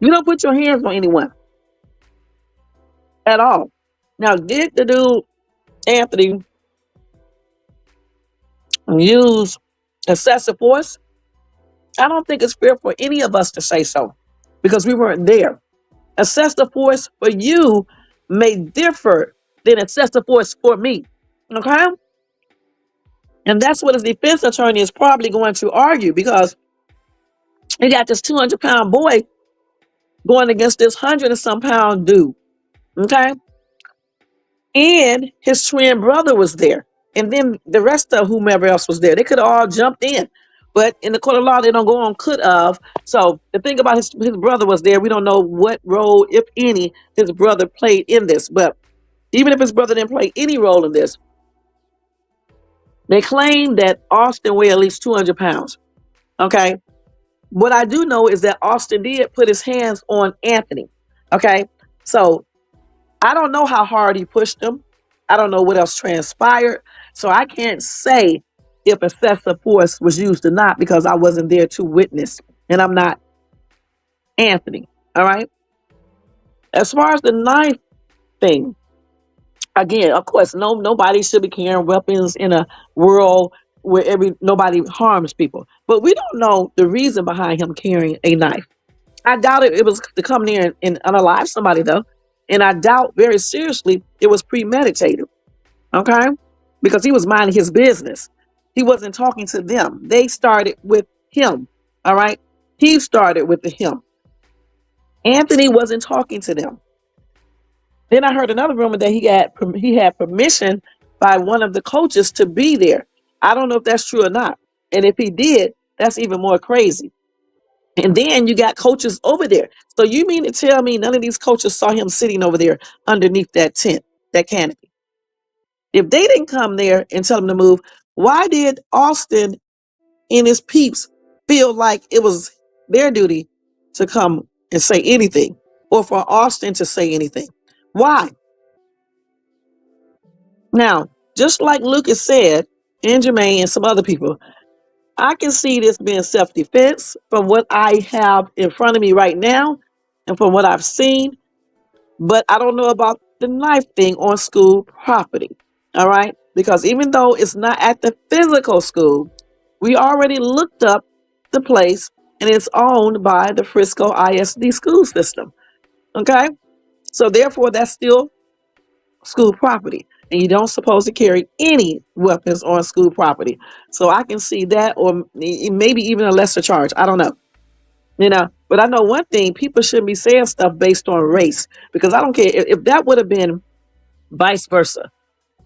You don't put your hands on anyone at all. Now, did the dude, Anthony, use excessive force? I don't think it's fair for any of us to say so because we weren't there. Excessive force for you may differ than excessive force for me. Okay? And that's what his defense attorney is probably going to argue because he got this 200-pound boy going against this 100 and some pound dude. Okay? And his twin brother was there. And then the rest of whomever else was there. They could have all jumped in. But in the court of law, they don't go on could have. So the thing about his brother was there. We don't know what role, if any, his brother played in this. But even if his brother didn't play any role in this, they claim that Austin weighed at least 200 pounds. Okay? What I do know is that Austin did put his hands on Anthony. Okay? So I don't know how hard he pushed him. I don't know what else transpired. So I can't say if excessive force was used or not because I wasn't there to witness. And I'm not Anthony. All right. As far as the knife thing, again, of course, nobody should be carrying weapons in a world where nobody harms people. But we don't know the reason behind him carrying a knife. I doubt it was to come near and unalive somebody, though. And I doubt very seriously it was premeditated. Okay? Because he was minding his business. He wasn't talking to them. They started with him. All right? He started with him. Anthony wasn't talking to them. Then I heard another rumor that he had permission by one of the coaches to be there. I don't know if that's true or not. And if he did, that's even more crazy. And then you got coaches over there. So you mean to tell me none of these coaches saw him sitting over there underneath that tent, that canopy? If they didn't come there and tell him to move, why did Austin and his peeps feel like it was their duty to come and say anything or for Austin to say anything? Why? Now, just like Lucas said, and Jermaine and some other people, I can see this being self-defense from what I have in front of me right now and from what I've seen, but I don't know about the knife thing on school property. All right? Because even though it's not at the physical school, we already looked up the place and it's owned by the Frisco ISD school system. Okay? So therefore, that's still school property. And you don't supposed to carry any weapons on school property. So I can see that, or maybe even a lesser charge. I don't know. But I know one thing, people shouldn't be saying stuff based on race, because I don't care if that would have been vice versa.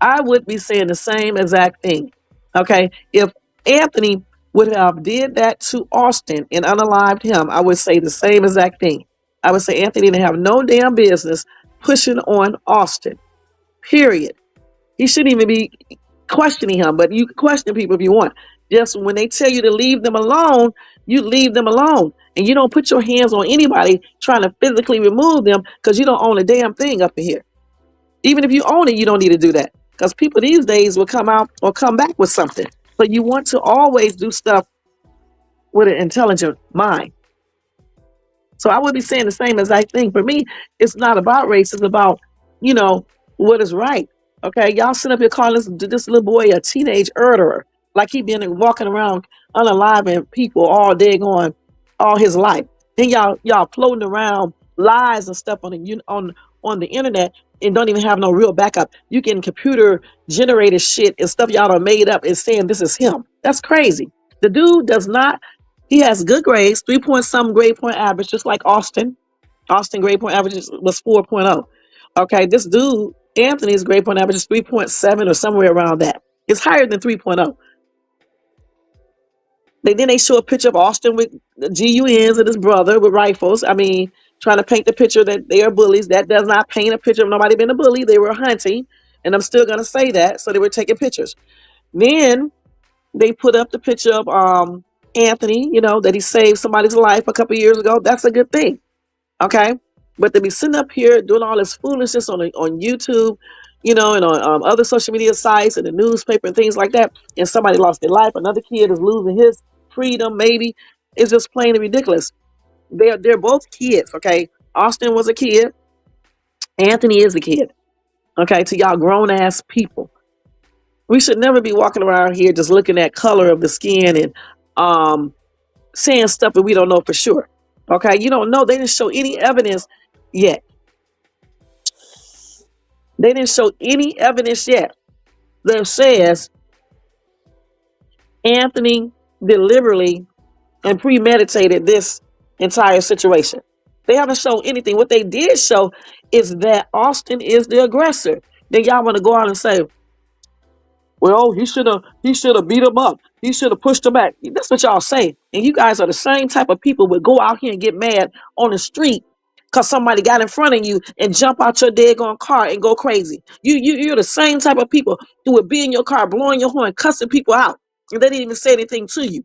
I would be saying the same exact thing. Okay. If Anthony would have did that to Austin and unalived him, I would say the same exact thing. I would say Anthony didn't have no damn business pushing on Austin. Period. He shouldn't even be questioning him, but you can question people if you want. Just when they tell you to leave them alone, you leave them alone. And you don't put your hands on anybody trying to physically remove them because you don't own a damn thing up in here. Even if you own it, you don't need to do that. Because people these days will come out or come back with something. But you want to always do stuff with an intelligent mind. So I would be saying the same exact thing. For me, it's not about race. It's about, what is right. Okay, y'all sit up here calling this little boy a teenage murderer, like he been walking around unaliving people all day on all his life. Then y'all floating around lies and stuff on the internet and don't even have no real backup. You getting computer generated shit and stuff y'all done made up and saying this is him. That's crazy. The dude does not. He has good grades, 3-point-some grade point average, just like Austin. Austin grade point average was 4.0. Okay, this dude, Anthony's grade point average is 3.7 or somewhere around that. It's higher than 3.0. Then they show a picture of Austin with the GUNs and his brother with rifles. I mean, trying to paint the picture that they are bullies. That does not paint a picture of nobody being a bully. They were hunting, and I'm still gonna say that. So they were taking pictures. Then they put up the picture of Anthony, that he saved somebody's life a couple years ago. That's a good thing. Okay. But to be sitting up here doing all this foolishness on YouTube, and on other social media sites and the newspaper and things like that, and somebody lost their life, another kid is losing his freedom, maybe, it's just plain and ridiculous. They're both kids, okay? Austin was a kid. Anthony is a kid, okay? To y'all grown ass people, we should never be walking around here just looking at color of the skin and saying stuff that we don't know for sure. Okay, you don't know. They didn't show any evidence yet. They didn't show any evidence yet that says Anthony deliberately and premeditated this entire situation. They haven't shown anything. What they did show is that Austin is the aggressor. Then y'all want to go out and say, well, he should have beat him up. He should have pushed him back. That's what y'all say. And you guys are the same type of people would go out here and get mad on the street because somebody got in front of you and jump out your daggone car and go crazy. You're the same type of people who would be in your car blowing your horn, cussing people out, and they didn't even say anything to you.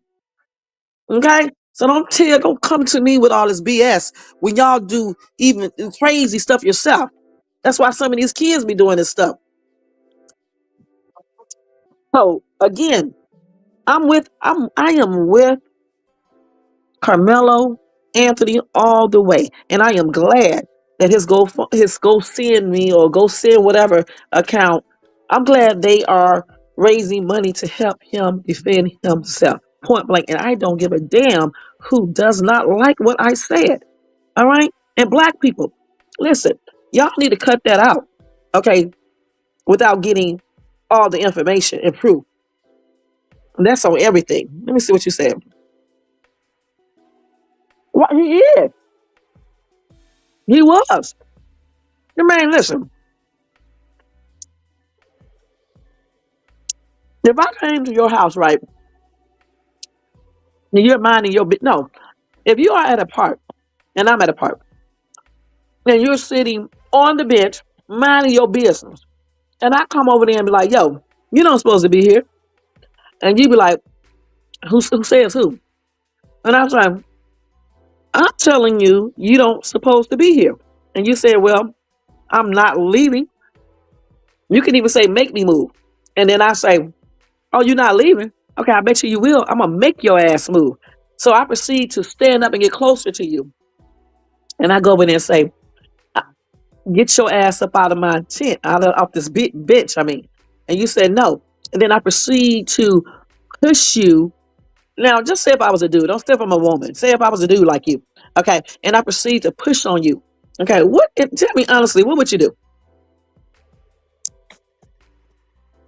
Okay? So don't come to me with all this BS when y'all do even crazy stuff yourself. That's why some of these kids be doing this stuff. So again, I am with Carmelo Anthony all the way, and I am glad that his go send me or go send whatever account. I'm glad they are raising money to help him defend himself, point blank. And I don't give a damn who does not like what I said. All right, and black people, listen, y'all need to cut that out, okay? Without getting all the information and proof. And that's on everything. Let me see what you said. What he is. He was. Man, listen. If I came to your house, right, and you're minding your business, no. If you are at a park, and I'm at a park, and you're sitting on the bench, minding your business, and I come over there and be like, yo, you don't supposed to be here. And you be like, who says who? And I was like, I'm telling you, you don't supposed to be here. And you say, well, I'm not leaving. You can even say, make me move. And then I say, oh, you're not leaving? Okay, I bet you will. I'm going to make your ass move. So I proceed to stand up and get closer to you. And I go over there and say, get your ass up out of my tent, off this bench, I mean. And you said no. And then I proceed to push you. Now, just say if I was a dude. Don't say if I'm a woman. Say if I was a dude like you. Okay. And I proceed to push on you. Okay. Tell me honestly, what would you do?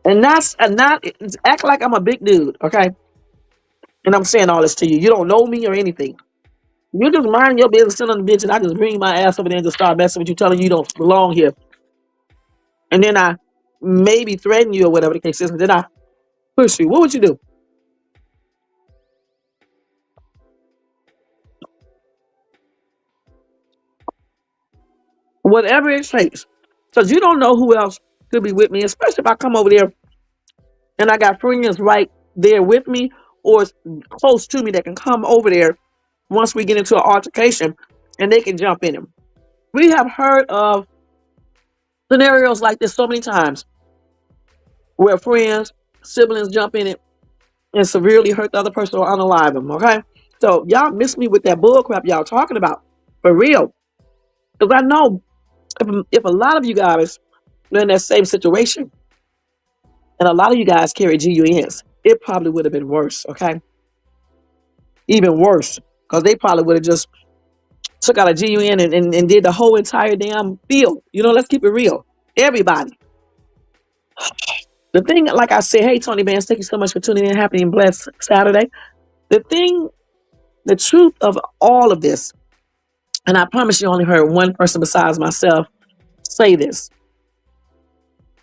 And not act like I'm a big dude. Okay. And I'm saying all this to you. You don't know me or anything. You just mind your business, sit on the bench, and I just bring my ass over there and just start messing with you, telling you don't belong here. And then I maybe threaten you or whatever the case is, and then I push you. What would you do? Whatever it takes. Because you don't know who else could be with me, especially if I come over there and I got friends right there with me or close to me that can come over there once we get into an altercation and they can jump in him. We have heard of scenarios like this so many times where friends, siblings jump in it and severely hurt the other person or unalive them, okay? So y'all miss me with that bull crap y'all talking about, for real. Because I know if a lot of you guys are in that same situation, and a lot of you guys carry GUNs, it probably would have been worse, okay? Even worse, because they probably would have just took out a GUN and did the whole entire damn field. Let's keep it real. Everybody. The thing, like I said, hey, Tony Bands, thank you so much for tuning in. Happy and blessed Saturday. The truth of all of this, and I promise you only heard one person besides myself say this.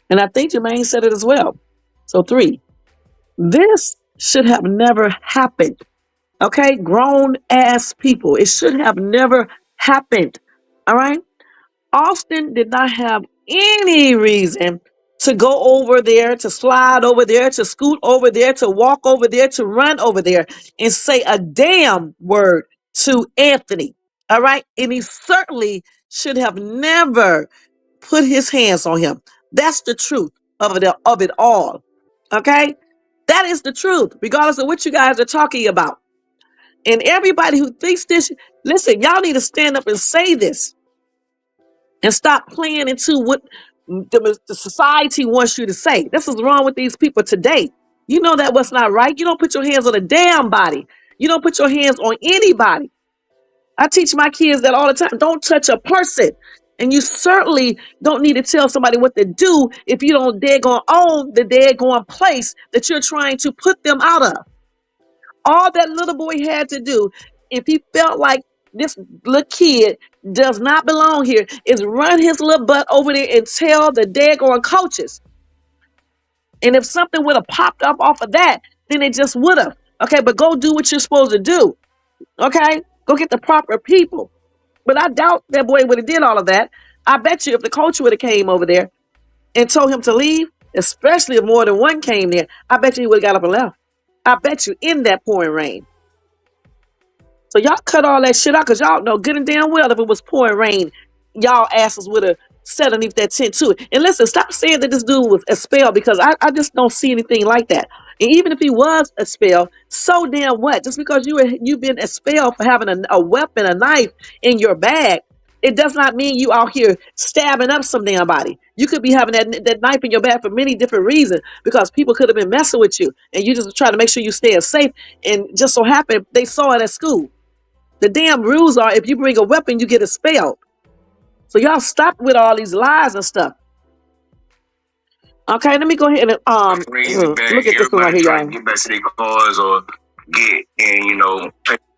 And I think Jermaine said it as well. So 3, this should have never happened. Okay, grown ass people. It should have never happened. All right. Austin did not have any reason to go over there, to slide over there, to scoot over there, to walk over there, to run over there and say a damn word to Anthony. All right. And he certainly should have never put his hands on him. That's the truth of it all. Okay. That is the truth, regardless of what you guys are talking about. And everybody who thinks this, listen, y'all need to stand up and say this and stop playing into what the society wants you to say. This is wrong with these people today. You know that what's not right. You don't put your hands on a damn body. You don't put your hands on anybody. I teach my kids that all the time. Don't touch a person. And you certainly don't need to tell somebody what to do if you don't daggone own the daggone place that you're trying to put them out of. All that little boy had to do, if he felt like this little kid does not belong here, is run his little butt over there and tell the daggone coaches. And if something would have popped up off of that, then it just would have. Okay, but go do what you're supposed to do. Okay, go get the proper people. But I doubt that boy would have did all of that. I bet you if the coach would have came over there and told him to leave, especially if more than one came there, I bet you he would have got up and left. I bet you in that pouring rain. So y'all cut all that shit out because y'all know good and damn well if it was pouring rain, y'all asses would have sat underneath that tent too. And listen, stop saying that this dude was expelled because I just don't see anything like that. And even if he was expelled, so damn what? Just because you've been expelled for having a weapon, a knife in your bag, it does not mean you out here stabbing up some damn body. You could be having that knife in your bag for many different reasons because people could have been messing with you and you just try to make sure you stay safe. And just so happened they saw it at school. The damn rules are if you bring a weapon, you get expelled. So y'all stop with all these lies and stuff. Okay, let me go ahead and look at this one right here, y'all. Get back to their cars or get and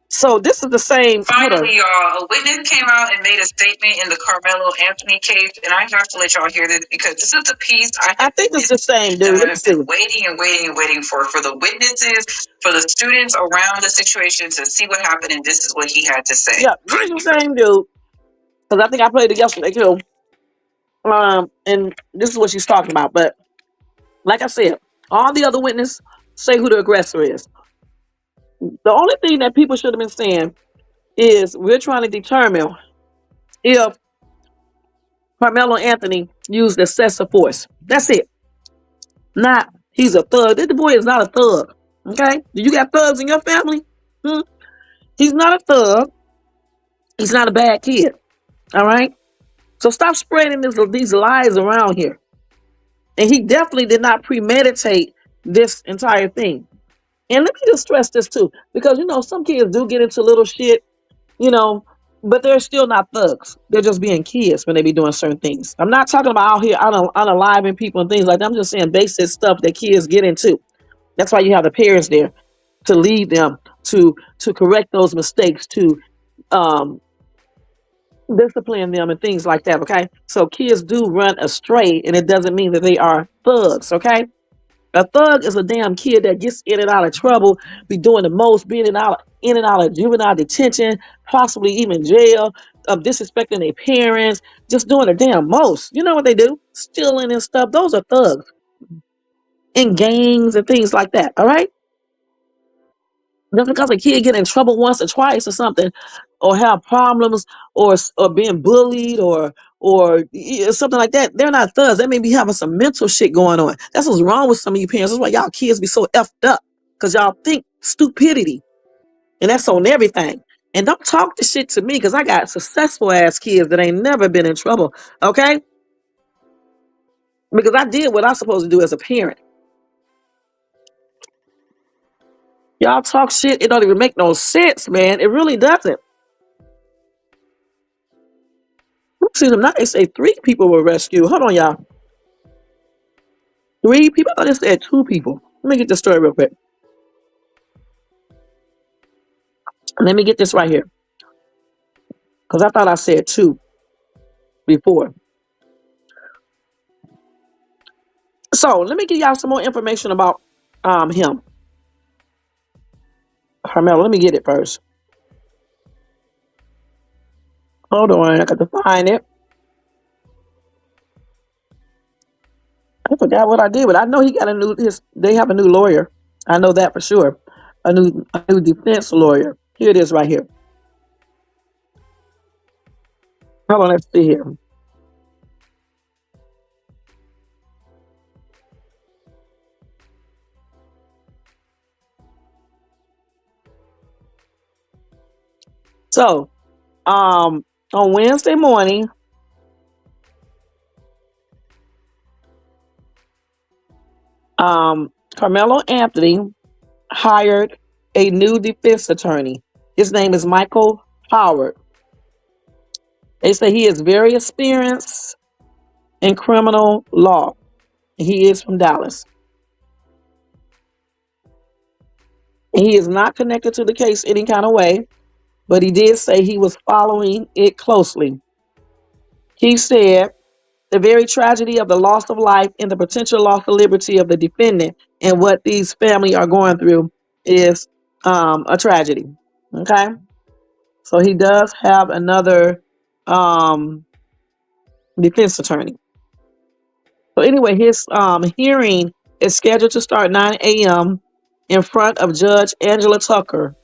So this is the same. Finally, y'all, a witness came out and made a statement in the Carmelo Anthony case, and I have to let y'all hear this because this is the piece I think it's the same, dude. I've been waiting and waiting and waiting for the witnesses, for the students around the situation to see what happened, and this is what he had to say. Yeah, this is the same dude. Because I think I played it yesterday too. And this is what she's talking about. But like I said, all the other witnesses say who the aggressor is. The only thing that people should have been saying is we're trying to determine if Carmelo Anthony used excessive force. That's it. Not he's a thug. This boy is not a thug. Okay? Do you got thugs in your family? He's not a thug. He's not a bad kid. All right? So stop spreading these lies around here. And he definitely did not premeditate this entire thing. And let me just stress this too, because some kids do get into little shit, but they're still not thugs. They're just being kids when they be doing certain things. I'm not talking about out here unaliving people and things like that. I'm just saying basic stuff that kids get into. That's why you have the parents there to lead them to correct those mistakes, to discipline them and things like that. Okay, so kids do run astray, and it doesn't mean that they are thugs. Okay. A thug is a damn kid that gets in and out of trouble, be doing the most, being in and out of juvenile detention, possibly even jail, disrespecting their parents, just doing the damn most. You know what they do? Stealing and stuff. Those are thugs. In gangs and things like that. All right? Just because a kid get in trouble once or twice or something, or have problems, or being bullied, or something like that, they're not thugs. They may be having some mental shit going on. That's what's wrong with some of you parents. That's why y'all kids be so effed up, because y'all think stupidity, and that's on everything. And don't talk the shit to me, because I got successful ass kids that ain't never been in trouble. Okay? Because I did what I'm supposed to do as a parent. Y'all talk shit, it don't even make no sense, man. It really doesn't. See them now. They say 3 people were rescued. Hold on, y'all. 3 people? I thought they said 2 people. Let me get the story real quick. Let me get this right here, because I thought I said 2 before. So let me give y'all some more information about him. Carmelo, let me get it first. Hold on, I got to find it. I forgot what I did, but I know he got a new. They have a new lawyer. I know that for sure. A new defense lawyer. Here it is, right here. Hold on, let's see here. So, on Wednesday morning, Carmelo Anthony hired a new defense attorney. His name is Michael Howard. They say he is very experienced in criminal law. He is from Dallas. And he is not connected to the case any kind of way, but he did say he was following it closely. He said the very tragedy of the loss of life and the potential loss of liberty of the defendant and what these family are going through is a tragedy. Okay, so he does have another defense attorney. So anyway, his hearing is scheduled to start 9 a.m. in front of Judge Angela Tucker.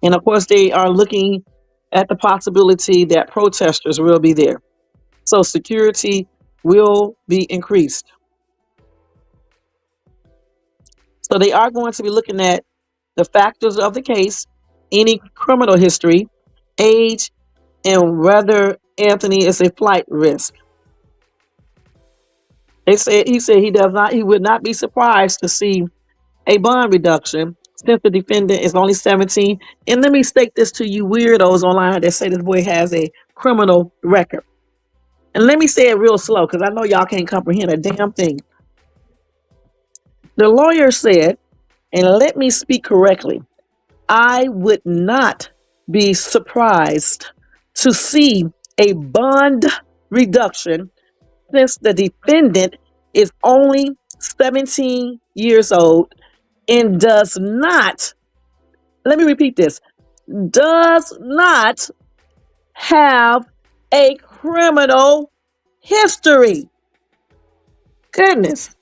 And of course, they are looking at the possibility that protesters will be there. So security will be increased. So they are going to be looking at the factors of the case, any criminal history, age, and whether Anthony is a flight risk. He said he would not be surprised to see a bond reduction since the defendant is only 17. And let me state this to you weirdos online that say this boy has a criminal record. And let me say it real slow because I know y'all can't comprehend a damn thing. The lawyer said, and let me speak correctly, I would not be surprised to see a bond reduction since the defendant is only 17 years old and does not, let me repeat this, does not have a criminal history. Goodness.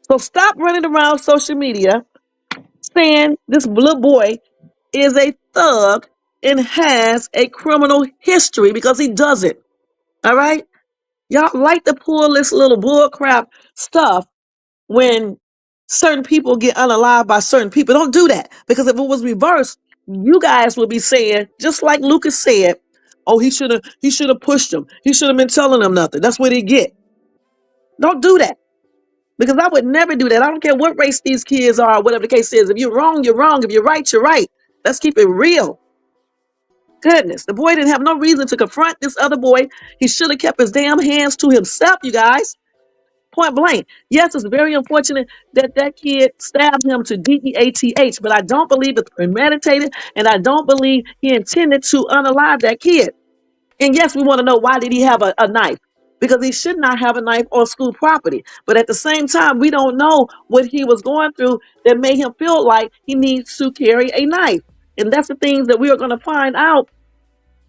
So stop running around social media saying this little boy is a thug and has a criminal history because he doesn't. All right? Y'all like to pull this little bull crap stuff when certain people get unalived by certain people. Don't do that, because if it was reversed, you guys would be saying, just like Lucas said, oh, he should have pushed him. He should have been telling him nothing. That's what he get. Don't do that. Because I would never do that. I don't care what race these kids are, or whatever the case is. If you're wrong, you're wrong. If you're right, you're right. Let's keep it real. Goodness, the boy didn't have no reason to confront this other boy. He should have kept his damn hands to himself, you guys. Point blank. Yes, it's very unfortunate that that kid stabbed him to DEATH, but I don't believe it's premeditated, and I don't believe he intended to unalive that kid. And yes, we want to know, why did he have a knife? Because he should not have a knife on school property. But at the same time, we don't know what he was going through that made him feel like he needs to carry a knife. And that's the things that we are going to find out,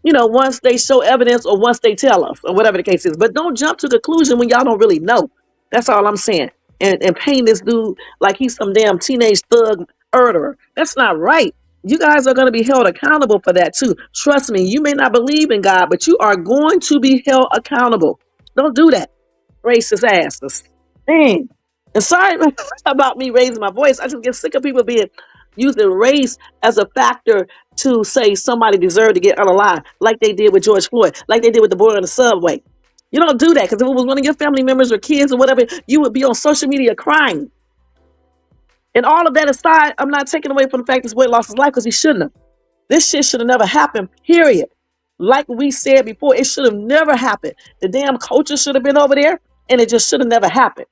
once they show evidence or once they tell us or whatever the case is. But don't jump to conclusion when y'all don't really know. That's all I'm saying. And paint this dude like he's some damn teenage thug murderer. That's not right. You guys are going to be held accountable for that too. Trust me, you may not believe in God, but you are going to be held accountable. Don't do that. Racist asses. Dang. And sorry about me raising my voice. I just get sick of people using race as a factor to say somebody deserved to get unalive, like they did with George Floyd, like they did with the boy on the subway. You don't do that, because if it was one of your family members or kids or whatever, you would be on social media crying. And all of that aside, I'm not taking away from the fact this boy lost his life, because he shouldn't have. This shit should have never happened, period. Like we said before, it should have never happened. The damn coaches should have been over there, and it just should have never happened.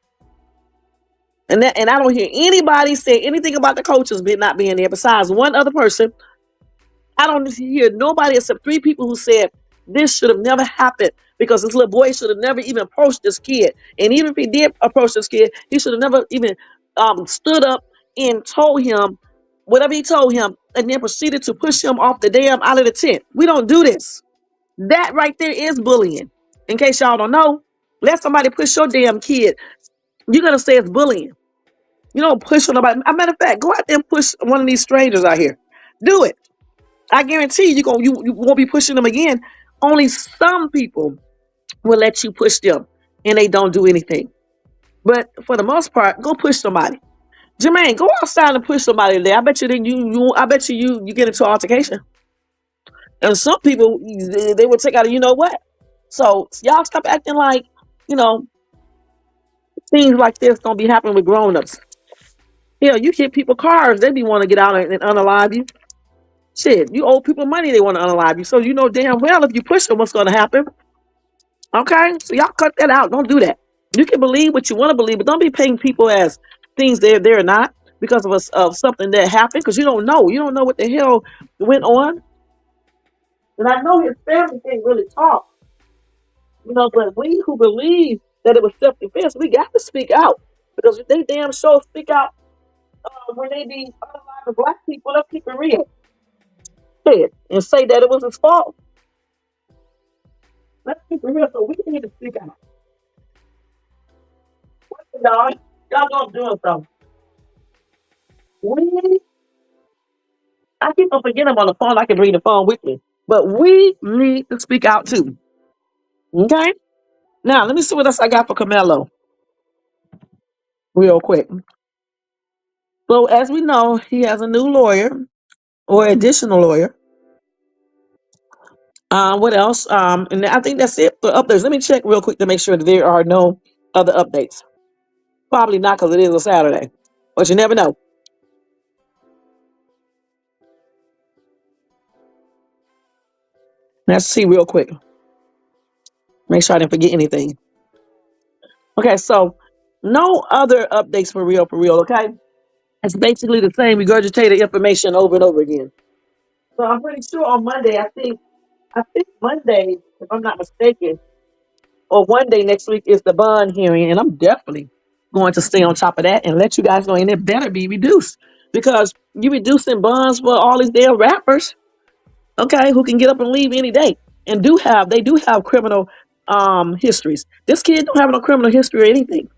And I don't hear anybody say anything about the coaches not being there besides one other person. I don't hear nobody except 3 people who said this should have never happened, because this little boy should have never even approached this kid. And even if he did approach this kid, he should have never even stood up and told him whatever he told him and then proceeded to push him off the damn out of the tent. We don't do this. That right there is bullying. In case y'all don't know, let somebody push your damn kid. You're gonna say it's bullying. You don't push on nobody. As a matter of fact, go out there and push one of these strangers out here. Do it. I guarantee you won't be pushing them again. Only some people will let you push them and they don't do anything. But for the most part, go push somebody. Jermaine, go outside and push somebody today. I bet you then you get into an altercation. And some people they will take out you know what? So y'all stop acting like, you know, things like this don't be happening with grown-ups. Hell, you hit people cars, they be want to get out and unalive you. Shit, you owe people money, they want to unalive you. So you know damn well if you push them, what's going to happen. Okay? So y'all cut that out. Don't do that. You can believe what you want to believe, but don't be paying people as things they're not because of something that happened, because you don't know. You don't know what the hell went on. And I know his family can't really talk. You know, but we who believe that it was self-defense, we got to speak out. Because if they damn sure speak out when they be unaliving black people, let's keep it real. Shit, and say that it was his fault. Let's keep it real, so we need to speak out. Y'all don't do it though. I keep on forgetting I'm on the phone. I can bring the phone with me. But we need to speak out too. Okay? Now, let me see what else I got for Karmelo. Real quick. So, as we know, he has a new lawyer or additional lawyer. What else? And I think that's it for updates. Let me check real quick to make sure that there are no other updates. Probably not, because it is a Saturday. But you never know. Let's see real quick. Make sure I didn't forget anything. Okay, so no other updates for real, okay? It's basically the same regurgitated information over and over again. So I'm pretty sure on Monday, I think Monday, if I'm not mistaken, or one day next week is the bond hearing, and I'm definitely going to stay on top of that and let you guys know, and it better be reduced, because you reducing bonds for all these damn rappers, okay, who can get up and leave any day, and they do have criminal histories. This kid don't have no criminal history or anything.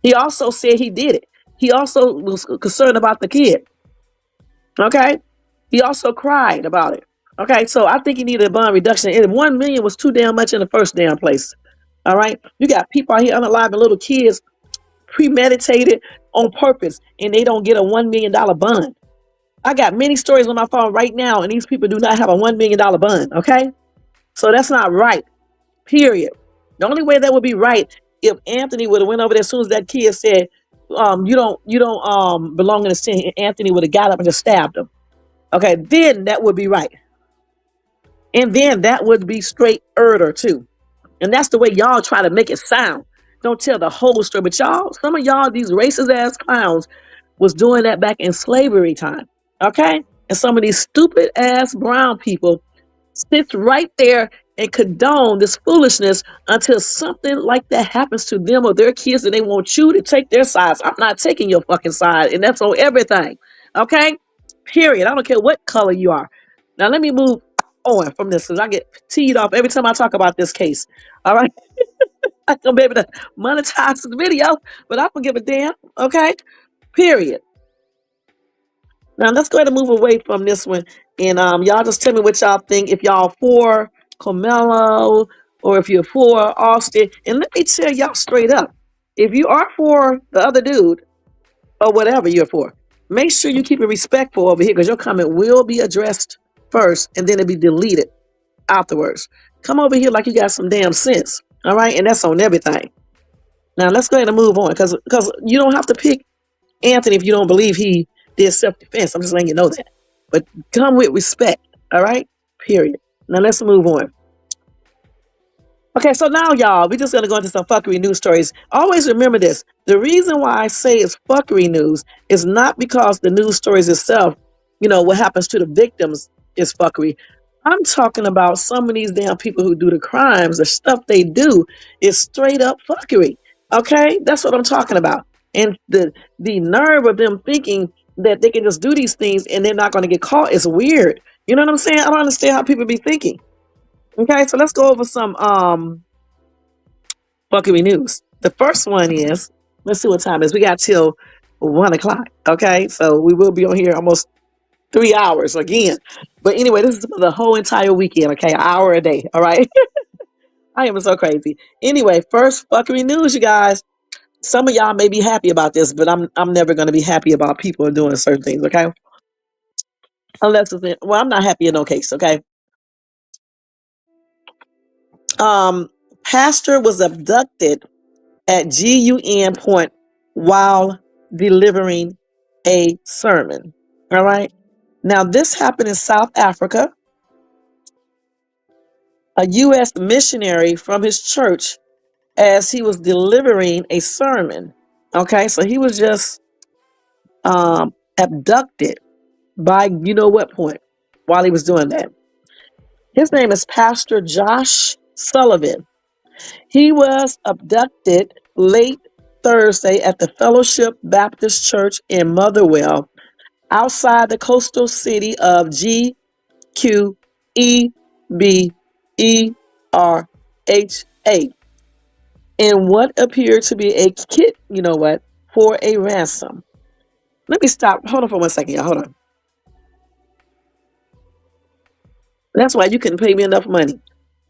He also said he did it. He also was concerned about the kid. Okay. He also cried about it. Okay. So I think he needed a bond reduction. And 1 million was too damn much in the first damn place. All right. You got people out here unaliving little kids, premeditated on purpose, and they don't get a $1 million bond. I got many stories on my phone right now, and these people do not have a $1 million bond. Okay. So that's not right. Period. The only way that would be right if Anthony would have went over there as soon as that kid said, you don't belong in the sin. Anthony would have got up and just stabbed him. Okay, then that would be right. And then that would be straight murder too. And that's the way y'all try to make it sound. Don't tell the whole story. But y'all, some of y'all, these racist ass clowns, was doing that back in slavery time. Okay? And some of these stupid ass brown people sits right there and condone this foolishness until something like that happens to them or their kids and they want you to take their sides. I'm not taking your fucking side, and that's on everything. Okay? Period. I don't care what color you are. Now let me move on from this, because I get teed off every time I talk about this case. All right? I'm gonna be able to monetize the video, but I don't give a damn. Okay? Period. Now let's go ahead and move away from this one, and y'all just tell me what y'all think. If y'all for Karmelo or if you're for Austin, and let me tell y'all straight up: if you are for the other dude or whatever you're for, make sure you keep it respectful over here, because your comment will be addressed first, and then it'll be deleted afterwards. Come over here like you got some damn sense, all right? And that's on everything. Now let's go ahead and move on, because you don't have to pick Anthony if you don't believe he did self-defense. I'm just letting you know that. But come with respect, all right? Period. Now let's move on. Okay, so now, y'all, we're just going to go into some fuckery news stories. Always remember this. The reason why I say it's fuckery news is not because the news stories itself, what happens to the victims is fuckery. I'm talking about some of these damn people who do the crimes, the stuff they do is straight up fuckery. Okay? That's what I'm talking about. And the nerve of them thinking that they can just do these things and they're not going to get caught is weird. You know what I'm saying? I don't understand how people be thinking. Okay, so let's go over some fuckery news. The first one is, let's see what time it is. We got till 1 o'clock. Okay, so we will be on here almost 3 hours again. But anyway, this is for the whole entire weekend. Okay, an hour a day. All right. I am so crazy. Anyway, first fuckery news, you guys. Some of y'all may be happy about this, but I'm never going to be happy about people doing certain things. Okay, unless it's well, I'm not happy in no case. Okay. Um, Pastor was abducted at GUN point while delivering a sermon. All right. Now, this happened in South Africa. A U.S. missionary from his church as he was delivering a sermon. Okay. So he was just abducted by you know what point while he was doing that. His name is Pastor Josh Sullivan. He was abducted late Thursday at the Fellowship Baptist Church in Motherwell, outside the coastal city of GQEBERHA, in what appeared to be a kit, you know what, for a ransom. Let me stop. Hold on for 1 second, y'all. Hold on. That's why you couldn't pay me enough money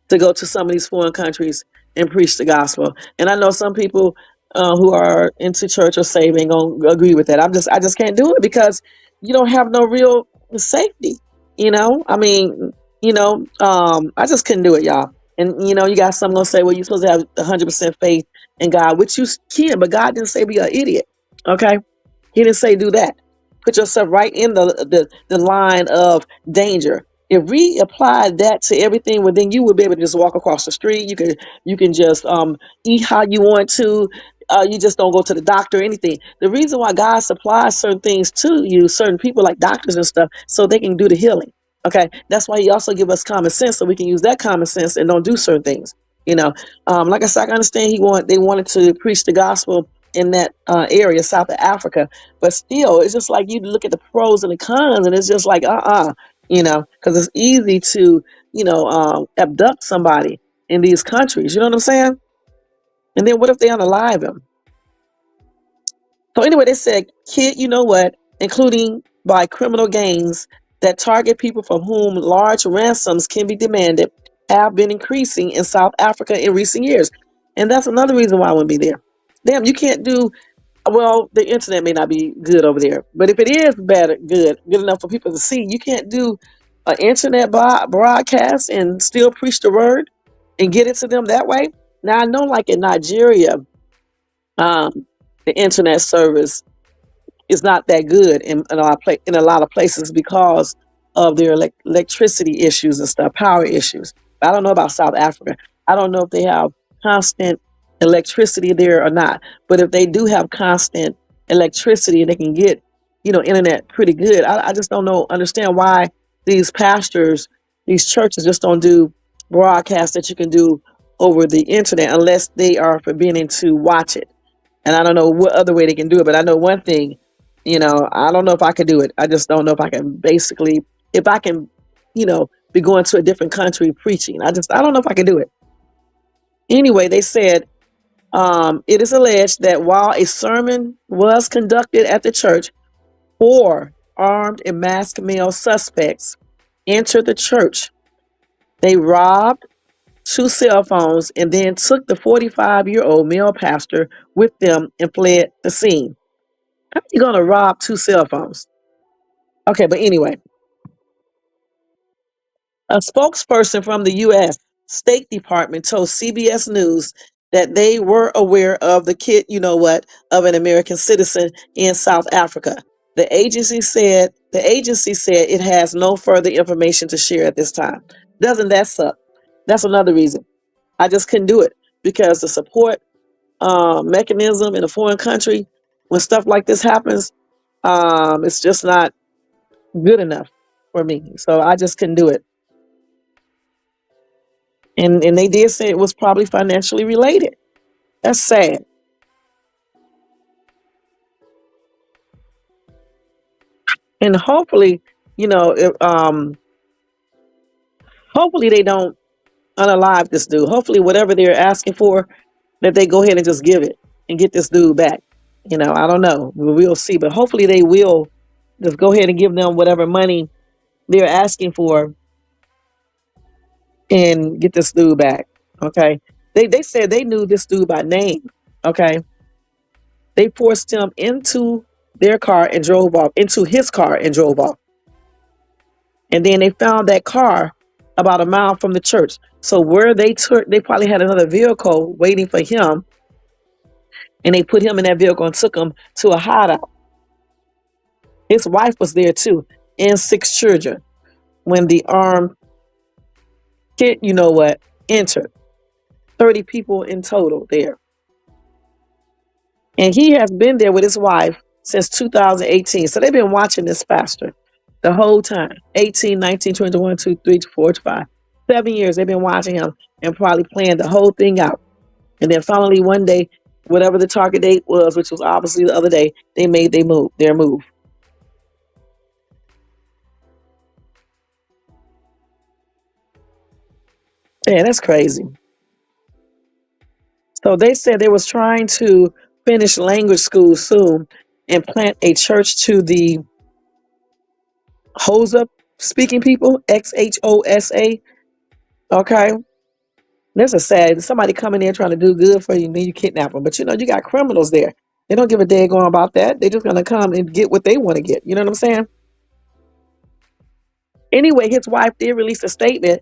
to go to some of these foreign countries and preach the gospel. And I know some people who are into church or saved ain't gonna agree with that. I just can't do it because you don't have no real safety. You know, I mean, I just couldn't do it, y'all. And you got some gonna say, well, you're supposed to have 100% faith in God, which you can, but God didn't say be an idiot. Okay, He didn't say do that. Put yourself right in the line of danger. If we applied that to everything, well, then you would be able to just walk across the street. You can just eat how you want to. You just don't go to the doctor or anything. The reason why God supplies certain things to you, certain people like doctors and stuff, so they can do the healing. Okay, that's why He also give us common sense, so we can use that common sense and don't do certain things. Like I said, I understand they wanted to preach the gospel in that area, South of Africa, but still, it's just like you look at the pros and the cons, and it's just like because it's easy to abduct somebody in these countries. You know what I'm saying? And then what if they unalive him? So anyway, they said, kid, you know what, including by criminal gangs that target people from whom large ransoms can be demanded, have been increasing in South Africa in recent years. And that's another reason why I wouldn't be there. Damn, you can't do well. The internet may not be good over there, but if it is good enough for people to see, you can't do an internet broadcast and still preach the word and get it to them that way. Now I know, like in Nigeria, the internet service is not that good in a lot of places because of their electricity issues and stuff, power issues. But I don't know about South Africa. I don't know if they have constant electricity there or not. But if they do have constant electricity and they can get, internet pretty good, I just don't understand why these pastors, these churches just don't do broadcasts that you can do over the internet unless they are forbidding to watch it. And I don't know what other way they can do it, but I know one thing, I don't know if I could do it. I just don't know if I can if I can, be going to a different country preaching. I don't know if I can do it. Anyway, they said it is alleged that while a sermon was conducted at the church, 4 armed and masked male suspects entered the church. They robbed 2 cell phones and then took the 45-year-old male pastor with them and fled the scene. How are you going to rob 2 cell phones? Okay, but anyway, a spokesperson from the U.S. State Department told CBS News that they were aware of the kit, of an American citizen in South Africa. The agency said it has no further information to share at this time. Doesn't that suck? That's another reason. I just couldn't do it because the support mechanism in a foreign country, when stuff like this happens, it's just not good enough for me. So I just couldn't do it. And they did say it was probably financially related. That's sad. And hopefully, you know, hopefully they don't unalive this dude. Hopefully, whatever they're asking for, that they go ahead and just give it and get this dude back. You know, I don't know. We'll see. But hopefully they will just go ahead and give them whatever money they're asking for and get this dude back. Okay. They said they knew this dude by name. Okay. They forced him into their car and drove off, into his car and drove off. And then they found that car about a mile from the church. So where they took, they probably had another vehicle waiting for him, and they put him in that vehicle and took him to a hideout. His wife was there too, and 6 children when the armed kid, you know what, entered. 30 people in total there. And he has been there with his wife since 2018. So they've been watching this pastor the whole time. 18, 19, 21, 2, 3, 4, 5. 7 years they've been watching him and probably planned the whole thing out. And then finally one day, whatever the target date was, which was obviously the other day, they made their move. Yeah, that's crazy. So they said they was trying to finish language school soon and plant a church to the Hosa speaking people, Xosa. Okay. This is sad. Somebody coming in trying to do good for you, and then you kidnap them. But you know, you got criminals there. They don't give a daggone about that. They're just gonna come and get what they want to get. You know what I'm saying? Anyway, his wife did release a statement.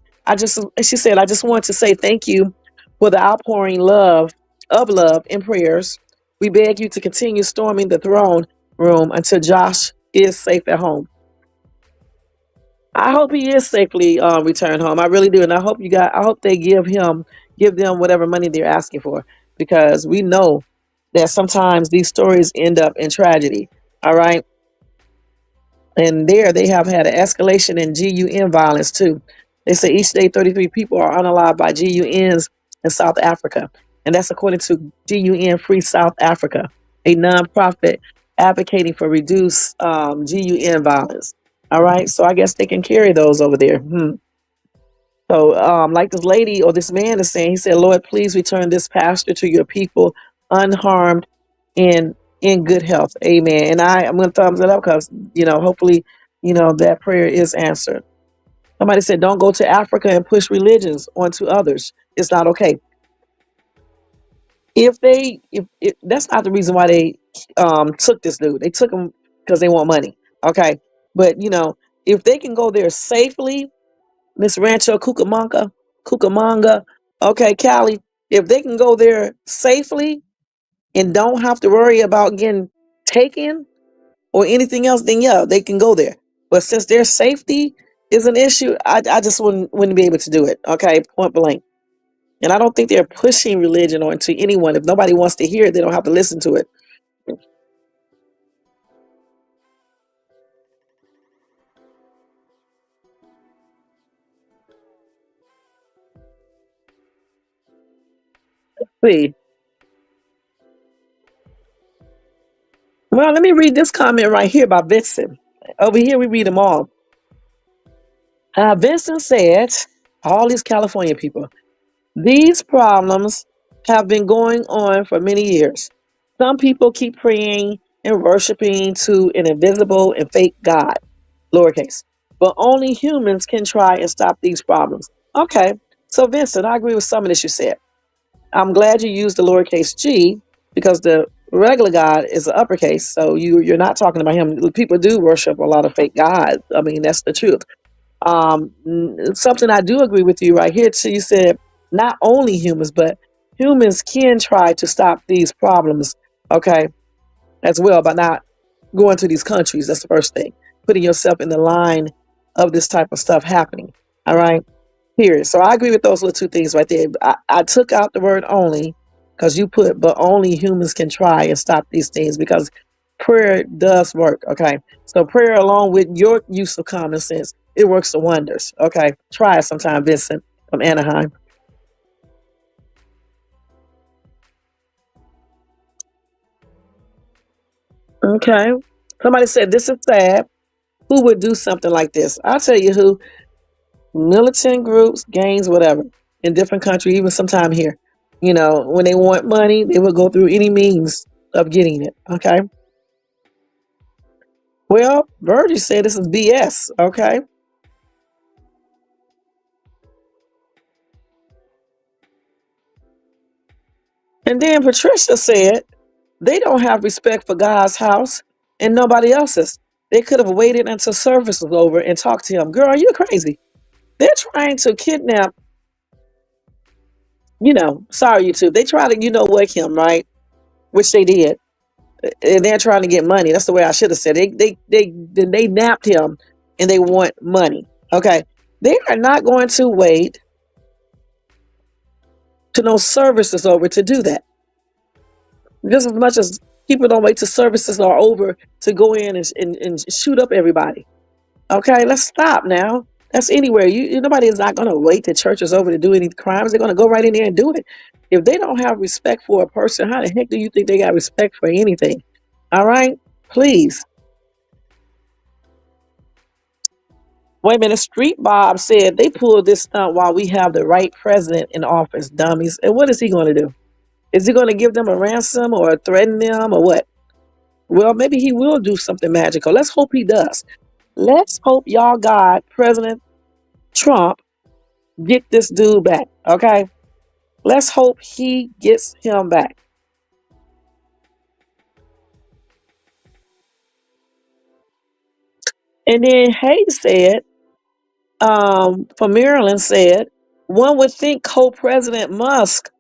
She said, I just want to say thank you for the outpouring of love and prayers. We beg you to continue storming the throne room until Josh is safe at home. I hope he is safely returned home. I really do, and I hope they give them whatever money they're asking for, because we know that sometimes these stories end up in tragedy. All right, and there they have had an escalation in GUN violence too. They say each day 33 people are unalived by GUNs in South Africa, and that's according to GUN Free South Africa, a nonprofit advocating for reduced GUN violence. All right, so I guess they can carry those over there. So, like this lady or this man is saying, he said, "Lord, please return this pastor to your people unharmed and in good health." Amen. And I'm going to thumbs it up because, you know, hopefully, you know, that prayer is answered. Somebody said, "Don't go to Africa and push religions onto others. It's not okay." If that's not the reason why they took this dude. They took him because they want money. Okay, but you know, if they can go there safely, Miss Rancho Cucamonga, okay, Cali, if they can go there safely and don't have to worry about getting taken or anything else, then yeah, they can go there. But since their safety is an issue, I just wouldn't be able to do it. Okay, point blank. And I don't think they're pushing religion onto anyone. If nobody wants to hear it, they don't have to listen to it. See. Well, let me read this comment right here by Vincent. Over here, we read them all. Vincent said, all these California people, these problems have been going on for many years. Some people keep praying and worshiping to an invisible and fake God, lowercase. But only humans can try and stop these problems. Okay, so Vincent, I agree with some of this you said. I'm glad you used the lowercase g, because the regular God is the uppercase. So you're not talking about him. People do worship a lot of fake gods. I mean, that's the truth. Something I do agree with you right here too. You said not only humans, but humans can try to stop these problems, okay, as well, by not going to these countries. That's the first thing. Putting yourself in the line of this type of stuff happening. All right. Period. So I agree with those little two things right there. I took out the word only because you put, but only humans can try and stop these things, because prayer does work. Okay. So prayer, along with your use of common sense, it works the wonders. Okay. Try it sometime, Vincent from Anaheim. Okay. Somebody said, this is sad. who would do something like this. I'll tell you who. Militant groups, gangs, whatever, in different countries, even sometime here. You know, when they want money, they will go through any means of getting it. Okay. Well, Virgie said this is BS. Okay. And then Patricia said they don't have respect for God's house and nobody else's. They could have waited until service was over and talked to him. Girl, you're crazy. They're trying to kidnap, sorry, YouTube. They try to, what him, right? Which they did. And they're trying to get money. That's the way I should have said it. They napped him and they want money. Okay. They are not going to wait till no service is over to do that. Just as much as people don't wait till services are over to go in and shoot up everybody. Okay, let's stop now. That's anywhere. Nobody is not going to wait till church is over to do any crimes. They're going to go right in there and do it. If they don't have respect for a person, how the heck do you think they got respect for anything? All right, please. Wait a minute. Street Bob said they pulled this stunt while we have the right president in office, dummies. And what is he going to do? Is he going to give them a ransom or threaten them or what? Well, maybe he will do something magical. Let's hope he does. Let's hope y'all God, President Trump, get this dude back. Okay? Let's hope he gets him back. And then Hayes said, from Maryland said, one would think co-president Musk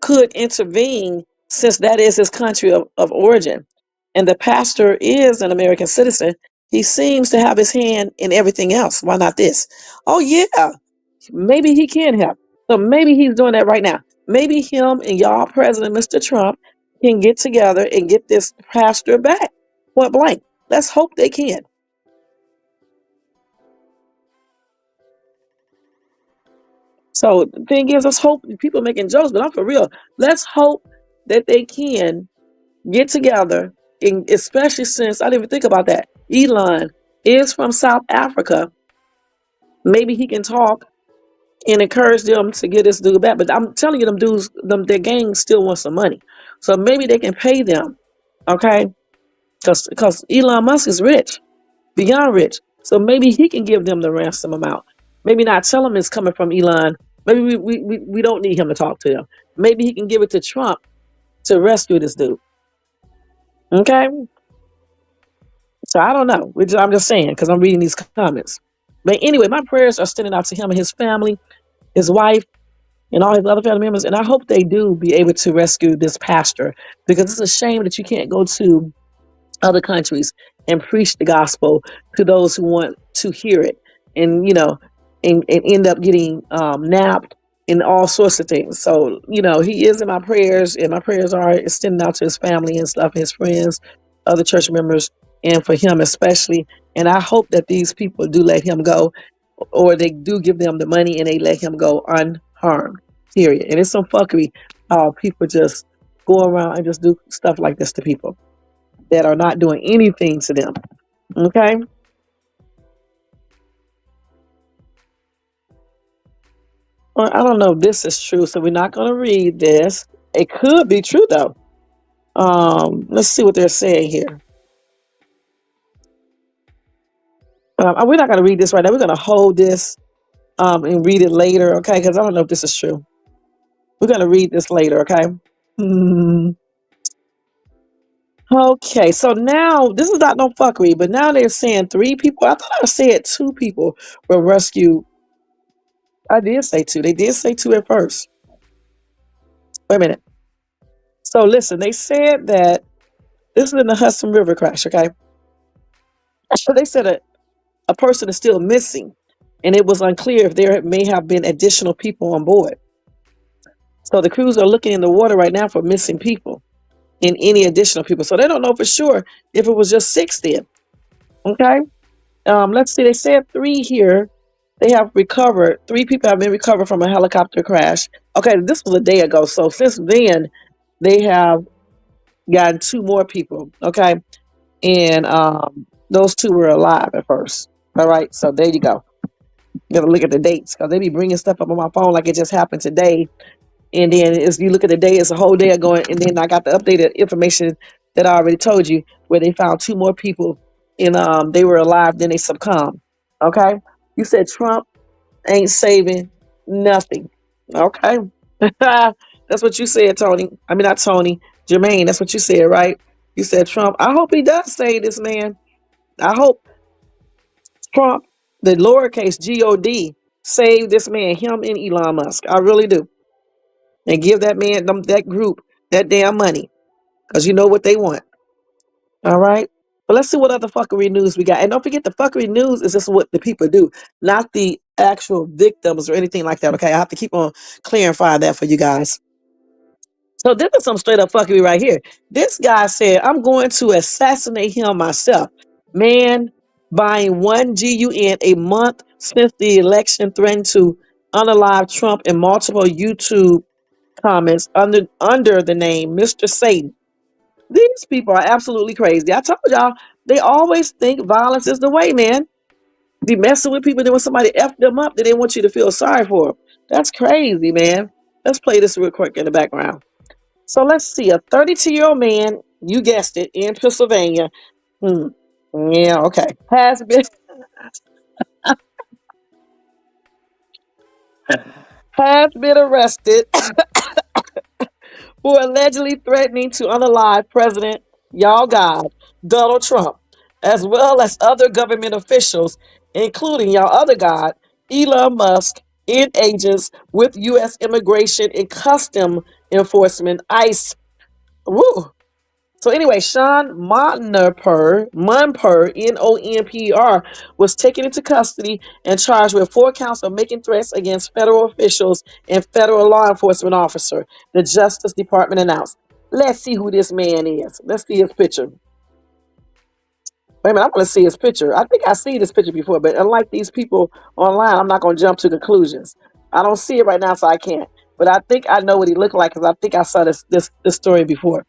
could intervene since that is his country of origin. And the pastor is an American citizen. He seems to have his hand in everything else. Why not this? Oh, yeah. Maybe he can help. So maybe he's doing that right now. Maybe him and y'all President Mr. Trump can get together and get this pastor back. Point blank. Let's hope they can. So the thing is, let's hope people making jokes, but I'm for real. Let's hope that they can get together, and especially since I didn't even think about that. Elon is from South Africa. Maybe he can talk and encourage them to get this dude back. But I'm telling you, them dudes, their gang still wants some money. So maybe they can pay them, okay? Because Elon Musk is rich, beyond rich. So maybe he can give them the ransom amount. Maybe not tell them it's coming from Elon. Maybe we don't need him to talk to them. Maybe he can give it to Trump to rescue this dude. Okay? So I don't know. I'm just saying because I'm reading these comments. But anyway, my prayers are extending out to him and his family, his wife, and all his other family members. And I hope they do be able to rescue this pastor because it's a shame that you can't go to other countries and preach the gospel to those who want to hear it and, and end up getting napped and all sorts of things. So, he is in my prayers and my prayers are extending out to his family and stuff, his friends, other church members, and for him especially. And I hope that these people do let him go or they do give them the money and they let him go unharmed, period. And it's some fuckery how people just go around and just do stuff like this to people that are not doing anything to them. Okay? Well, I don't know if this is true, so we're not going to read this. It could be true, though. Let's see what they're saying here. We're not going to read this right now. We're going to hold this and read it later, okay? Because I don't know if this is true. We're going to read this later, okay? Okay, so now, this is not no fuckery, but now they're saying 3 people. I thought I said 2 people were rescued. I did say 2. They did say 2 at first. Wait a minute. So listen, they said that this is in the Hudson River crash, okay? So they said a person is still missing, and it was unclear if there may have been additional people on board. So the crews are looking in the water right now for missing people and any additional people. So they don't know for sure if it was just 6 then. Okay? Let's see. They said 3 here. They have recovered. 3 people have been recovered from a helicopter crash. Okay, this was a day ago. So since then, they have gotten 2 more people. Okay, and Those two were alive at first. All right, so there you go. You gotta look at the dates because they be bringing stuff up on my phone like it just happened today. And then as you look at the day, it's a whole day ago. And then I got the updated information that I already told you, where they found two more people and they were alive, then they succumbed. Okay, you said Trump ain't saving nothing. Okay, that's what you said, Tony. I mean, not Tony, Jermaine. That's what you said, right? You said Trump. I hope he does save this man. I hope Trump, the lowercase God, save this man, him and Elon Musk. I really do. And give that man, that group, that damn money. Because you know what they want. All right? But let's see what other fuckery news we got. And don't forget, the fuckery news is just what the people do, not the actual victims or anything like that. Okay? I have to keep on clarifying that for you guys. So this is some straight up fuckery right here. This guy said, I'm going to assassinate him myself. Man buying one GUN a month since the election threatened to unalive Trump in multiple YouTube comments under the name Mr. Satan. These people are absolutely crazy. I told y'all, they always think violence is the way, man. Be messing with people, then when somebody F them up, then they want you to feel sorry for them. That's crazy, man. Let's play this real quick in the background. So let's see. A 32-year-old man, you guessed it, in Pennsylvania. Yeah, okay. Has been arrested for allegedly threatening to unalive President, y'all God, Donald Trump, as well as other government officials, including y'all other God, Elon Musk, and agents with U.S. Immigration and Custom Enforcement, ICE. Woo. So anyway, Sean Monper, Nonpr, was taken into custody and charged with 4 counts of making threats against federal officials and federal law enforcement officer, the Justice Department announced. Let's see who this man is. Let's see his picture. Wait a minute, I want to see his picture. I think I've seen this picture before, but unlike these people online, I'm not going to jump to conclusions. I don't see it right now, so I can't. But I think I know what he looked like because I think I saw this story before.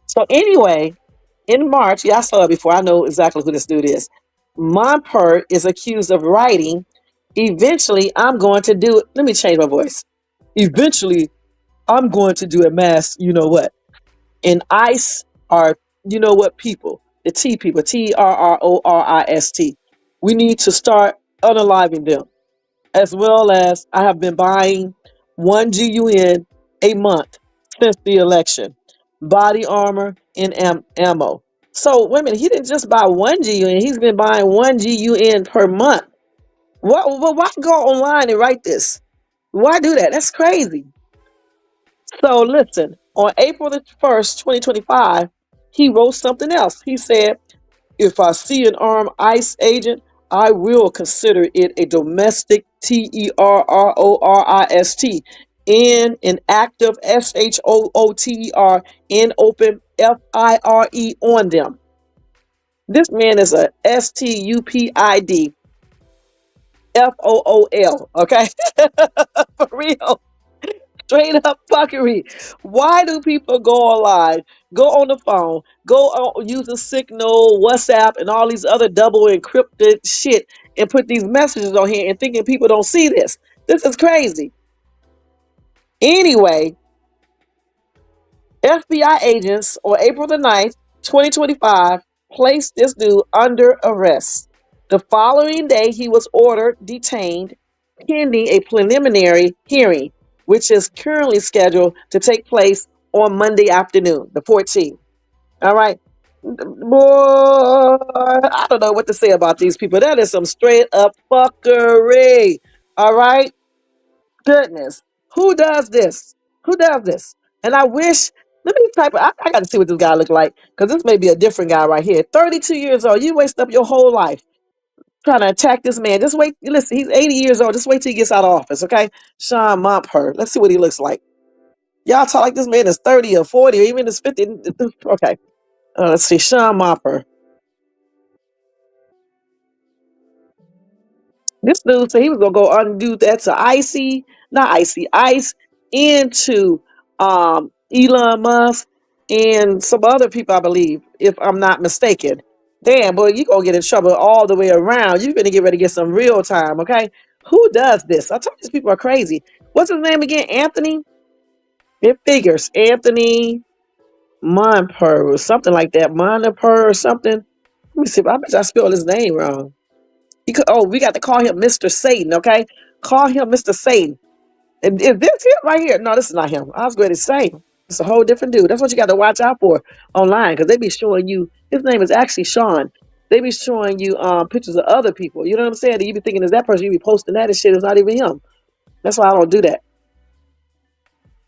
So anyway, in March, yeah, I saw it before. I know exactly who this dude is. Monper is accused of writing, eventually I'm going to do it. Let me change my voice. Eventually, I'm going to do a mass, you know what? And ICE are, you know what, people. The T people, TRRORIST. We need to start unaliving them. As well as I have been buying 1 GUN a month since the election. Body armor and ammo. So wait a minute, he didn't just buy 1 GUN, he's been buying 1 GUN per month. Why go online and write this? Why do that? That's crazy. So listen, on April the 1st, 2025, he wrote something else. He said, if I see an armed ICE agent, I will consider it a domestic terrorist in an active SHOOTER in open FIRE on them. This man is a STUPID FOOL, okay? For real. Straight up fuckery. Why do people go online, go on the phone, go on using Signal, WhatsApp, and all these other double encrypted shit and put these messages on here and thinking people don't see this? This is crazy. Anyway, FBI agents on April the 9th, 2025, placed this dude under arrest. The following day, he was ordered detained pending a preliminary hearing, which is currently scheduled to take place on Monday afternoon, the 14th. All right. Boy, I don't know what to say about these people. That is some straight up fuckery. All right. Goodness. Who does this? Who does this? And I wish, let me type, I got to see what this guy look like because this may be a different guy right here. 32 years old. You waste up your whole life trying to attack this man. Just wait. Listen, he's 80 years old. Just wait till he gets out of office, okay? Sean Monper. Let's see what he looks like. Y'all talk like this man is 30 or 40 or even is 50. Okay. Let's see. Sean Monper. This dude said he was going to go undo that to ICE, into Elon Musk and some other people, I believe, if I'm not mistaken. Damn, boy, you gonna get in trouble all the way around. You gonna get ready to get some real time, okay? Who does this? I told you these people are crazy. What's his name again? Anthony? It figures. Anthony Monper or something like that. Monper or something. Let me see. I bet I spelled his name wrong. We got to call him Mr. Satan, okay? Call him Mr. Satan. And is this him right here? No, this is not him. I was going to say. It's a whole different dude. That's what you got to watch out for online because they be showing you, his name is actually Sean. They be showing you pictures of other people. You know what I'm saying? And you be thinking, is that person? You be posting that and shit. It's not even him. That's why I don't do that.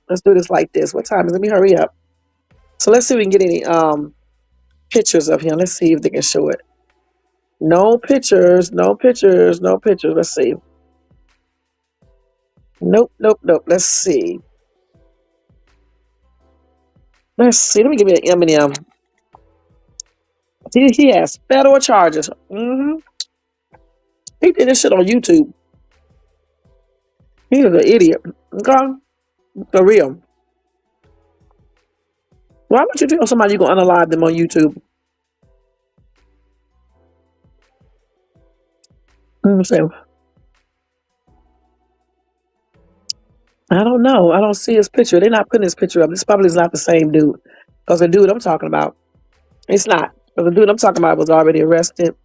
Let's do this like this. What time is it? Let me hurry up. So let's see if we can get any pictures of him. Let's see if they can show it. No pictures, no pictures, no pictures. Let's see. Nope, nope, nope. Let's see. Let's see. Let me give you an Eminem. He has federal charges. He did this shit on YouTube. He is an idiot. Okay? For real. Why would you tell somebody you're going to unalive them on YouTube? Let me see. I don't know. I don't see his picture. They're not putting his picture up. This probably is not the same dude. Because the dude I'm talking about, it's not. Because the dude I'm talking about was already arrested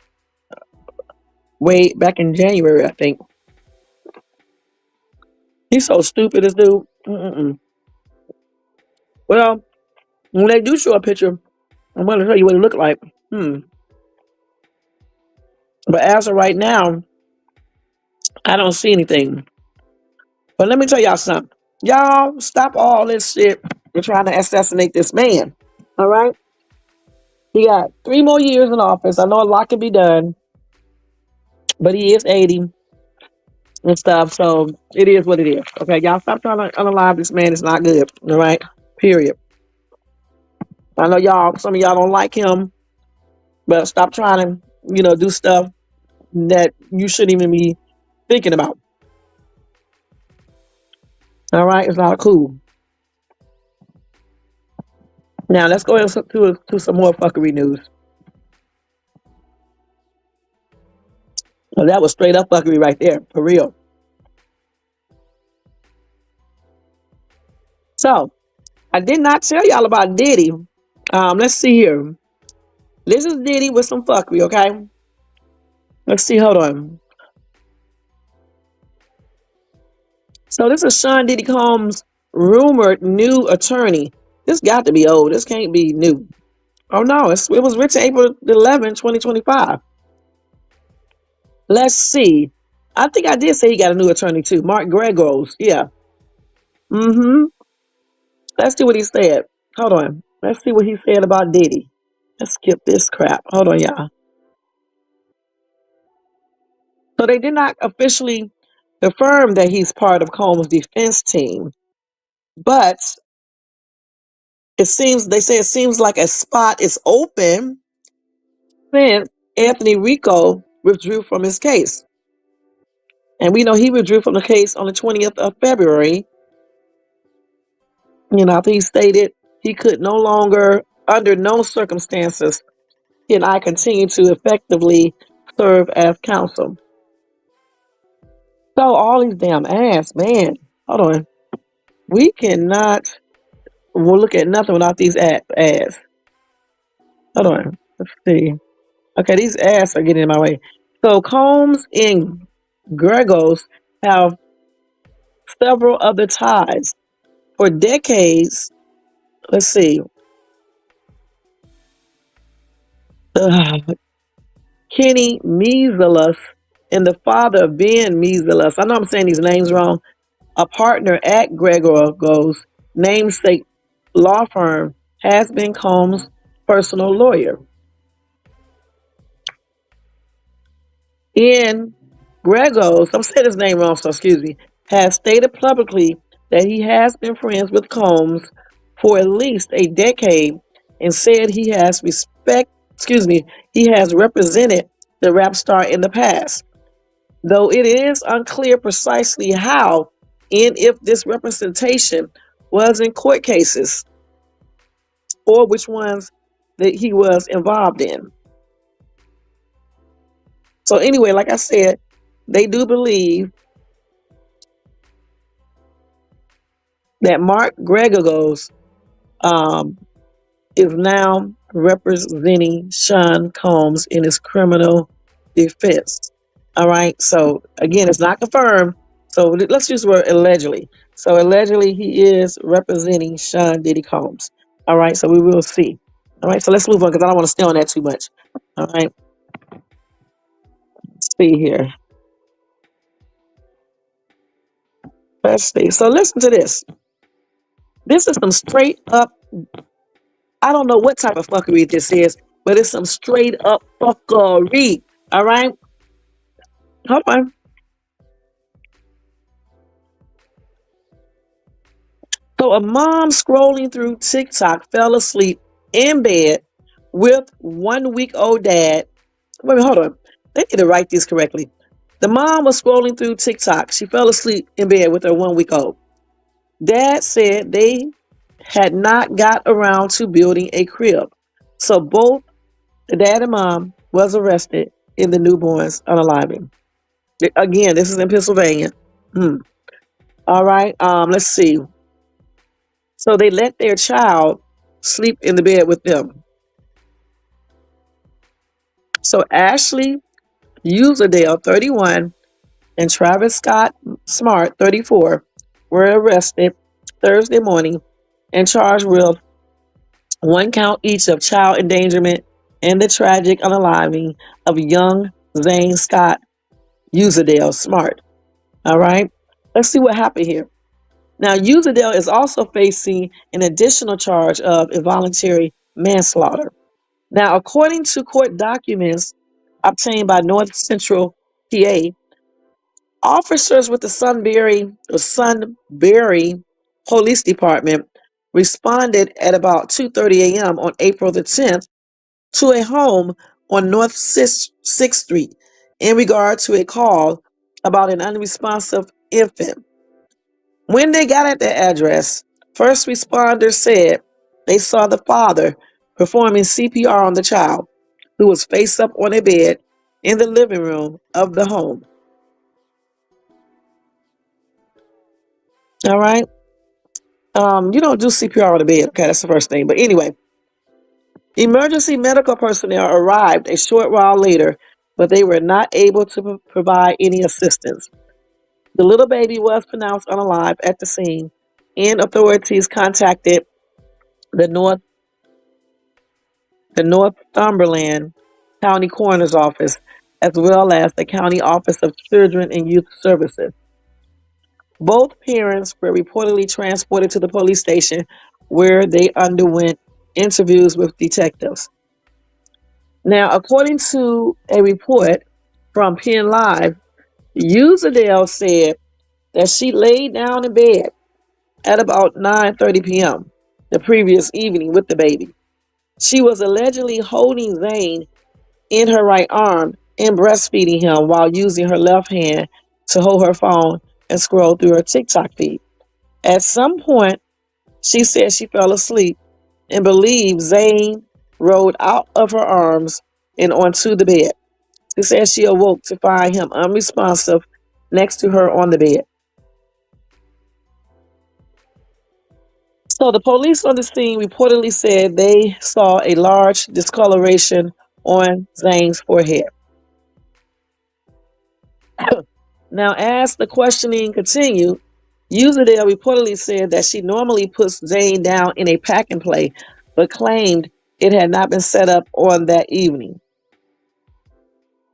way back in January, I think. He's so stupid, this dude. Well, when they do show a picture, I'm going to show you what it looked like. But as of right now, I don't see anything. But let me tell y'all something. Y'all stop all this shit. We're trying to assassinate this man. All right? He got 3 more years in office. I know a lot can be done. But he is 80 and stuff. So it is what it is. Okay, y'all stop trying to unalive this man. It's not good. All right? Period. I know some of y'all don't like him. But stop trying to, do stuff that you shouldn't even be thinking about. All right? It's not cool. Now, let's go to some more fuckery news. Well, that was straight up fuckery right there, for real. So, I did not tell y'all about Diddy. Let's see here. This is Diddy with some fuckery, okay? Let's see, hold on. So, this is Sean Diddy Combs' rumored new attorney. This got to be old. This can't be new. Oh, no, it was written April 11, 2025. Let's see. I think I did say he got a new attorney, too. Mark Gregos, yeah. Let's see what he said. Hold on. Let's see what he said about Diddy. Let's skip this crap. Hold on, y'all. So they did not officially confirm that he's part of Combs' defense team, but they say it seems like a spot is open since Anthony Rico withdrew from his case. And we know he withdrew from the case on the 20th of February. After he stated he could no longer, under no circumstances, can I continue to effectively serve as counsel. So all these damn ass, man. Hold on. We cannot look at nothing without these ads. Hold on. Let's see. Okay, these ads are getting in my way. So Combs and Gregos have several other ties. For decades, let's see. Kenny Measlus and the father of Ben Measlus. I know I'm saying these names wrong. A partner at Gregos' namesake law firm has been Combs' personal lawyer. In Gregos, I'm saying his name wrong, so excuse me, has stated publicly that he has been friends with Combs for at least a decade and said he has represented the rap star in the past. Though it is unclear precisely how and if this representation was in court cases or which ones that he was involved in. So anyway, like I said, they do believe that Mark Gregor's is now representing Sean Combs in his criminal defense. All right. So again, it's not confirmed. So let's use the word allegedly. So allegedly, he is representing Sean Diddy Combs. All right. So we will see. All right. So let's move on because I don't want to stay on that too much. All right. Let's see here. Let's see. So listen to this. This is some straight up. I don't know what type of fuckery this is, but it's some straight up fuckery. All right. Hold on. So a mom scrolling through TikTok fell asleep in bed with 1 week old dad. Wait a minute, hold on. They need to write this correctly. The mom was scrolling through TikTok. She fell asleep in bed with her 1 week old. Dad said they had not got around to building a crib. So both the dad and mom was arrested in the newborn's unaliving. Again, this is in Pennsylvania. All right. Let's see. So they let their child sleep in the bed with them. So Ashley Userdale, 31, and Travis Scott Smart, 34, were arrested Thursday morning and charged with 1 count each of child endangerment and the tragic unaliving of young Zane Scott Userdale Smart. All right. Let's see what happened here. Now, Userdale is also facing an additional charge of involuntary manslaughter. Now, according to court documents obtained by North Central PA, officers with the Sunbury Police Department responded at about 2:30 a.m. on April the 10th to a home on North 6th Street in regard to a call about an unresponsive infant. When they got at the address, first responders said they saw the father performing CPR on the child, who was face up on a bed in the living room of the home. All right. You don't do CPR on the bed. Okay, that's the first thing. But anyway, emergency medical personnel arrived a short while later, but they were not able to provide any assistance. The little baby was pronounced unalive at the scene, and authorities contacted the Northumberland County Coroner's Office, as well as the County Office of Children and Youth Services. Both parents were reportedly transported to the police station where they underwent interviews with detectives. Now, according to a report from Penn Live, Userdale said that she laid down in bed at about 9:30 p.m. the previous evening with the baby. She was allegedly holding Zane in her right arm and breastfeeding him while using her left hand to hold her phone and scroll through her TikTok feed. At some point, she said she fell asleep and believed Zane rolled out of her arms and onto the bed. She said she awoke to find him unresponsive next to her on the bed. So the police on the scene reportedly said they saw a large discoloration on Zane's forehead. Now, as the questioning continued, Userdale reportedly said that she normally puts Zane down in a pack and play, but claimed it had not been set up on that evening.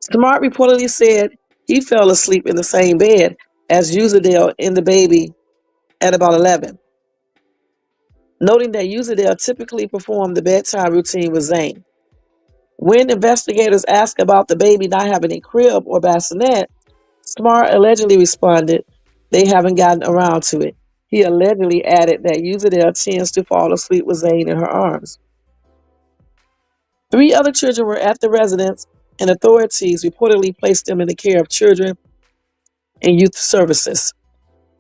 Smart reportedly said he fell asleep in the same bed as Userdale and the baby at about 11, noting that Userdale typically performed the bedtime routine with Zane. When investigators asked about the baby not having a crib or bassinet, Smart allegedly responded, they haven't gotten around to it. He allegedly added that Userdale tends to fall asleep with Zane in her arms. 3 other children were at the residence, and authorities reportedly placed them in the care of Children and Youth Services.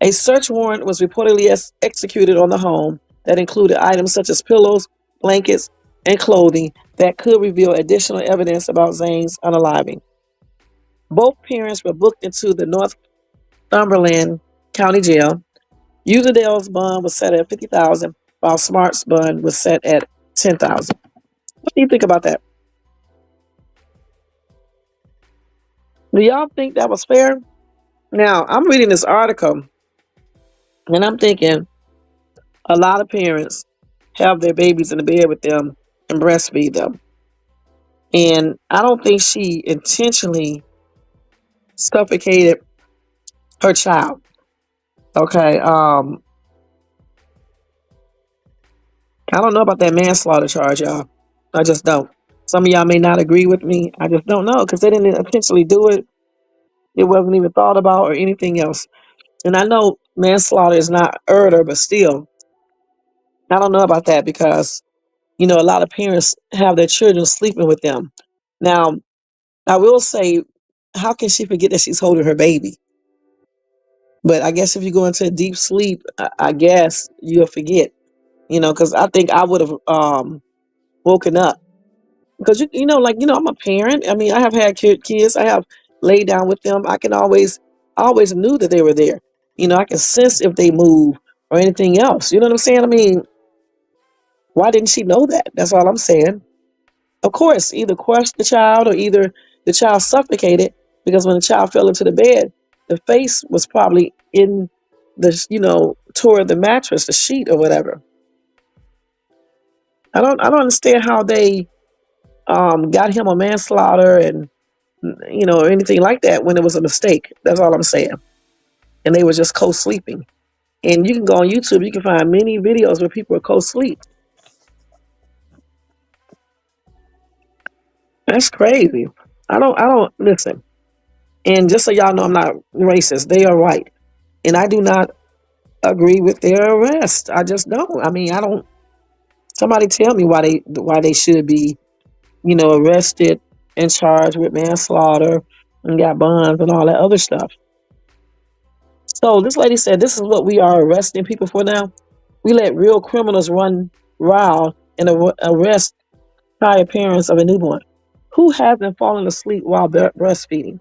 A search warrant was reportedly executed on the home that included items such as pillows, blankets, and clothing that could reveal additional evidence about Zane's unaliving. Both parents were booked into the Northumberland County Jail. Usedale's bond was set at 50,000, while Smart's bond was set at 10,000. What do you think about that? Do y'all think that was fair? Now, I'm reading this article and I'm thinking a lot of parents have their babies in the bed with them and breastfeed them. And I don't think she intentionally suffocated her child. Okay. I don't know about that manslaughter charge, y'all. I just don't. Some of y'all may not agree with me. I just don't know because they didn't intentionally do it. It wasn't even thought about or anything else. And I know manslaughter is not murder, but still, I don't know about that because, a lot of parents have their children sleeping with them. Now, I will say, how can she forget that she's holding her baby? But I guess if you go into a deep sleep, I guess you'll forget, because I think I would have woken up. Because, I'm a parent. I mean, I have had kids. I have laid down with them. I always knew that they were there. I can sense if they move or anything else. You know what I'm saying? I mean, why didn't she know that? That's all I'm saying. Of course, either crush the child or either the child suffocated because when the child fell into the bed, the face was probably in toward the mattress, the sheet or whatever. I don't understand how they got him a manslaughter and or anything like that when it was a mistake. That's all I'm saying. And they were just co-sleeping. And you can go on YouTube, you can find many videos where people are co-sleep. That's crazy. I don't listen. And just so y'all know, I'm not racist. They are white. And I do not agree with their arrest. I just don't. I mean, I don't. Somebody tell me why they should be, arrested and charged with manslaughter and got bonds and all that other stuff. So this lady said, "This is what we are arresting people for now. We let real criminals run wild and arrest prior parents of a newborn. Who hasn't fallen asleep while breastfeeding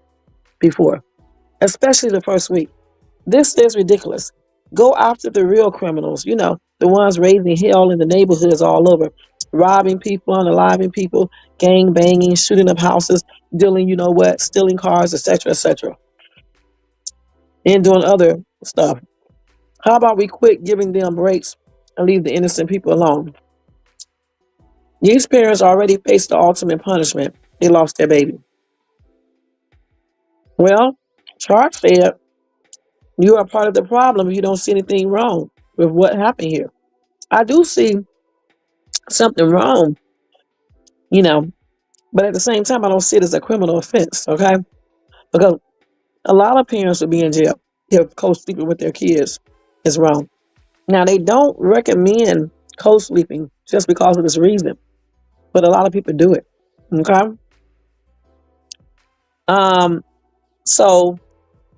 before, especially the first week? This is ridiculous. Go after the real criminals, the ones raising hell in the neighborhoods all over, robbing people, unaliving people, gang banging, shooting up houses, dealing, stealing cars, etc., etc., and doing other stuff. How about we quit giving them breaks and leave the innocent people alone? These parents already faced the ultimate punishment. They lost their baby." Well, Charles said, "You are part of the problem if you don't see anything wrong with what happened here." I do see something wrong, you know, but at the same time, I don't see it as a criminal offense, okay? Because a lot of parents would be in jail if co-sleeping with their kids is wrong. Now, they don't recommend co-sleeping just because of this reason, but a lot of people do it, okay? So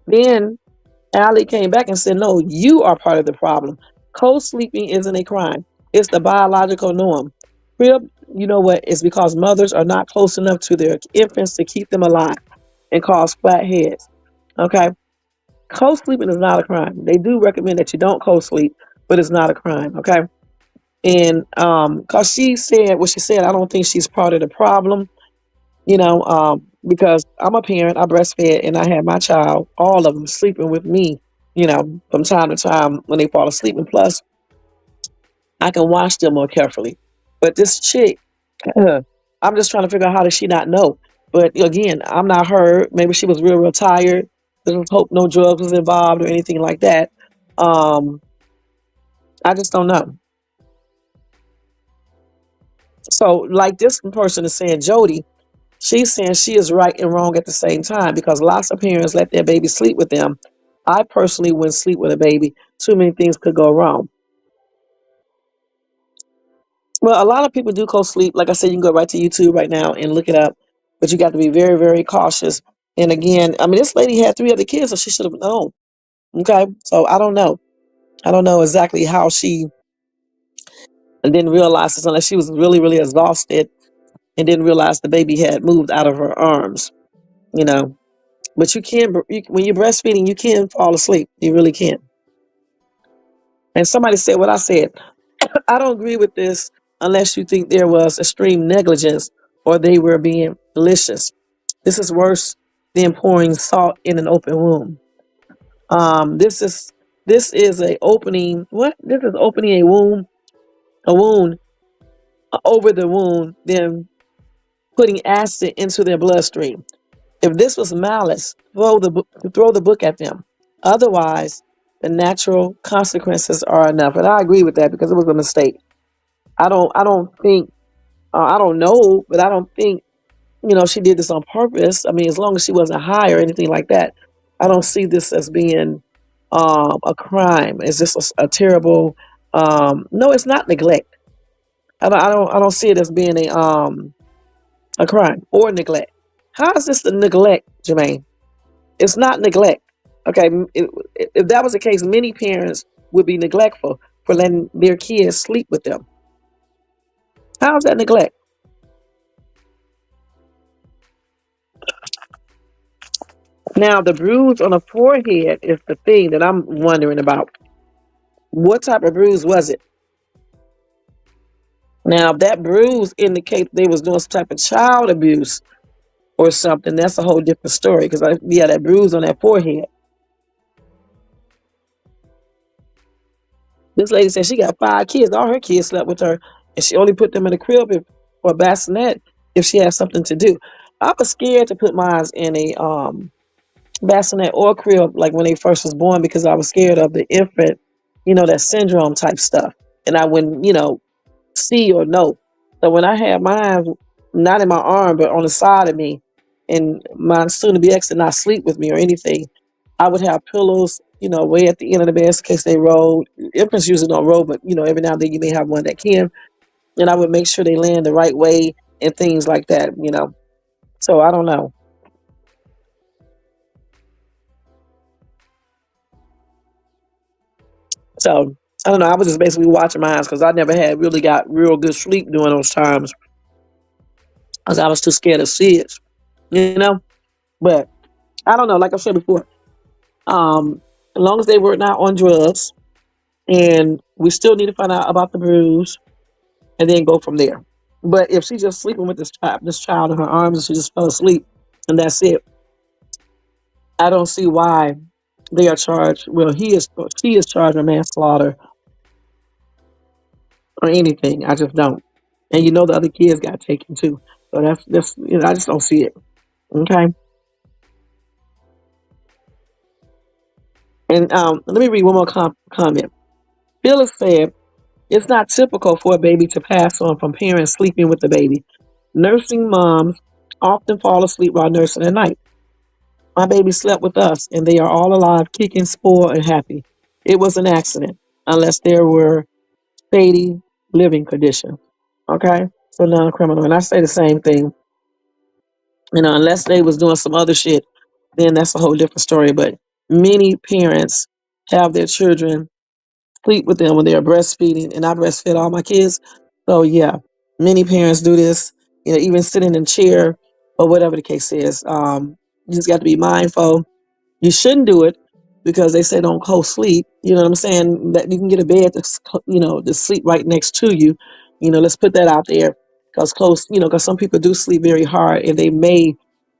then Allie came back and said, "No, you are part of the problem. Co-sleeping isn't a crime. It's the biological norm. Crib, you know what? It's because mothers are not close enough to their infants to keep them alive and cause flat heads. Okay? Co-sleeping is not a crime. They do recommend that you don't co-sleep, but it's not a crime. Okay?" And cause she said what she said, I don't think she's part of the problem. Because I'm a parent, I breastfed, and I had my child, all of them, sleeping with me, from time to time when they fall asleep. And plus, I can watch them more carefully. But this chick, I'm just trying to figure out how does she not know. But again, I'm not her. Maybe she was real, real tired. Let's hope no drugs was involved or anything like that. I just don't know. So, like this person is saying, Jody, she's saying she is right and wrong at the same time because lots of parents let their baby sleep with them. I personally wouldn't sleep with a baby. Too many things could go wrong. Well, a lot of people do co-sleep. Like I said, you can go right to YouTube right now and look it up. But you got to be very, very cautious. And again, I mean, this lady had 3 other kids, so she should have known. Okay, so I don't know. I don't know exactly how she didn't realize this unless she was really, really exhausted and didn't realize the baby had moved out of her arms. You know. But you can, when you're breastfeeding, you can fall asleep. You really can. And somebody said what I said. I don't agree with this unless you think there was extreme negligence or they were being malicious. This is worse than pouring salt in an open wound. This is a opening. What? This is opening a wound over the wound, then putting acid into their bloodstream. If this was malice, throw the book at them. Otherwise, the natural consequences are enough. And I agree with that because it was a mistake. I don't think I don't know, but I don't think she did this on purpose. I mean, as long as she wasn't high or anything like that, I don't see this as being a crime. It's just a terrible. No, it's not neglect. I don't see it as being a crime or neglect. How is this the neglect, Jermaine? It's not neglect. Okay, if that was the case, many parents would be neglectful for letting their kids sleep with them. How is that neglect? Now, the bruise on the forehead is the thing that I'm wondering about. What type of bruise was it? Now, if that bruise indicates they was doing some type of child abuse or something, that's a whole different story. Because yeah, that bruise on that forehead. This lady said she got 5 kids. All her kids slept with her, and she only put them in a crib or a bassinet if she had something to do. I was scared to put mine in a bassinet or crib like when they first was born because I was scared of the infant, that syndrome type stuff, and I wouldn't, see or know. So when I had mine, not in my arm but on the side of me, and my soon-to-be ex did not sleep with me or anything, I would have pillows, way at the end of the bed in case they rolled. Infants usually don't roll, but every now and then you may have one that can. And I would make sure they land the right way and things like that. So I don't know. So I don't know. I was just basically watching my eyes because I never had really got real good sleep during those times because I was too scared to see it. But I don't know. Like I said before, as long as they were not on drugs, and we still need to find out about the bruise and then go from there. But if she's just sleeping with this child in her arms and she just fell asleep and that's it, I don't see why they are charged. Well, she is charged with manslaughter or anything. I just don't. And the other kids got taken too. So that's I just don't see it. Okay. And let me read one more comment. Phyllis said, it's not typical for a baby to pass on from parents sleeping with the baby. Nursing moms often fall asleep while nursing at night. My baby slept with us, and they are all alive, kicking, spoiled, and happy. It was an accident, unless there were shady living conditions. Okay? So non-criminal. And I say the same thing. Unless they was doing some other shit, then that's a whole different story. But many parents have their children sleep with them when they are breastfeeding, and I breastfed all my kids. So yeah, many parents do this. Even sitting in a chair or whatever the case is. You just got to be mindful. You shouldn't do it because they say don't co-sleep. You know what I'm saying? That you can get a bed to sleep right next to you. Let's put that out there because because some people do sleep very hard and they may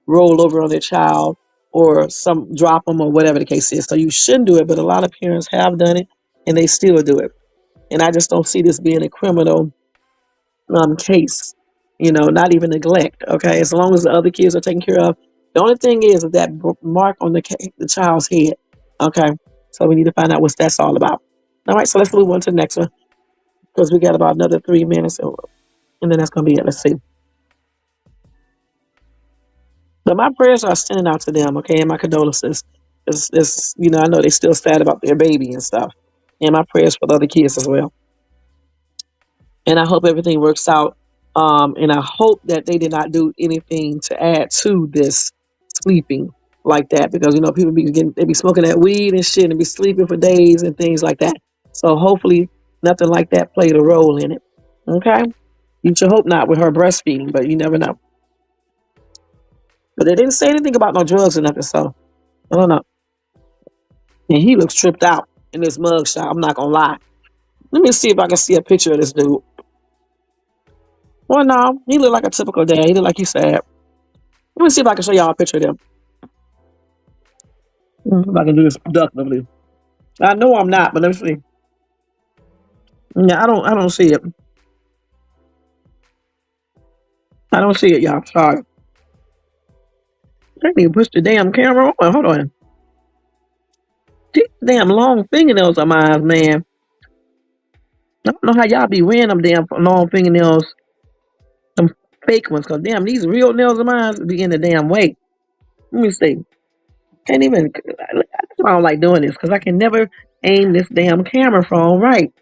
roll over on their child or some drop them or whatever the case is. So you shouldn't do it, but a lot of parents have done it and they still do it. And I just don't see this being a criminal case. Not even neglect. Okay, as long as the other kids are taken care of. The only thing is that mark on the child's head. Okay, so we need to find out what that's all about. All right, so let's move on to the next one because we got about another 3 minutes, and then that's gonna be it. Let's see. But my prayers are sending out to them. Okay, and my condolences. I know they're still sad about their baby and stuff, and my prayers for the other kids as well. And I hope everything works out. And I hope that they did not do anything to add to this sleeping like that because people they be smoking that weed and shit and be sleeping for days and things like that. So hopefully nothing like that played a role in it. Okay, you should hope not with her breastfeeding, but you never know. But they didn't say anything about no drugs or nothing, so I don't know. And he looks tripped out in this mug shot. I'm not gonna lie. Let me see if I can see a picture of this dude. Well, no, he looked like a typical dad. He looked like he's sad. Let me see if I can show y'all a picture of him. If I can do this productively. I know I'm not, but let me see. Yeah, I don't see it. I don't see it, y'all. Sorry. I need to push the damn camera on. Hold on. These damn long fingernails on my eyes, man. I don't know how y'all be wearing them damn long fingernails. Them fake ones, cause damn, these real nails of mine be in the damn way. Let me see. Can't even. That's why I don't like doing this, cause I can never aim this damn camera phone right.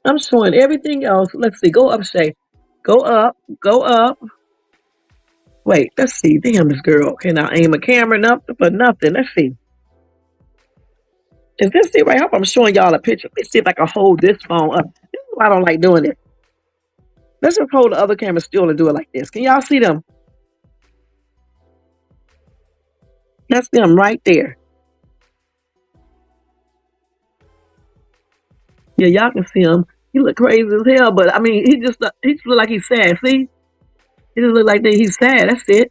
I'm showing everything else. Let's see. Go up, Shay. Go up. Go up. Wait. Let's see. Damn, this girl cannot aim a camera nothing for nothing. Let's see. Is this it right? I hope I'm showing y'all a picture. Let's see if I can hold this phone up. This is why I don't like doing it. Let's just hold the other camera still and do it like this. Can y'all see them? That's them right there. Yeah, y'all can see him. He look crazy as hell, but I mean, he just look like he's sad. See, he just look like that he's sad. That's it.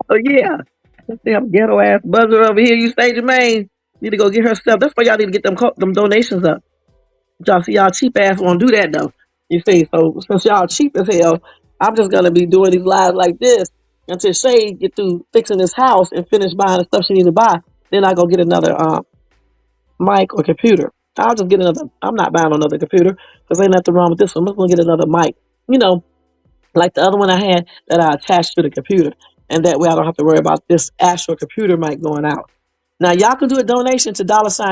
Oh yeah, that damn ghetto ass buzzer over here. You say Jermaine need to go get her stuff. That's why y'all need to get them donations up. Y'all see y'all cheap ass won't do that though. You see, so since y'all cheap as hell, I'm just gonna be doing these lives like this until Shay get through fixing this house and finish buying the stuff she need to buy. Then I go get another mic or computer. I'll just get another. I'm not buying another computer because ain't nothing wrong with this one. I'm just gonna get another mic. You know, like the other one I had that I attached to the computer, and that way I don't have to worry about this actual computer mic going out. Now y'all can do a donation to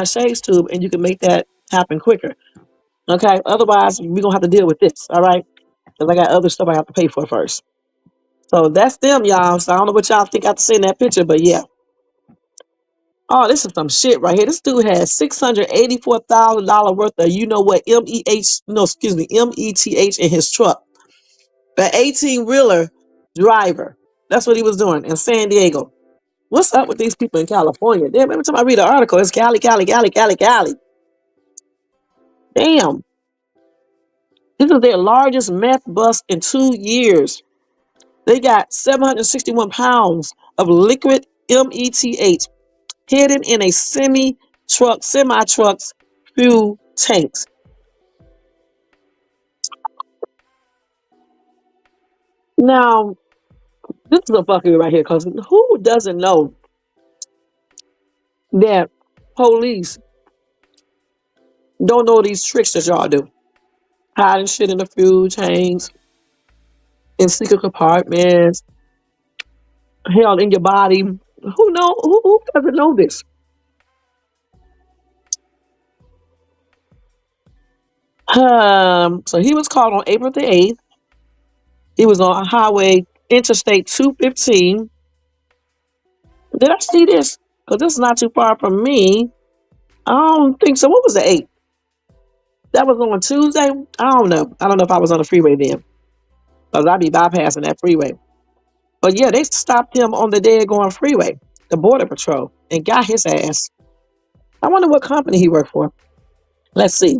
$Shades Tube, and you can make that happen quicker. Okay. Otherwise, we're gonna have to deal with this. All right. Because I got other stuff I have to pay for first. So that's them, y'all. So I don't know what y'all think after seeing that picture, but yeah. Oh, this is some shit right here. This dude has $684,000 worth of METH in his truck. The 18-wheeler driver. That's what he was doing in San Diego. What's up with these people in California? Damn, every time I read an article, it's Cali, Cali, Cali, Cali, Cali. Damn. This is their largest meth bust in 2 years. They got 761 pounds of liquid METH hidden in a semi-truck's fuel tanks. Now, this is a fuckery right here, because who doesn't know that police don't know these tricks that y'all do? Hiding shit in the fuel tanks, in secret compartments, held in your body. Who know? Who doesn't know this? So he was caught on April the 8th. He was on Highway Interstate 215. Did I see this? Because this is not too far from me. I don't think so. What was the 8th? That was on Tuesday? I don't know. I don't know if I was on the freeway then. Because I'd be bypassing that freeway. But yeah, they stopped him on the dead going freeway, the Border Patrol, and got his ass. I wonder what company he worked for. Let's see.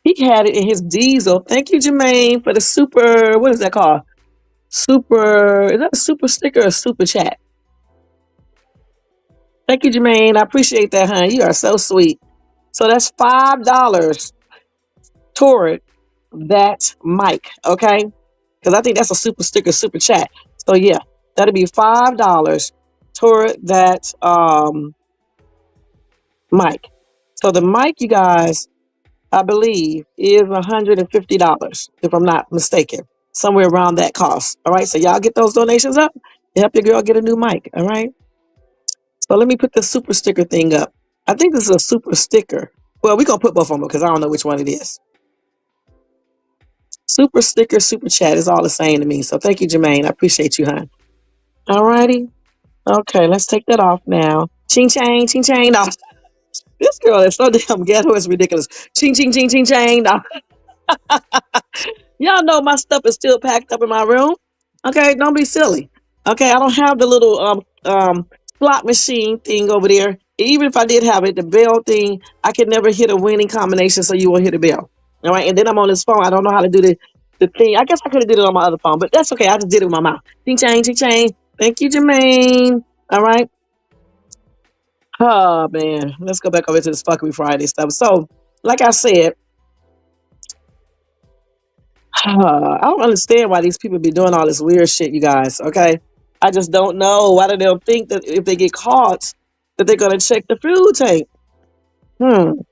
He had it in his diesel. Thank you, Jermaine, for the super, what is that called? Super, is that a super sticker or super chat? Thank you, Jermaine. I appreciate that, hon. You are so sweet. So that's $5 toward that mic, okay? Because I think that's a super sticker, super chat. So yeah, that'll be $5 toward that mic. So the mic, you guys, I believe, is $150, if I'm not mistaken. Somewhere around that cost. All right, so y'all get those donations up and help your girl get a new mic, all right? So let me put the super sticker thing up. I think this is a super sticker. Well, we're going to put both of them because I don't know which one it is. Super sticker, super chat is all the same to me. So thank you, Jermaine. I appreciate you, hon. All righty. Okay, let's take that off now. Ching, chang, ching, chang. No. This girl is so damn ghetto. It's ridiculous. Ching, ching, ching, ching, chang. No. Y'all know my stuff is still packed up in my room. Okay, don't be silly. Okay, I don't have the little slot machine thing over there. Even if I did have it, the bell thing, I could never hit a winning combination, so you won't hit a bell. All right, and then I'm on this phone. I don't know how to do the thing. I guess I could have did it on my other phone, but that's okay. I just did it with my mouth. Ching chang, ching chang. Thank you, Jermaine. All right. Oh man, let's go back over to this fuckery Friday stuff. So, like I said, I don't understand why these people be doing all this weird shit, you guys. Okay, I just don't know why do they don't think that if they get caught, that they're gonna check the fuel tank. And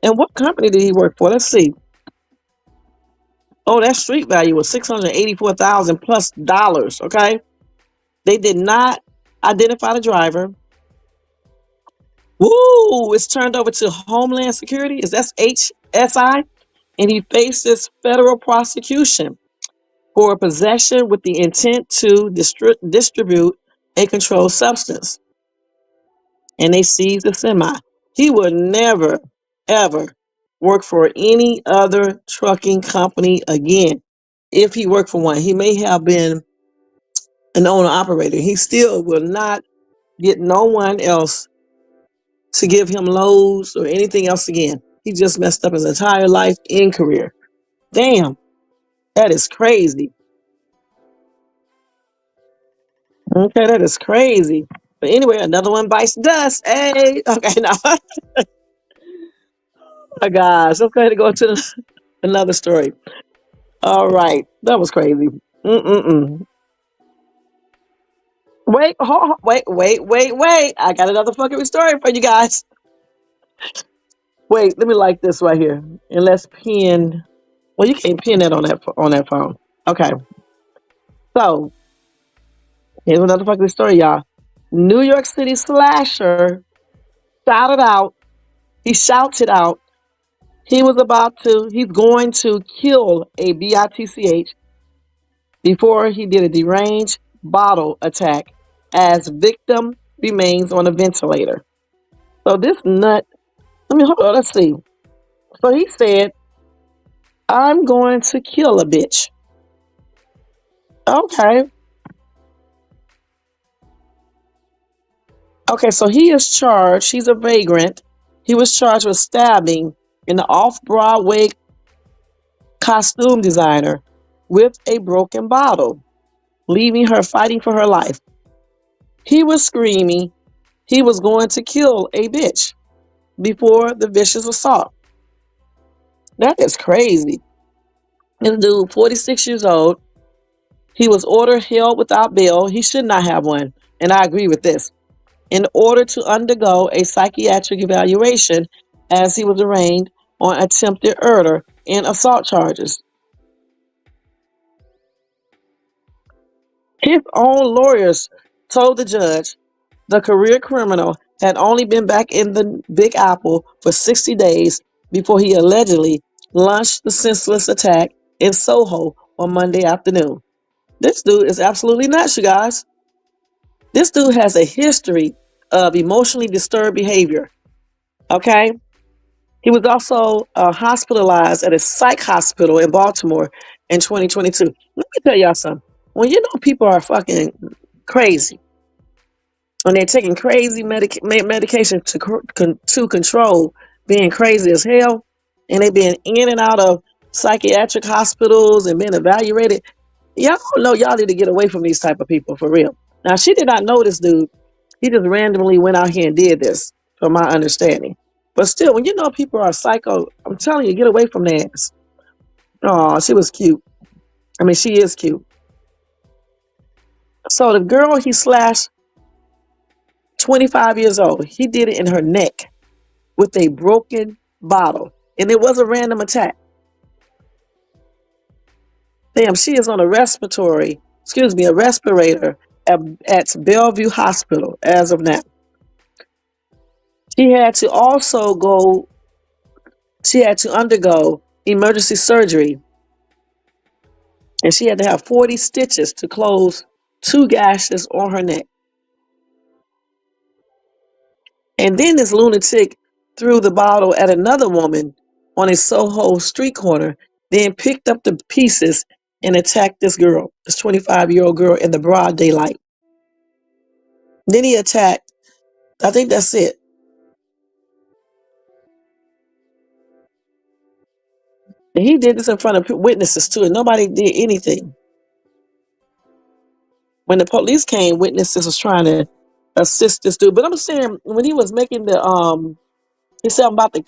what company did he work for? Let's see. Oh, that street value was $684,000 plus dollars. Okay, they did not identify the driver. Woo! It's turned over to Homeland Security. Is that HSI? And he faces federal prosecution for possession with the intent to distribute a controlled substance. And they seized the semi. He would never, ever work for any other trucking company again. If he worked for one, he may have been an owner operator. He still will not get no one else to give him loads or anything else again. He just messed up his entire life and career. Damn, that is crazy. Okay, that is crazy. But anyway, another one bites dust. Hey, okay, now, oh my gosh, let's go ahead and go to another story. All right, that was crazy. Mm-mm-mm. Wait, wait. I got another fucking story for you guys. Wait, let me like this right here. And let's pin. Well, you can't pin that on that phone. Okay, so here's another fucking story, y'all. New York City slasher shouted out. He shouted out. He's going to kill a bitch before he did a deranged bottle attack as victim remains on a ventilator. So this nut, hold on, let's see. So he said, I'm going to kill a bitch. Okay. Okay, so he is charged. He's a vagrant. He was charged with stabbing an off-Broadway costume designer with a broken bottle, leaving her fighting for her life. He was screaming he was going to kill a bitch before the vicious assault. That is crazy. This dude, 46 years old, he was ordered held without bail. He should not have one, and I agree with this. In order to undergo a psychiatric evaluation as he was arraigned on attempted murder and assault charges. His own lawyers told the judge the career criminal had only been back in the Big Apple for 60 days before he allegedly launched the senseless attack in Soho on Monday afternoon. This dude is absolutely nuts, you guys. This dude has a history of emotionally disturbed behavior. Okay? He was also hospitalized at a psych hospital in Baltimore in 2022. Let me tell y'all something. When you know people are fucking crazy, when they're taking crazy medication to control being crazy as hell, and they being in and out of psychiatric hospitals and being evaluated, y'all know y'all need to get away from these type of people for real. Now, she did not know this dude. He just randomly went out here and did this, from my understanding. But still, when you know people are psycho, I'm telling you, get away from their ass. Oh, she was cute. I mean, she is cute. So the girl he slashed, 25 years old, he did it in her neck with a broken bottle. And it was a random attack. Damn, she is on a respirator at Bellevue Hospital as of now. She had to undergo emergency surgery. And she had to have 40 stitches to close 2 gashes on her neck. And then this lunatic threw the bottle at another woman on a Soho street corner then picked up the pieces and attacked this girl, this 25-year-old girl, in the broad daylight. Then he attacked, I think that's it. And he did this in front of witnesses too, and nobody did anything. When the police came, witnesses was trying to assist this dude. But I'm saying, when he was making he said about the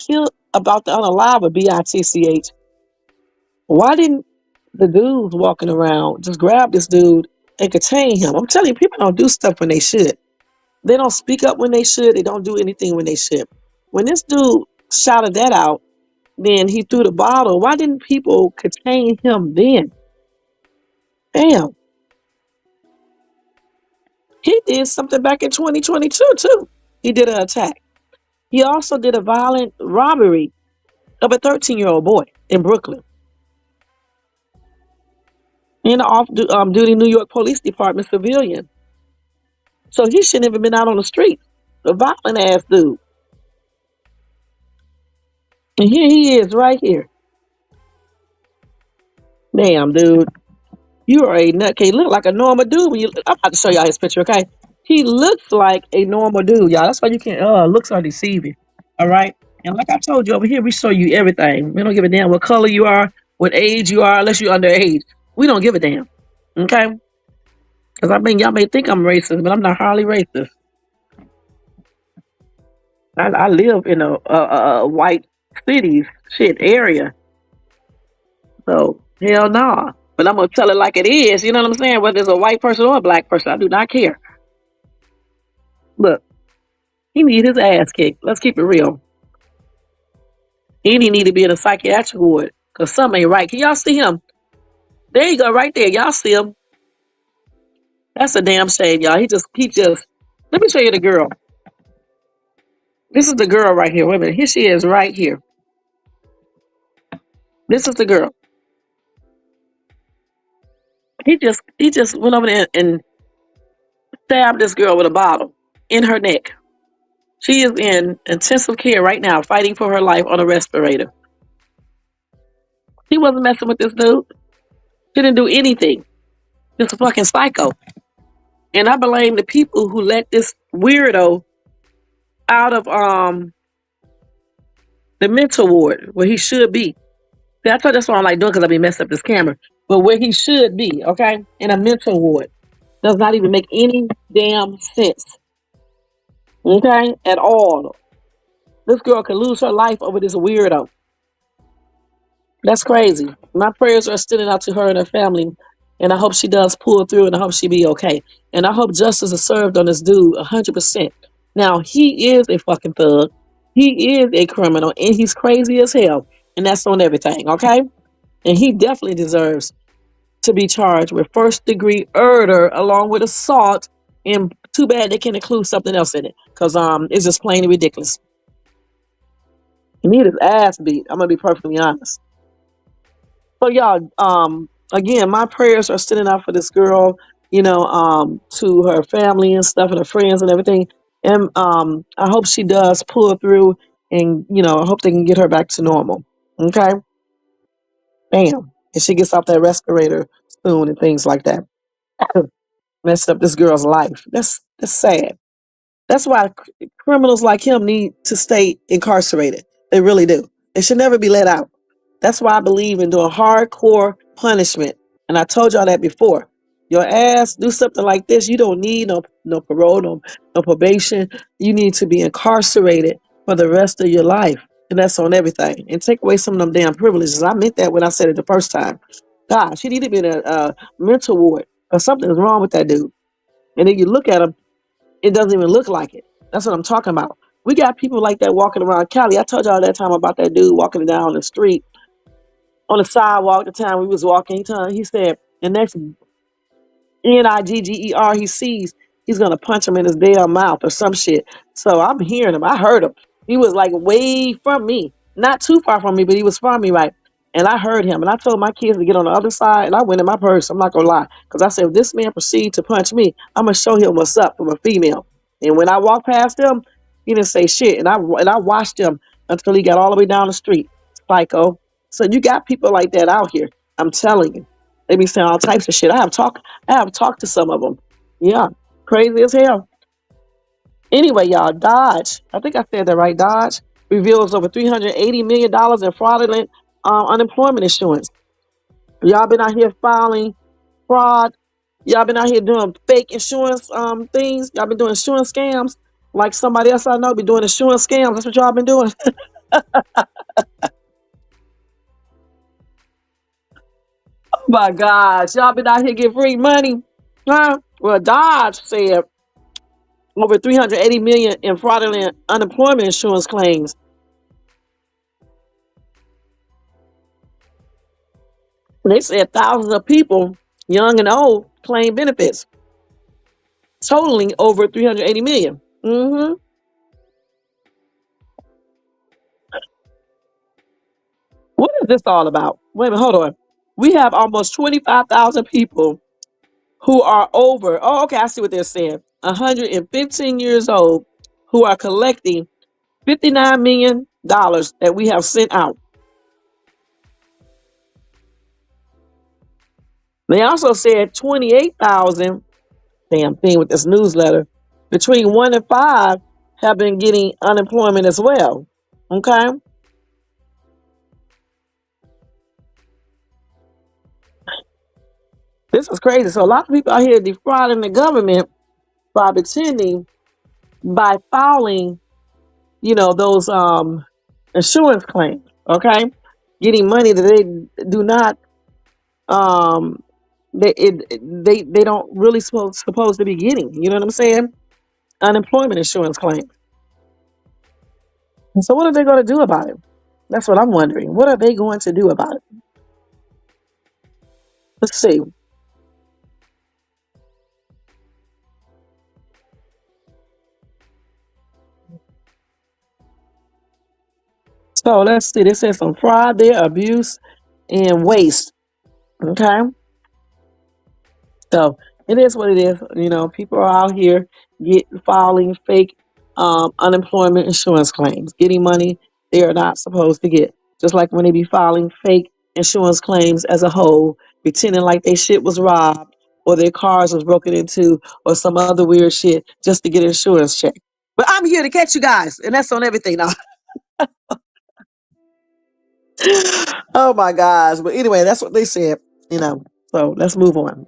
unalive or BITCH, why didn't the dudes walking around just grab this dude and contain him? I'm telling you, people don't do stuff when they should. They don't speak up when they should. They don't do anything when they should. When this dude shouted that out, then he threw the bottle. Why didn't people contain him then? Damn. He did something back in 2022 too. He did an attack. He also did a violent robbery of a 13-year-old boy in Brooklyn. In an off-duty New York Police Department civilian. So he shouldn't have been out on the street. A violent ass dude. And here he is right here. Damn, dude. You are a nutcase. He look like a normal dude when I'm about to show y'all his picture, okay? He looks like a normal dude, y'all. That's why you can't looks are deceiving. All right. And like I told you over here, we show you everything. We don't give a damn what color you are, what age you are, unless you're underage. We don't give a damn. Okay? Because I mean, y'all may think I'm racist, but I'm not hardly racist. I live in a white cities area. So hell nah. But I'm gonna tell it like it is, you know what I'm saying? Whether it's a white person or a black person, I do not care. Look, he need his ass kicked. Let's keep it real. He didn't need to be in a psychiatric ward because something ain't right. Can y'all see him? There you go, right there. Y'all see him. That's a damn shame, y'all. He just let me show you the girl. This is the girl right here. Wait a minute. Here she is right here. This is the girl. He just went over there and stabbed this girl with a bottle in her neck. She is in intensive care right now, fighting for her life on a respirator. He wasn't messing with this dude. He didn't do anything. Just a fucking psycho. And I blame the people who let this weirdo out of the mental ward where he should be. See, I told you that's why I'm like doing, because I be messing up this camera. But where he should be, okay, in a mental ward, does not even make any damn sense, okay, at all. This girl could lose her life over this weirdo. That's crazy. My prayers are extended out to her and her family, and I hope she does pull through, and I hope she be okay. And I hope justice is served on this dude 100%. Now, he is a fucking thug. He is a criminal, and he's crazy as hell, and that's on everything, okay? And he definitely deserves to be charged with first-degree murder along with assault, and too bad they can include something else in it, because it's just plain and ridiculous. He need his ass beat. I'm going to be perfectly honest. So y'all, again, my prayers are sending out for this girl, to her family and stuff and her friends and everything. And I hope she does pull through, and I hope they can get her back to normal. Okay? Bam. And she gets off that respirator soon and things like that. Messed up this girl's life. That's sad. That's why criminals like him need to stay incarcerated. They really do. They should never be let out. That's why I believe in doing hardcore punishment. And I told y'all that before. Your ass do something like this, you don't need no parole, no probation. You need to be incarcerated for the rest of your life. And that's on everything. And take away some of them damn privileges. I meant that when I said it the first time. Gosh, he need to be in a mental ward, or something is wrong with that dude. And then you look at him, it doesn't even look like it. That's what I'm talking about. We got people like that walking around Cali. I told y'all that time about that dude walking down the street on the sidewalk. The time we was walking, he said, the next Nigger he sees, he's gonna punch him in his damn mouth or some shit. So I'm hearing him. I heard him. He was like way from me, not too far from me, but he was from me, right? And I heard him, and I told my kids to get on the other side, and I went in my purse. I'm not gonna lie, because I said, if this man proceeds to punch me, I'm gonna show him what's up from a female. And when I walked past him, he didn't say shit, and I watched him until he got all the way down the street. Psycho. So you got people like that out here. I'm telling you, they be saying all types of shit. I have talked to some of them. Yeah, crazy as hell. Anyway, y'all, Dodge. I think I said that right. Dodge reveals over $380 million in fraudulent unemployment insurance. Y'all been out here filing fraud. Y'all been out here doing fake insurance things. Y'all been doing insurance scams. Like somebody else I know be doing insurance scams. That's what y'all been doing. Oh my gosh, y'all been out here getting free money. Huh? Well, Dodge said over 380 million in fraudulent unemployment insurance claims. They said thousands of people, young and old, claim benefits, totaling over 380 million. Mm-hmm. What is this all about? Wait a minute, hold on. We have almost 25,000 people who are over, oh, okay, I see what they're saying, 115 years old who are collecting $59 million that we have sent out. They also said 28,000, damn thing with this newsletter, between 1 and 5 have been getting unemployment as well. Okay? This is crazy. So a lot of people out here defrauding the government by pretending, by filing, those insurance claims. Okay? Getting money that they do not um they don't really supposed to be getting. You know what I'm saying? Unemployment insurance claims. And so what are they going to do about it? That's what I'm wondering. What are they going to do about it? Let's see. So let's see. This says some fraud there, abuse, and waste. Okay. So it is what it is. People are out here filing fake unemployment insurance claims, getting money they are not supposed to get. Just like when they be filing fake insurance claims as a whole, pretending like their shit was robbed or their cars was broken into or some other weird shit just to get an insurance check. But I'm here to catch you guys, and that's on everything now. Oh my gosh. But anyway, that's what they said. So let's move on.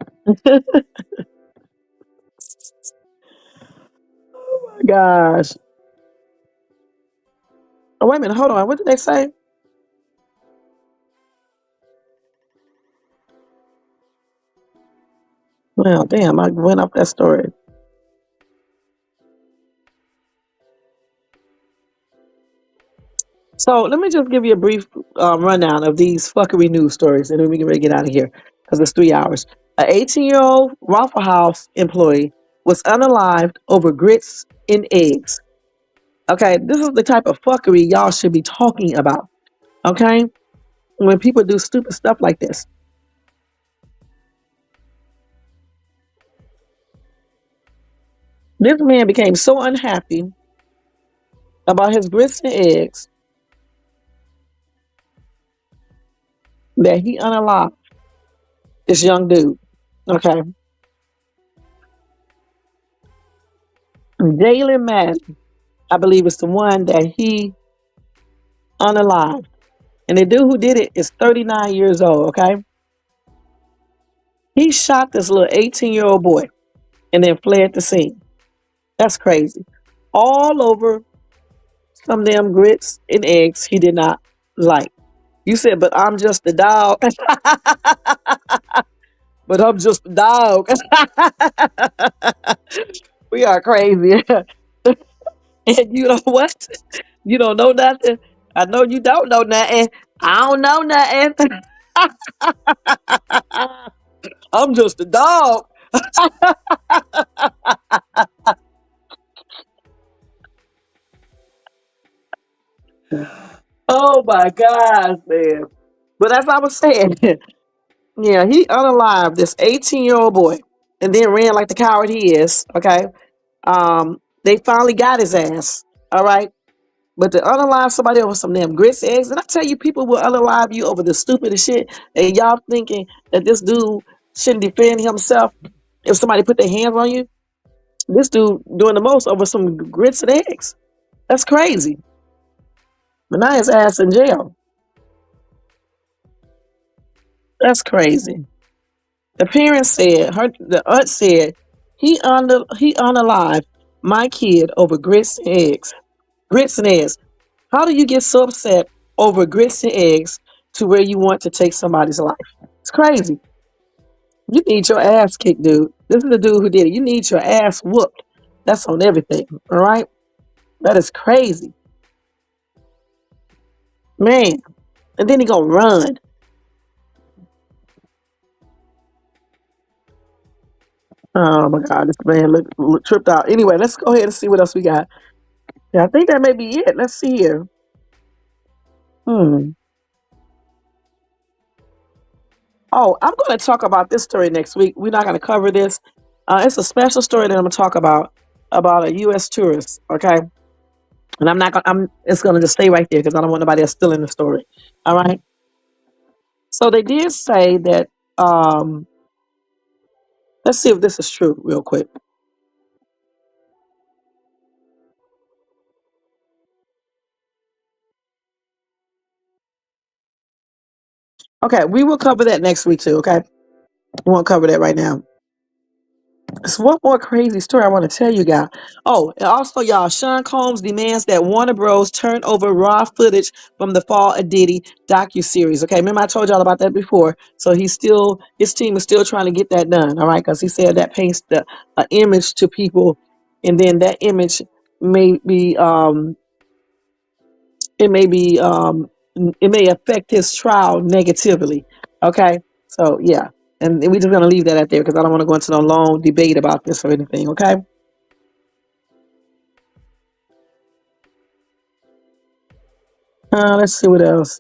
Gosh. Oh, wait a minute. Hold on. What did they say? Well, damn, I went off that story. So let me just give you a brief rundown of these fuckery news stories, and then we can really get out of here because it's 3 hours. An 18-year-old Waffle House employee was unalived over grits and eggs. Okay, this is the type of fuckery y'all should be talking about. Okay, when people do stupid stuff like this. This man became so unhappy about his grits and eggs that he unalived this young dude. Okay, Jalen Madden, I believe, is the one that he unalived. And the dude who did it is 39 years old, okay? He shot this little 18-year-old boy and then fled the scene. That's crazy. All over some damn grits and eggs he did not like. You said, but I'm just a dog. But I'm just a dog. We are crazy. And you know what? You don't know nothing. I know you don't know nothing. I don't know nothing. I'm just a dog. Oh my gosh, man. But as I was saying, yeah, he unalived this 18-year-old boy and then ran like the coward he is. Okay. They finally got his ass. All right. But to unalive somebody over some damn grits eggs, and I tell you, people will unalive you over the stupidest shit, and y'all thinking that this dude shouldn't defend himself if somebody put their hands on you. This dude doing the most over some grits and eggs. That's crazy. But now his ass in jail. That's crazy. The parents said, the aunt said, he unalived my kid over grits and eggs. Grits and eggs. How do you get so upset over grits and eggs to where you want to take somebody's life? It's crazy. You need your ass kicked, dude. This is the dude who did it. You need your ass whooped. That's on everything. All right? That is crazy. Man. And then he gonna run. Oh my God, this man look tripped out. Anyway, let's go ahead and see what else we got. Yeah, I think that may be it. Let's see here. Hmm. Oh, I'm going to talk about this story next week. We're not going to cover this. It's a special story that I'm going to talk about a U.S. tourist. Okay, and I'm not going. I'm. It's going to just stay right there because I don't want nobody else stealing the story. All right. So they did say that. Let's see if this is true, real quick. Okay, we will cover that next week too. Okay, we won't cover that right now. There's one more crazy story I want to tell you guys. Oh, and also, y'all, Sean Combs demands that Warner Bros. Turn over raw footage from the Fall of Diddy docuseries. Okay, remember I told y'all about that before. So his team is still trying to get that done. All right, because he said that paints the image to people, and then that image may be it may be it may affect his trial negatively. Okay, so yeah, and we're just gonna leave that at there because I don't want to go into no long debate about this or anything. Okay. Let's see what else.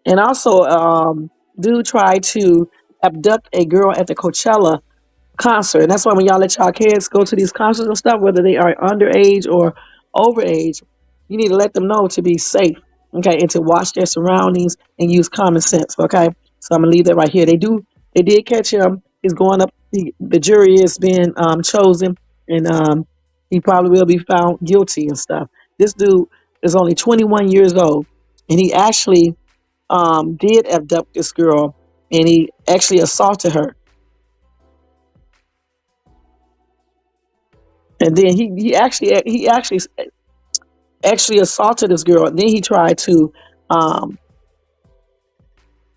And also, dude tried to abduct a girl at the Coachella concert. And that's why when y'all let y'all kids go to these concerts and stuff, whether they are underage or overage, you need to let them know to be safe, okay, and to watch their surroundings and use common sense, okay. So I'm gonna leave that right here. They did catch him. He's going up. The jury is being chosen, and he probably will be found guilty and stuff. This dude is only 21 years old, and he actually did abduct this girl, and he actually assaulted her. And then he actually assaulted this girl. And then he tried to um,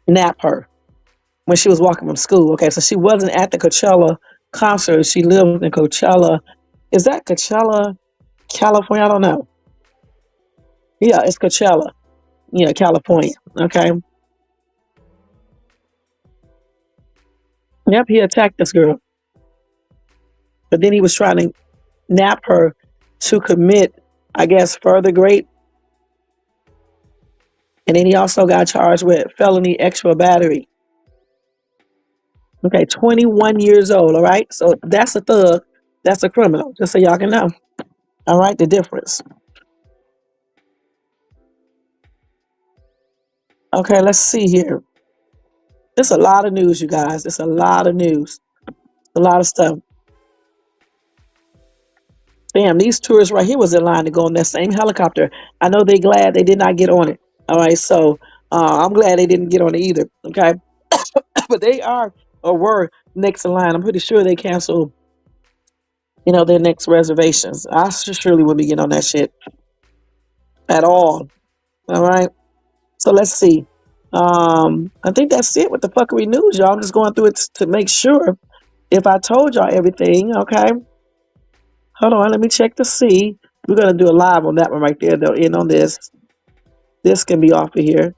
nap her when she was walking from school. Okay, so she wasn't at the Coachella concert. She lived in Coachella. Is that Coachella, California? I don't know. Yeah, it's Coachella. Yeah, California. Okay. Yep, he attacked this girl. But then he was trying to nap her to commit, I guess, further rape. And then he also got charged with felony extra battery. Okay, 21 years old. All right. So that's a thug. That's a criminal. Just so y'all can know. All right. The difference. Okay. Let's see here. There's a lot of news, you guys. It's a lot of news. A lot of stuff. Damn, these tourists right here was in line to go on that same helicopter. I know they glad they did not get on it. All right. So I'm glad they didn't get on it either. Okay. But they are or were next in line. I'm pretty sure they canceled, their next reservations. I surely wouldn't be getting on that shit at all. All right. So let's see. I think that's it with the fuckery news, y'all. I'm just going through it to make sure if I told y'all everything. Okay. Hold on. Let me check to see. We're going to do a live on that one right there, though. In on this. This can be off of here.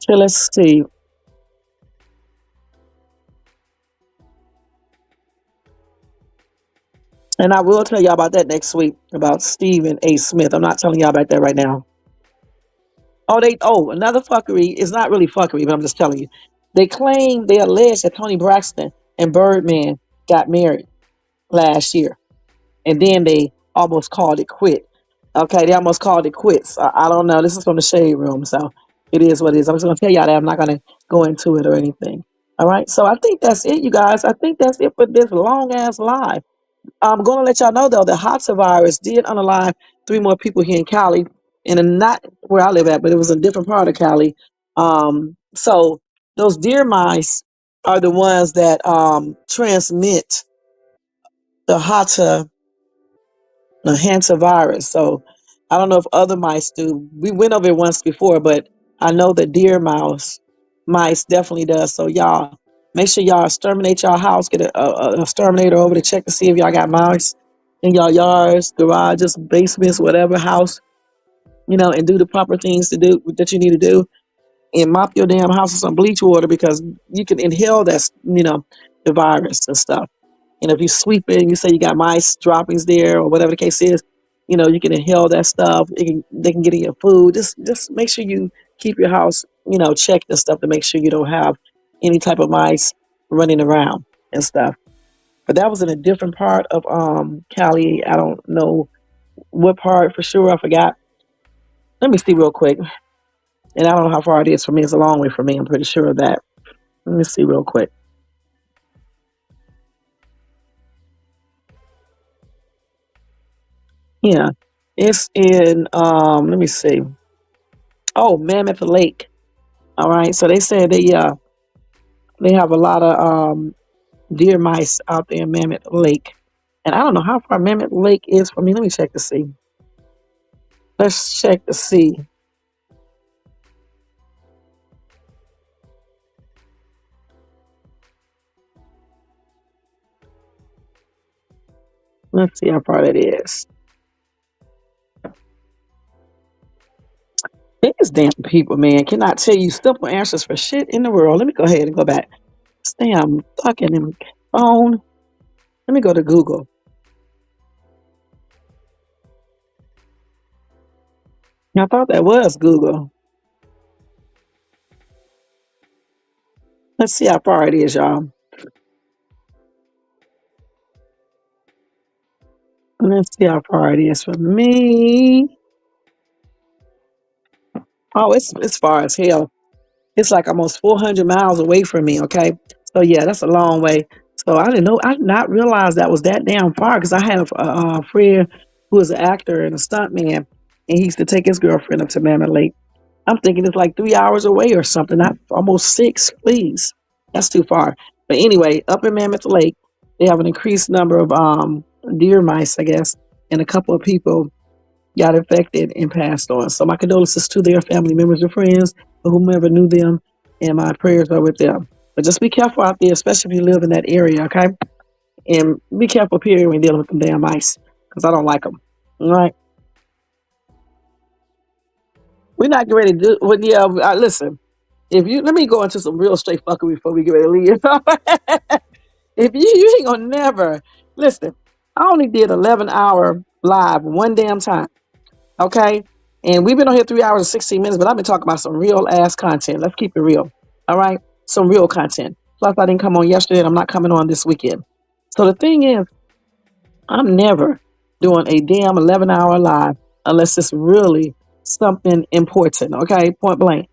Okay, let's see. And I will tell y'all about that next week about Stephen A. Smith. I'm not telling y'all about that right now. Another fuckery. It's not really fuckery, but I'm just telling you. They allege that Tony Braxton and Birdman got married last year. And then they almost called it quit. Okay, they almost called it quits. I don't know. This is from the shade room, so it is what it is. I'm just gonna tell y'all that I'm not gonna go into it or anything. All right. So I think that's it, you guys. I think that's it for this long ass live. I'm gonna let y'all know though the Hudson virus did unalive 3 more people here in Cali, and not where I live at, but it was a different part of Cali. So those deer mice are the ones that transmit the hantavirus. So I don't know if other mice do. We went over it once before, but I know the deer mice definitely does. So y'all make sure y'all exterminate y'all house. Get a exterminator over to check to see if y'all got mice in y'all yards, garages, basements, whatever house, and do the proper things to do that you need to do, and mop your damn house with some bleach water because you can inhale the virus and stuff. And if you sweep it and you say you got mice droppings there or whatever the case is, you can inhale that stuff. They can get in your food. Just make sure you keep your house, checked and stuff to make sure you don't have any type of mice running around and stuff. But that was in a different part of Cali. I don't know what part for sure. I forgot. Let me see real quick. And I don't know how far it is from me. It's a long way from me. I'm pretty sure of that. Let me see real quick. Yeah. It's in let me see. Oh, Mammoth Lake. All right. So they said they have a lot of deer mice out there in Mammoth Lake. And I don't know how far Mammoth Lake is from me. Let me check to see. Let's check to see. Let's see how far that is. These damn people, man, cannot tell you simple answers for shit in the world. Let me go ahead and go back. This damn fucking phone. Let me go to Google. I thought that was Google. Let's see how far it is, y'all. Let's see how far it is from me. Oh, it's far as hell. It's like almost 400 miles away from me. Okay, so yeah, that's a long way. So I didn't know. I did not realize that was that damn far because I have a friend who is an actor and a stuntman, and he used to take his girlfriend up to Mammoth Lake. I'm thinking it's like 3 hours away or something. Not almost 6. Please, that's too far. But anyway, up in Mammoth Lake, they have an increased number of deer mice, I guess, and a couple of people got infected and passed on. So my condolences to their family members and friends or whomever knew them, and my prayers are with them. But just be careful out there, especially if you live in that area, okay? And be careful, period, when dealing with them damn mice, because I don't like them. All right? We're not getting ready to do. Well, yeah. Listen. If you let me go into some real straight fuckery before we get ready to leave. If you ain't gonna never listen, I only did 11-hour live one damn time. Okay. And we've been on here 3 hours and 16 minutes, but I've been talking about some real ass content. Let's keep it real. All right. Some real content. Plus, I didn't come on yesterday and I'm not coming on this weekend. So the thing is, I'm never doing a damn 11-hour live unless it's really something important. Okay. Point blank.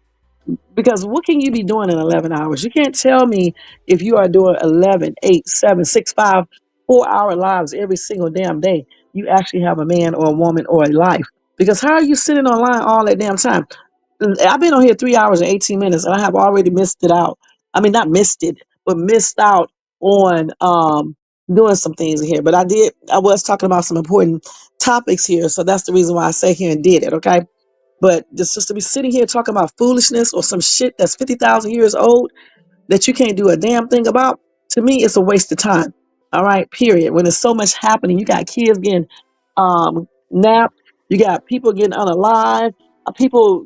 Because what can you be doing in 11 hours? You can't tell me if you are doing 11, 8, 7, 6, 5, 4 hour lives every single damn day. You actually have a man or a woman or a life. Because how are you sitting online all that damn time? I've been on here 3 hours and 18 minutes and I have already missed it out. I mean, not missed it, but missed out on doing some things in here. But I was talking about some important topics here. So that's the reason why I sat here and did it. Okay. But just to be sitting here talking about foolishness or some shit that's 50,000 years old that you can't do a damn thing about, to me, it's a waste of time. All right, period. When there's so much happening, you got kids getting napped, you got people getting unalive, people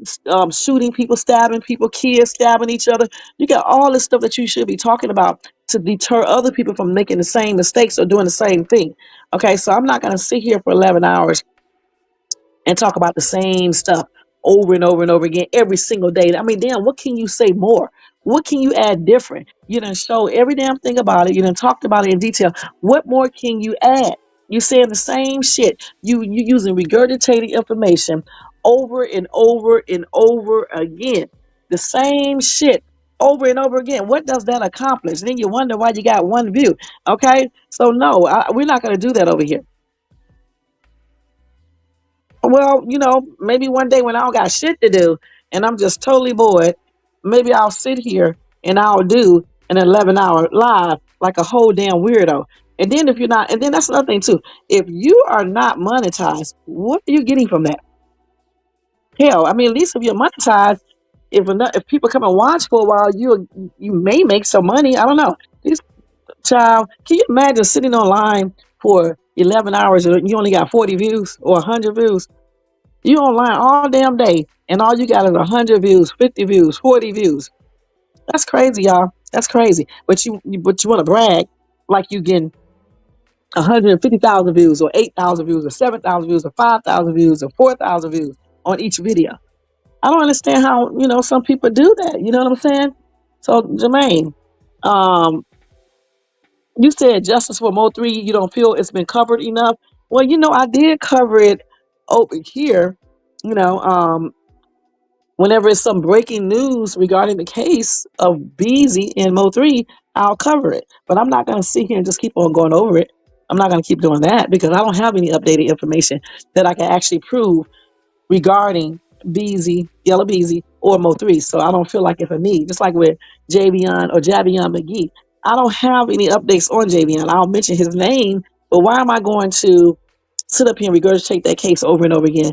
shooting, people stabbing, people, kids stabbing each other. You got all this stuff that you should be talking about to deter other people from making the same mistakes or doing the same thing. Okay, so I'm not going to sit here for 11 hours and talk about the same stuff over and over and over again every single day. I mean, damn, what can you say more? What can you add different? You done show every damn thing about it. You done talked about it in detail. What more can you add? You saying the same shit. You using regurgitated information over and over and over again. The same shit over and over again. What does that accomplish? Then you wonder why you got one view. Okay, so no, we're not going to do that over here. Well, maybe one day when I don't got shit to do and I'm just totally bored, maybe I'll sit here and I'll do an 11-hour live like a whole damn weirdo. And then if you're not, and then that's another thing too. If you are not monetized, what are you getting from that? Hell, I mean, at least if you're monetized, if people come and watch for a while, you may make some money. I don't know. These child, can you imagine sitting online for 11 hours and you only got 40 views or 100 views? You online all damn day, and all you got is 100 views, 50 views, 40 views. That's crazy, y'all. That's crazy. But you want to brag like you getting 150,000 views, or 8,000 views, or 7,000 views, or 5,000 views, or 4,000 views on each video. I don't understand how some people do that. You know what I'm saying? So Jermaine, um, you said justice for Mo3. You don't feel it's been covered enough. Well, I did cover it over here. You know, whenever it's some breaking news regarding the case of Beezy and Mo3, I'll cover it. But I'm not going to sit here and just keep on going over it. I'm not going to keep doing that because I don't have any updated information that I can actually prove regarding Beezy, Yellow Beezy, or Mo3. So I don't feel like it's a need. Just like with Javion or Javion McGee. I don't have any updates on Javion. I'll mention his name, but why am I going to sit up here and regurgitate that case over and over again?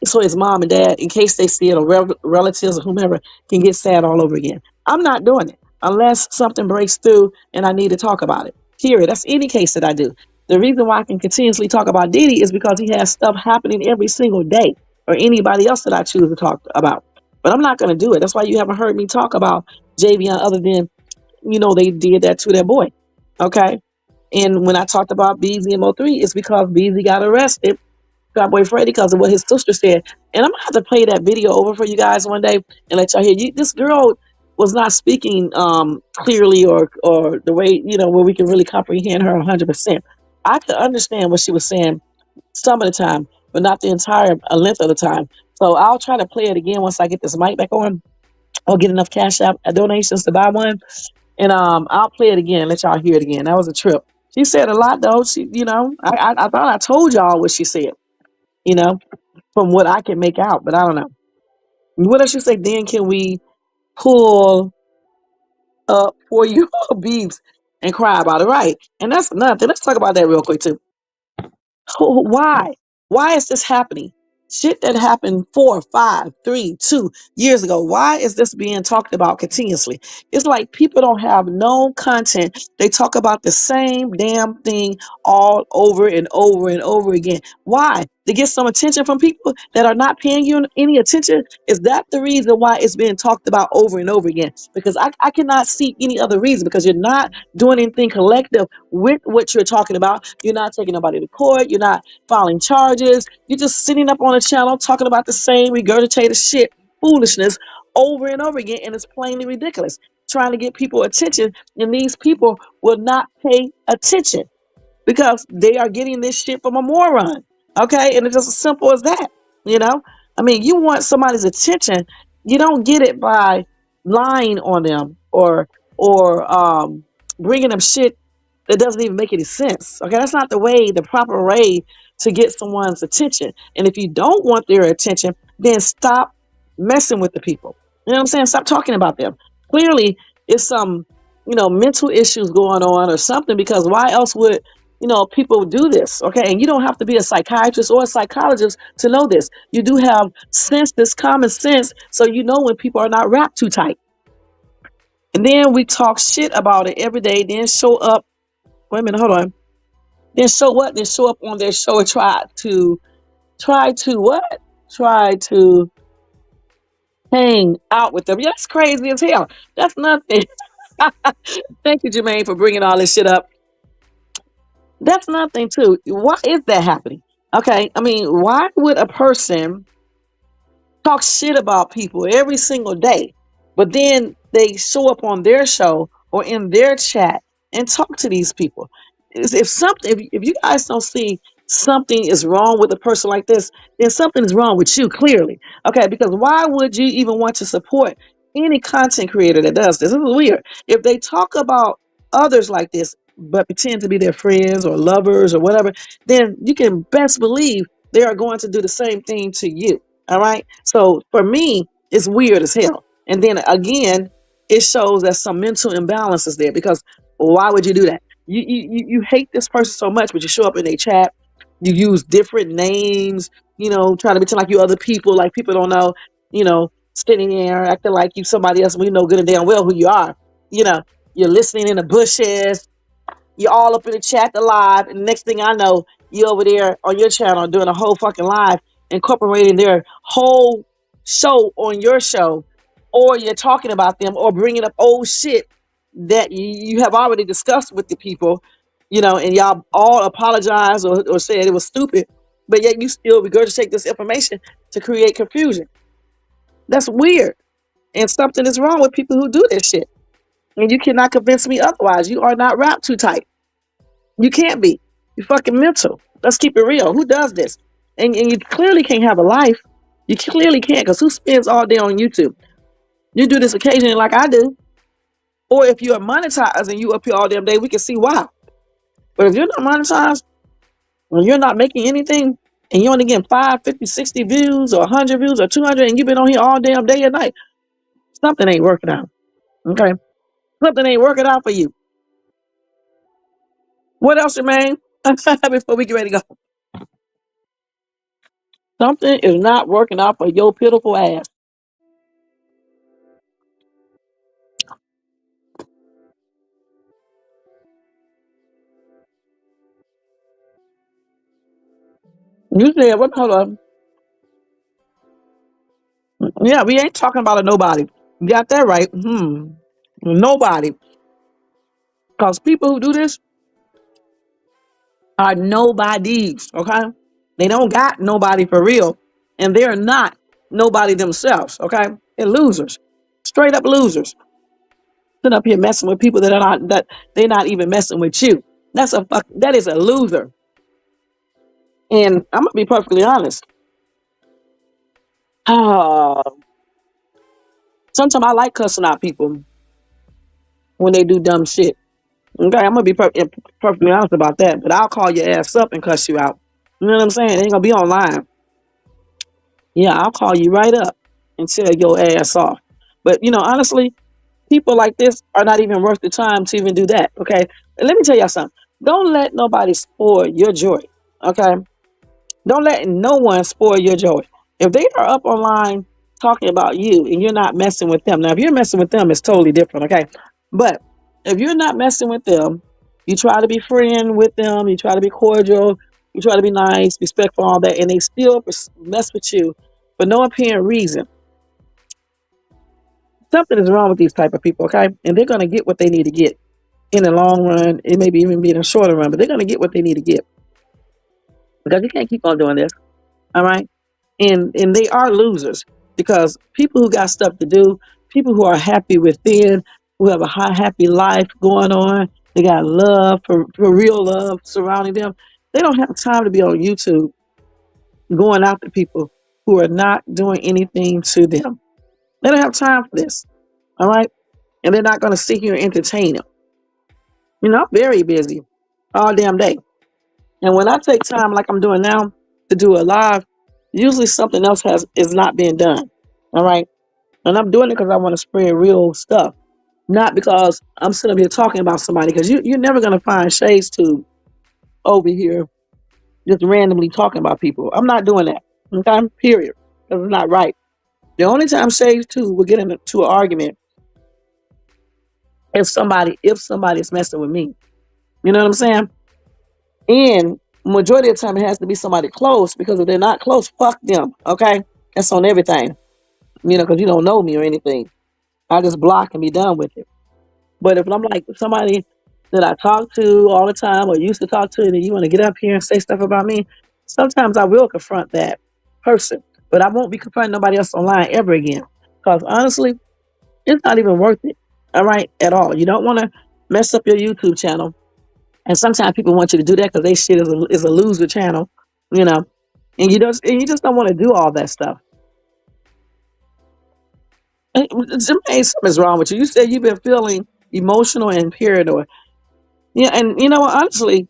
So his mom and dad, in case they see it, or relatives or whomever, can get sad all over again. I'm not doing it unless something breaks through and I need to talk about it. Period. That's any case that I do. The reason why I can continuously talk about Diddy is because he has stuff happening every single day, or anybody else that I choose to talk about. But I'm not going to do it. That's why you haven't heard me talk about Javion other than, they did that to their boy. Okay? And when I talked about Beezy and Mo3, it's because Beezy got arrested, got boy Freddie, because of what his sister said. And I'm gonna have to play that video over for you guys one day and let y'all hear. This girl was not speaking clearly or the way where we can really comprehend her 100%. I could understand what she was saying some of the time, but not the entire length of the time. So I'll try to play it again once I get this mic back on, or get enough cash app donations to buy one. And I'll play it again, let y'all hear it again. That was a trip. She said a lot though. She, I thought I told y'all what she said. From what I can make out, but I don't know. What else you say? Then can we pull up for you beeps and cry about it? Right. And that's nothing. Let's talk about that real quick too. Why? Why is this happening? Shit that happened 4, 5, 3, 2 years ago. Why is this being talked about continuously? It's like people don't have no content. They talk about the same damn thing all over and over and over again. Why? To get some attention from people that are not paying you any attention? Is that the reason why it's being talked about over and over again? Because I cannot see any other reason, because you're not doing anything collective with what you're talking about. You're not taking nobody to court. You're not filing charges. You're just sitting up on a channel talking about the same regurgitated shit, foolishness over and over again, and it's plainly ridiculous. Trying to get people attention, and these people will not pay attention because they are getting this shit from a moron. Okay, and it's just as simple as that. I mean, you want somebody's attention, you don't get it by lying on them or bringing them shit that doesn't even make any sense. Okay, that's not the proper way to get someone's attention. And if you don't want their attention, then stop messing with the people. You know what I'm saying? Stop talking about them. Clearly, it's some mental issues going on or something, because why else would people do this? Okay, and you don't have to be a psychiatrist or a psychologist to know this. You do have sense, this common sense, so you know when people are not wrapped too tight. And then we talk shit about it every day, then show up. Wait a minute, hold on. Then show what? Then show up on their show and try to what? Try to hang out with them. Yeah, that's crazy as hell. That's nothing. Thank you, Jermaine, for bringing all this shit up. That's nothing too. Why is that happening? Okay, I mean, why would a person talk shit about people every single day, but then they show up on their show or in their chat and talk to these people? if something, if you guys don't see something is wrong with a person like this, then something is wrong with you, clearly. Okay, because why would you even want to support any content creator that does this? This is weird. If they talk about others like this, but pretend to be their friends or lovers or whatever, then you can best believe they are going to do the same thing to you. All right. So for me, it's weird as hell. And then again, it shows that some mental imbalance is there because why would you do that? You hate this person so much, but you show up in a chat. You use different names, trying to pretend like you other people, like people don't know, sitting there acting like you somebody else. We know good and damn well who you are. You know, you're listening in the bushes. You're all up in the chat, the live, and the next thing I know, you over there on your channel doing a whole fucking live, incorporating their whole show on your show, or you're talking about them, or bringing up old shit that you have already discussed with the people, and y'all all apologize or said it was stupid, but yet you still regurgitate this information to create confusion. That's weird, and something is wrong with people who do this shit, and you cannot convince me otherwise. You are not wrapped too tight. You can't be. You're fucking mental. Let's keep it real. Who does this? And you clearly can't have a life. You clearly can't, because who spends all day on YouTube? You do this occasionally like I do. Or if you're monetized and you up here all damn day, we can see why. But if you're not monetized, when you're not making anything, and you're only getting 5, 50, 60 views or 100 views or 200, and you've been on here all damn day and night, something ain't working out. Okay? Something ain't working out for you. What else, Jermaine? Before we get ready to go. Something is not working out for your pitiful ass. You said, what? Hold on. Yeah, we ain't talking about a nobody. You got that right. Nobody. Because people who do this are nobodies, okay? They don't got nobody for real. And they're not nobody themselves, okay? They're losers. Straight up losers. Sitting up here messing with people that are not, that they're not even messing with you. That is a loser. And I'm gonna be perfectly honest. Sometimes I like cussing out people when they do dumb shit. Okay, I'm gonna be perfectly honest about that. But I'll call your ass up and cuss you out. You know what I'm saying? It ain't gonna be online. Yeah, I'll call you right up and tell your ass off. But honestly, people like this are not even worth the time to even do that. Okay, and let me tell y'all something. Don't let nobody spoil your joy. Okay, don't let no one spoil your joy. If they are up online talking about you and you're not messing with them, now if you're messing with them, it's totally different, okay? But if you're not messing with them, you try to be friend with them, you try to be cordial, you try to be nice, respectful, all that, and they still mess with you for no apparent reason. Something is wrong with these type of people, okay? And they're gonna get what they need to get in the long run. It may be even be in the shorter run, but they're gonna get what they need to get because you can't keep on doing this. All right. And they are losers because people who got stuff to do, people who are happy within, who have a happy life going on, they got love for real love surrounding them. They don't have time to be on YouTube going after people who are not doing anything to them. They don't have time for this. All right. And they're not going to sit here and entertain them. I'm very busy all damn day. And when I take time like I'm doing now to do a live, usually something else is not being done. All right. And I'm doing it because I want to spread real stuff. Not because I'm sitting up here talking about somebody, because you're never going to find Shades Tube over here just randomly talking about people. I'm not doing that. Okay. Period. Because it's not right. The only time Shades Tube will get into an argument if somebody's messing with me. You know what I'm saying? And majority of the time it has to be somebody close, because if they're not close, fuck them. Okay? That's on everything. Because you don't know me or anything. I just block and be done with it. But if I'm like somebody that I talk to all the time or used to talk to, and you want to get up here and say stuff about me, sometimes I will confront that person. But I won't be confronting nobody else online ever again. Because honestly, it's not even worth it. All right? At all. You don't want to mess up your YouTube channel And sometimes people want you to do that because they shit is a loser channel, you know, and you just don't want to do all that stuff. And Jermaine, something's wrong with you. You said you've been feeling emotional and paranoid. Yeah, and you know what? Honestly,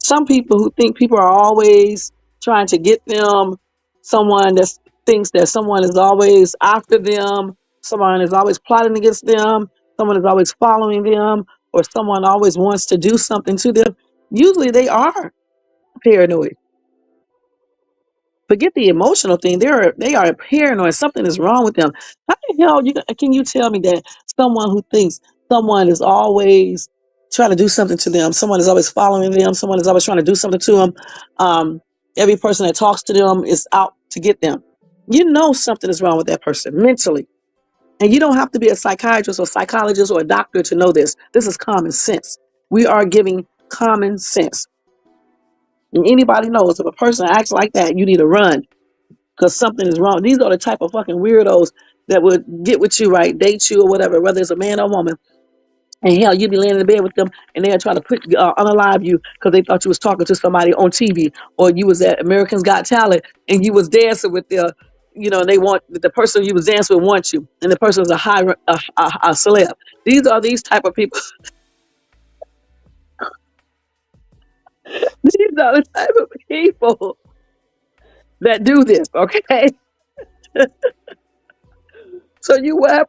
some people who think people are always trying to get them, someone that thinks that someone is always after them, someone is always plotting against them, someone is always following them, or someone always wants to do something to them. Usually they are paranoid. Forget the emotional thing. They are paranoid. Something is wrong with them. How the hell can you tell me that someone who thinks someone is always trying to do something to them, someone is always following them, someone is always trying to do something to them, every person that talks to them is out to get them. You know something is wrong with that person mentally. And you don't have to be a psychiatrist or psychologist or a doctor to know this. This is common sense. We are giving common sense. And anybody knows if a person acts like that, you need to run because something is wrong. These are the type of fucking weirdos that would get with you, right? Date you or whatever, whether it's a man or woman. And hell, you'd be laying in bed with them and they'll try to unalive you because they thought you was talking to somebody on TV or you was at Americans Got Talent and you was dancing with their, and they want the person you was dancing with wants you and the person is a celeb. These are these type of people. These are the type of people that do this, okay? So you what?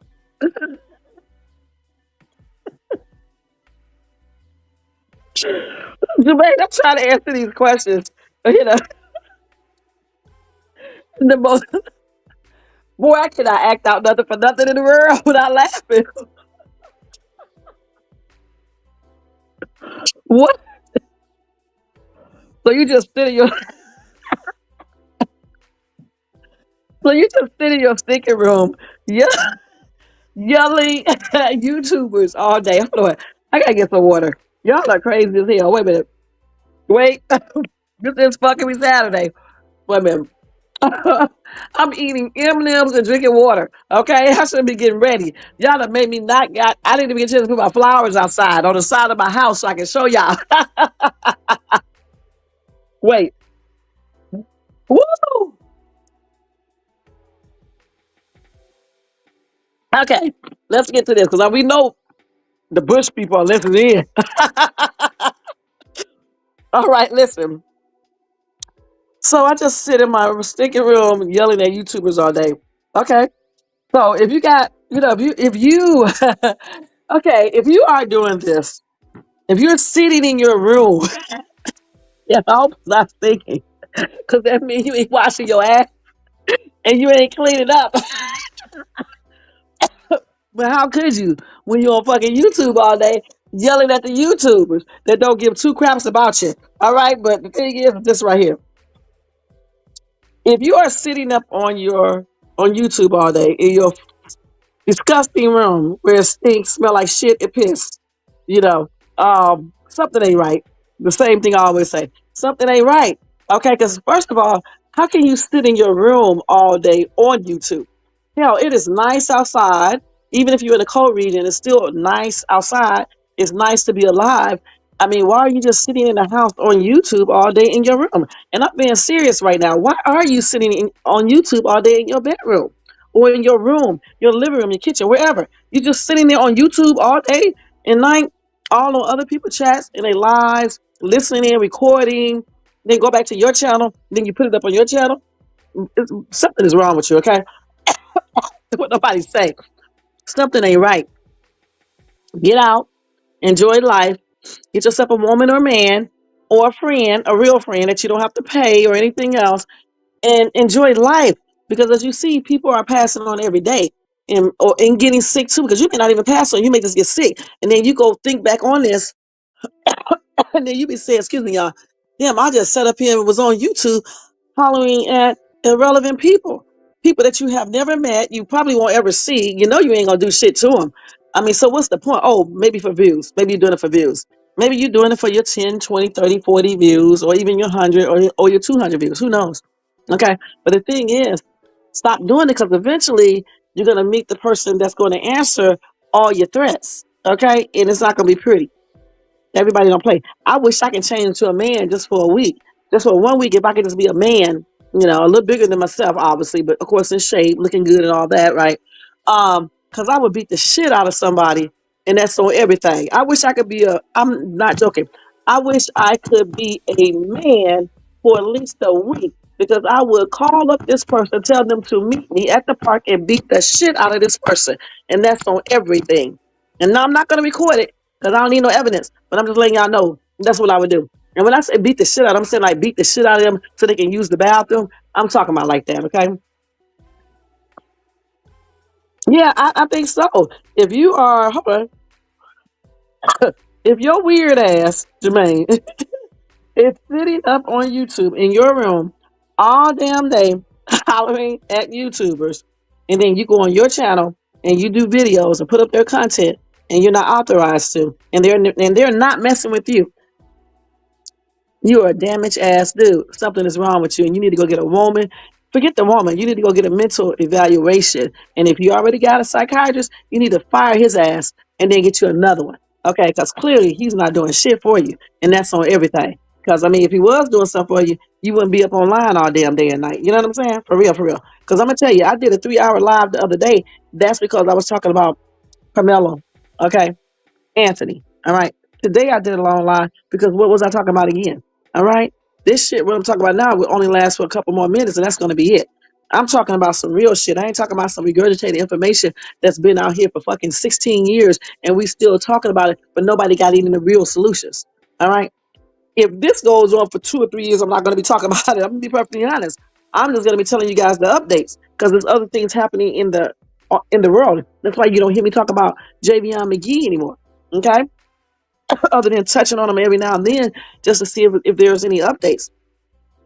Jermaine, I'm trying to answer these questions. The most boy, I cannot act out nothing for nothing in the world without laughing. What? So you just sit in your so you just sit in your stinking room, yeah, yelling at YouTubers all day. Hold on, I gotta get some water. Y'all are crazy as hell. Wait a minute. Wait, this is Fuccery Saturday. Wait a minute. I'm eating M&Ms and drinking water. Okay, I should be getting ready. Y'all done made me not got. I didn't even get a chance to put my flowers outside on the side of my house so I can show y'all. Wait. Woo! Okay, let's get to this because we know the Bush people are listening in. All right, listen. So I just sit in my stinking room yelling at YouTubers all day. Okay. So if you got, if you okay, if you are doing this, if you're sitting in your room, yeah, I hope it's not thinking, because that means you ain't washing your ass and you ain't cleaning up. But how could you when you're on fucking YouTube all day yelling at the YouTubers that don't give two craps about you? All right, but the thing is this right here. If you are sitting up on YouTube all day in your disgusting room where it stinks, smell like shit and piss, something ain't right. The same thing I always say. Something ain't right. Okay, because first of all, how can you sit in your room all day on YouTube? Hell, it is nice outside. Even if you're in a cold region, it's still nice outside. It's nice to be alive. I mean, why are you just sitting in the house on YouTube all day in your room? And I'm being serious right now. Why are you sitting on YouTube all day in your bedroom or in your room, your living room, your kitchen, wherever? You're just sitting there on YouTube all day and night, all on other people's chats and their lives, listening in, recording. Then go back to your channel. Then you put it up on your channel. Something is wrong with you, okay? What nobody say. Something ain't right. Get out, enjoy life, get yourself a woman or man or a friend, a real friend that you don't have to pay or anything else, and enjoy life. Because as you see, people are passing on every day and getting sick too, because you may not even pass on, you may just get sick. And then you go think back on this, and then you be saying, excuse me, y'all, damn, I just sat up here and was on YouTube hollering at irrelevant people. People that you have never met, you probably won't ever see. You know you ain't gonna do shit to them. I mean, so what's the point? Oh, maybe for views. Maybe you're doing it for views. Maybe you're doing it for your 10, 20, 30, 40 views, or even your 100 or your 200 views. Who knows? Okay. But the thing is, stop doing it because eventually you're going to meet the person that's going to answer all your threats. Okay. And it's not going to be pretty. Everybody don't play. I wish I could change into a man just for a week. Just for 1 week, if I could just be a man, a little bigger than myself, obviously, but of course in shape, looking good and all that, right? Because I would beat the shit out of somebody, and that's on everything. I wish I could be I'm not joking. I wish I could be a man for at least a week because I would call up this person, tell them to meet me at the park and beat the shit out of this person. And that's on everything. And now I'm not going to record it because I don't need no evidence, but I'm just letting y'all know that's what I would do. And when I say beat the shit out, I'm saying like beat the shit out of them so they can use the bathroom. I'm talking about like that, okay? Yeah, I think so. If you are, hold on, if your weird ass, Jermaine, is sitting up on YouTube in your room all damn day hollering at YouTubers, and then you go on your channel and you do videos and put up their content, and you're not authorized to, and they're not messing with you. You're a damaged ass dude. Something is wrong with you, and you need to go get a woman. Forget the woman. You need to go get a mental evaluation. And if you already got a psychiatrist, you need to fire his ass and then get you another one. Okay? Because clearly he's not doing shit for you, and that's on everything. Because I mean, if he was doing something for you, you wouldn't be up online all damn day and night. You know what I'm saying? For real, for real. Because I'm gonna tell you, I did a 3-hour live the other day. That's because I was talking about Carmelo. Okay? Anthony. All right. Today I did a long line because what was I talking about again? All right. This shit, what I'm talking about now, will only last for a couple more minutes, and that's going to be it. I'm talking about some real shit. I ain't talking about some regurgitated information that's been out here for fucking 16 years, and we still talking about it, but nobody got any real solutions. All right. If this goes on for 2 or 3 years, I'm not going to be talking about it. I'm going to be perfectly honest. I'm just going to be telling you guys the updates because there's other things happening in the world. That's why you don't hear me talk about Javion McGee anymore. Okay, other than touching on them every now and then just to see if there's any updates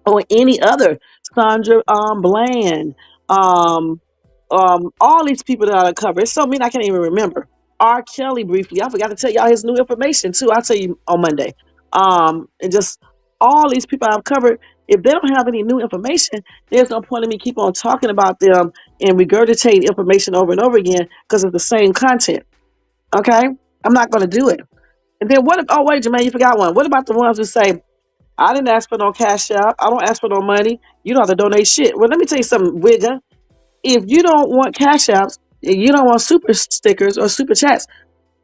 or any other Sandra Bland, um, all these people that I cover. It's so many I can't even remember. R. Kelly briefly. I forgot to tell y'all his new information too. I'll tell you on Monday. And just all these people I've covered. If they don't have any new information, there's no point in me keep on talking about them and regurgitating information over and over again because it's the same content. Okay, I'm not going to do it. And then what if, oh wait, Jermaine, you forgot one. What about the ones who say, I didn't ask for no cash out. I don't ask for no money. You don't have to donate shit. Well, let me tell you something, Wigga. If you don't want cash outs, you don't want super stickers or super chats,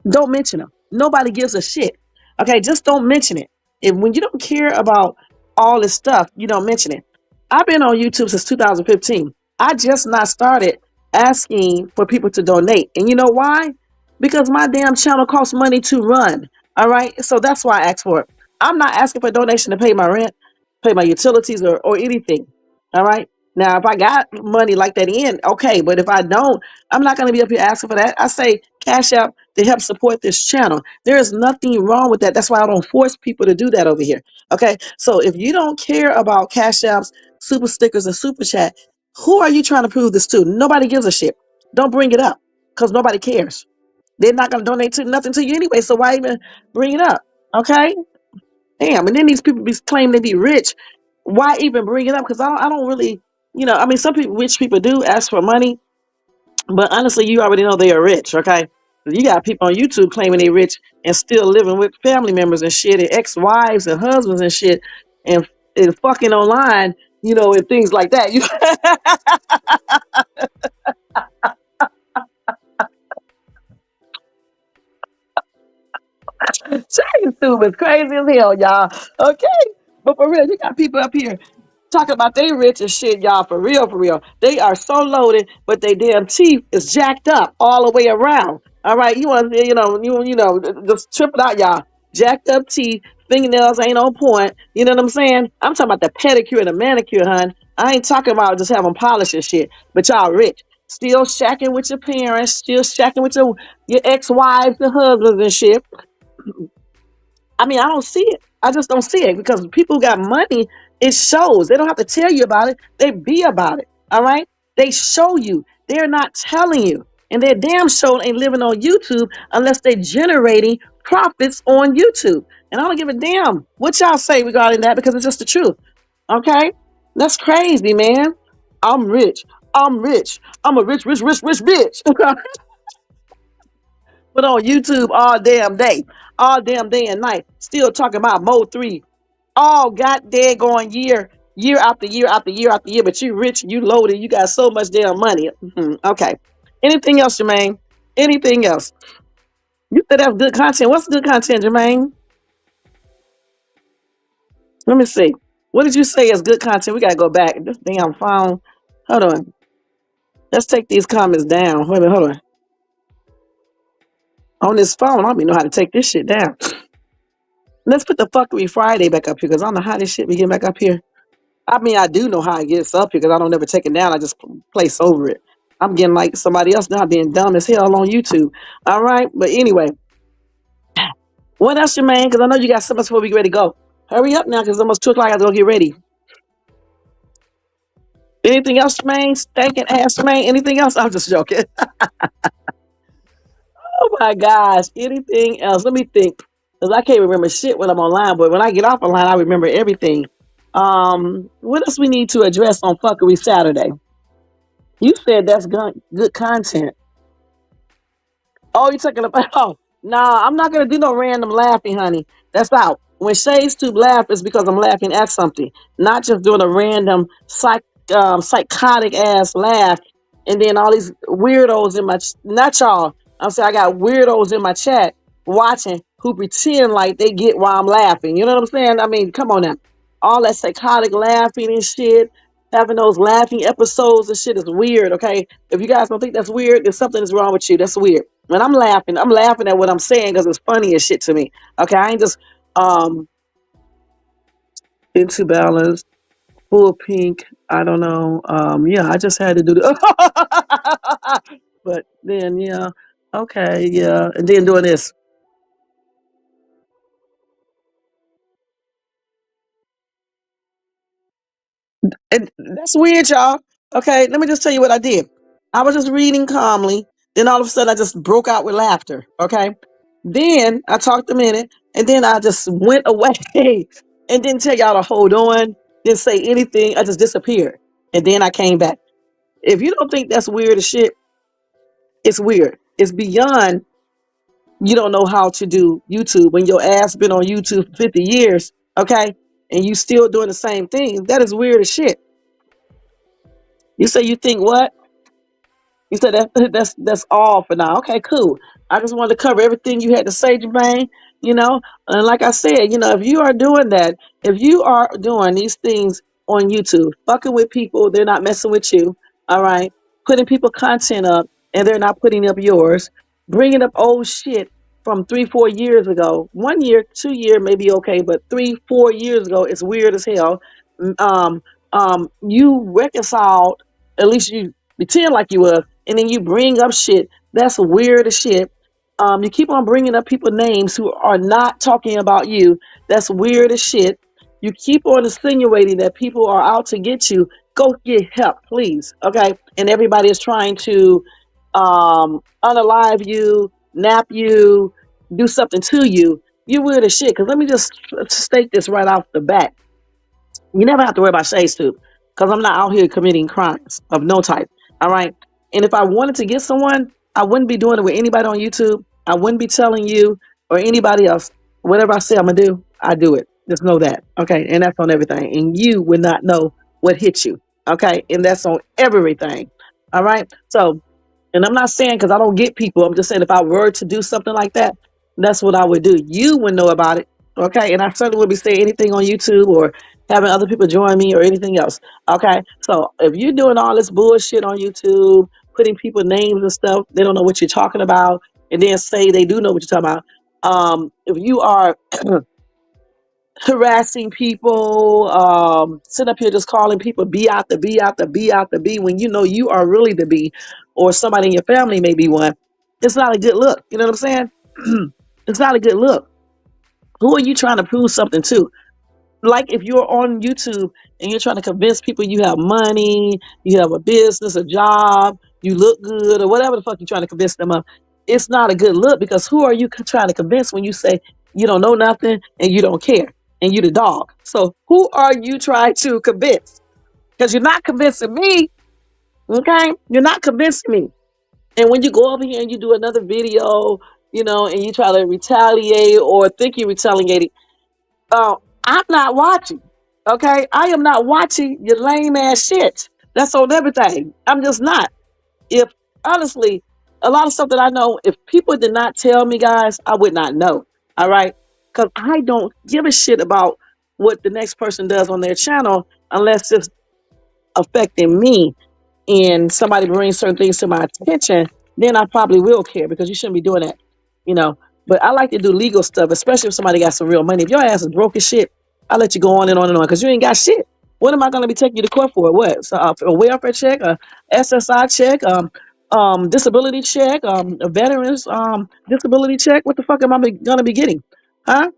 don't mention them. Nobody gives a shit. Okay, just don't mention it. If when you don't care about all this stuff, you don't mention it. I've been on YouTube since 2015. I just not started asking for people to donate. And you know why? Because my damn channel costs money to run. All right. So that's why I asked for it. I'm not asking for a donation to pay my rent, pay my utilities or anything. All right. Now, if I got money like that in, okay. But if I don't, I'm not going to be up here asking for that. I say cash out to help support this channel. There is nothing wrong with that. That's why I don't force people to do that over here. Okay. So if you don't care about cash apps, super stickers, and super chat, who are you trying to prove this to? Nobody gives a shit. Don't bring it up because nobody cares. They're not going to donate to nothing to you anyway. So why even bring it up? Okay. Damn. And then these people be claiming they be rich. Why even bring it up? Because I don't really, I mean, some people, rich people do ask for money, but honestly, you already know they are rich, okay? You got people on YouTube claiming they rich and still living with family members and shit, and ex-wives and husbands and shit, and fucking online, and things like that. YouTube is crazy as hell, y'all. Okay, but for real, you got people up here talking about they rich as shit, y'all. For real, for real. They are so loaded, but they damn teeth is jacked up all the way around. All right, you want to, just trip it out, y'all. Jacked up teeth, fingernails ain't on point. You know what I'm saying? I'm talking about the pedicure and the manicure, hun. I ain't talking about just having polish and shit. But y'all rich, still shacking with your parents, still shacking with your ex-wives and husbands and shit. I mean, I don't see it. I just don't see it because people who got money, it shows. They don't have to tell you about it. They be about it. All right. They show you. They're not telling you. And their damn show ain't living on YouTube unless they're generating profits on YouTube. And I don't give a damn what y'all say regarding that because it's just the truth. Okay. That's crazy, man. I'm rich. I'm rich. I'm a rich, rich, rich, rich bitch. But on YouTube all damn day and night, still talking about Mode 3 all goddamn going year after year after year after year. But you rich, you loaded, you got so much damn money. Okay. Anything else, Jermaine? Anything else? You said that's good content. What's good content, Jermaine? Let me see. What did you say is good content? We gotta go back. This damn phone. Hold on. Let's take these comments down. Wait a minute, hold on. On this phone, I don't even know how to take this shit down. Let's put the Fuckery Friday back up here because I don't know how this shit be getting back up here. I mean, I do know how it gets up here because I don't ever take it down. I just place over it. I'm getting like somebody else now being dumb as hell on YouTube. All right. But anyway, what else, Jermaine? Because I know you got so much before we get ready to go. Hurry up now because it's almost 2 o'clock. I have to go get ready. Anything else, Jermaine? Stinking ass, Jermaine? Anything else? I'm just joking. Oh my gosh. Anything else? Let me think. Because I can't remember shit when I'm online, but when I get off online, I remember everything. What else we need to address on Fuckery Saturday? You said that's good content. Oh, you're talking about? Oh, nah, I'm not gonna do no random laughing, honey. That's out. When Shay's Tube laugh, it's because I'm laughing at something, not just doing a random psychotic ass laugh, and then all these weirdos in my not y'all. I'm saying I got weirdos in my chat watching who pretend like they get why I'm laughing. You know what I'm saying? I mean, come on now. All that psychotic laughing and shit, having those laughing episodes and shit is weird. Okay, if you guys don't think that's weird, then something is wrong with you. That's weird. When I'm laughing at what I'm saying because it's funny as shit to me. Okay, I ain't just um into balance, full pink. I don't know. Yeah, I just had to do the but then yeah, okay, yeah. And then doing this. And that's weird, y'all. Okay, let me just tell you what I did. I was just reading calmly. Then all of a sudden, I just broke out with laughter. Okay. Then I talked a minute, and then I just went away and didn't tell y'all to hold on, didn't say anything. I just disappeared, and then I came back. If you don't think that's weird as shit, it's weird. It's beyond. You don't know how to do YouTube when your ass been on YouTube for 50 years. Okay, and you still doing the same thing. That is weird as shit. You say you think what? You said that's all for now. Okay, cool. I just wanted to cover everything you had to say, Jermaine. You know, and like I said, if you are doing that, if you are doing these things on YouTube, fucking with people, they're not messing with you. All right, putting people content up, and they're not putting up yours. Bringing up old shit from 3, 4 years ago. 1 year, 2 year, maybe okay, but 3, 4 years ago, it's weird as hell. You reconciled. At least you pretend like you was, and then you bring up shit that's weird as shit. You keep on bringing up people names who are not talking about you. That's weird as shit. You keep on insinuating that people are out to get you. Go get help, please. Okay. And everybody is trying to unalive you, nap you, do something to you. You're weird as shit. Because let me just state this right off the bat. You never have to worry about Shay's Tube because I'm not out here committing crimes of no type. All right. And if I wanted to get someone, I wouldn't be doing it with anybody on YouTube. I wouldn't be telling you or anybody else whatever I say I'm gonna do. I do it. Just know that. Okay. And that's on everything. And you would not know what hit you. Okay. And that's on everything. All right. So, and I'm not saying because I don't get people. I'm just saying if I were to do something like that, that's what I would do. You would know about it. Okay. And I certainly wouldn't be saying anything on YouTube or having other people join me or anything else. Okay. So if you're doing all this bullshit on YouTube, putting people names and stuff, they don't know what you're talking about, and then say they do know what you're talking about. If you are harassing people, sitting up here just calling people be out the be out the be out the be when you know you are really the be, or somebody in your family may be one, it's not a good look. You know what I'm saying? It's not a good look. Who are you trying to prove something to? Like if you're on YouTube and you're trying to convince people you have money, you have a business, a job, you look good, or whatever the fuck you're trying to convince them of, it's not a good look because who are you trying to convince when you say you don't know nothing and you don't care and you the dog? So who are you trying to convince? Because you're not convincing me, okay? You're not convincing me. And when you go over here and you do another video and you try to retaliate or think you retaliating. I'm not watching. Okay, I am not watching your lame ass shit. That's on everything. I'm just not. If honestly, a lot of stuff that I know, if people did not tell me, guys, I would not know. All right, because I don't give a shit about what the next person does on their channel unless it's affecting me and somebody brings certain things to my attention, then I probably will care because you shouldn't be doing that, you know. But I like to do legal stuff, especially if somebody got some real money. If your ass is broke as shit, I let you go on and on and on because you ain't got shit. What am I going to be taking you to court for? What? So, a welfare check, a SSI check, disability check, a veterans disability check. What the fuck am I going to be getting? Huh?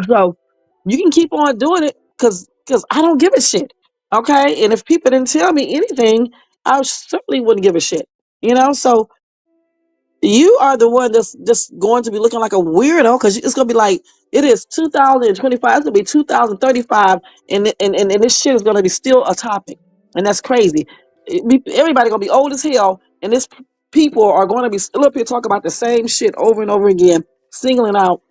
So you can keep on doing it because I don't give a shit. Okay. And if people didn't tell me anything, I certainly wouldn't give a shit. So you are the one that's just going to be looking like a weirdo because it's going to be like, it is 2025, it's going to be 2035, and this shit is going to be still a topic. And that's crazy. Everybody going to be old as hell, and people are going to be still up here talking about the same shit over and over again, singling out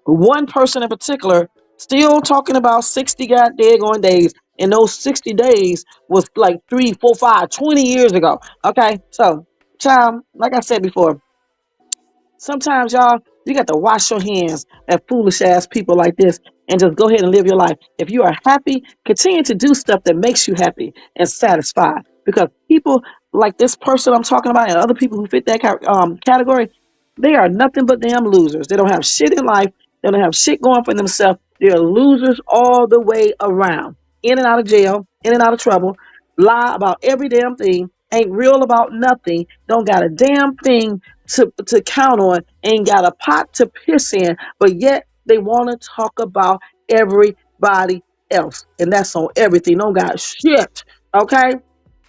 one person in particular, still talking about 60 goddamn days, and those 60 days was like 3, 4, 5, 20 years ago. Okay, so child, like I said before, sometimes y'all, you got to wash your hands at foolish ass people like this and just go ahead and live your life. If you are happy, continue to do stuff that makes you happy and satisfied. Because people like this person I'm talking about and other people who fit that category, they are nothing but damn losers. They don't have shit in life. They don't have shit going for themselves. They're losers all the way around. In and out of jail, in and out of trouble, lie about every damn thing, ain't real about nothing, don't got a damn thing to count on, ain't got a pot to piss in, but yet they want to talk about everybody else. And that's on everything. Don't got shit. Okay?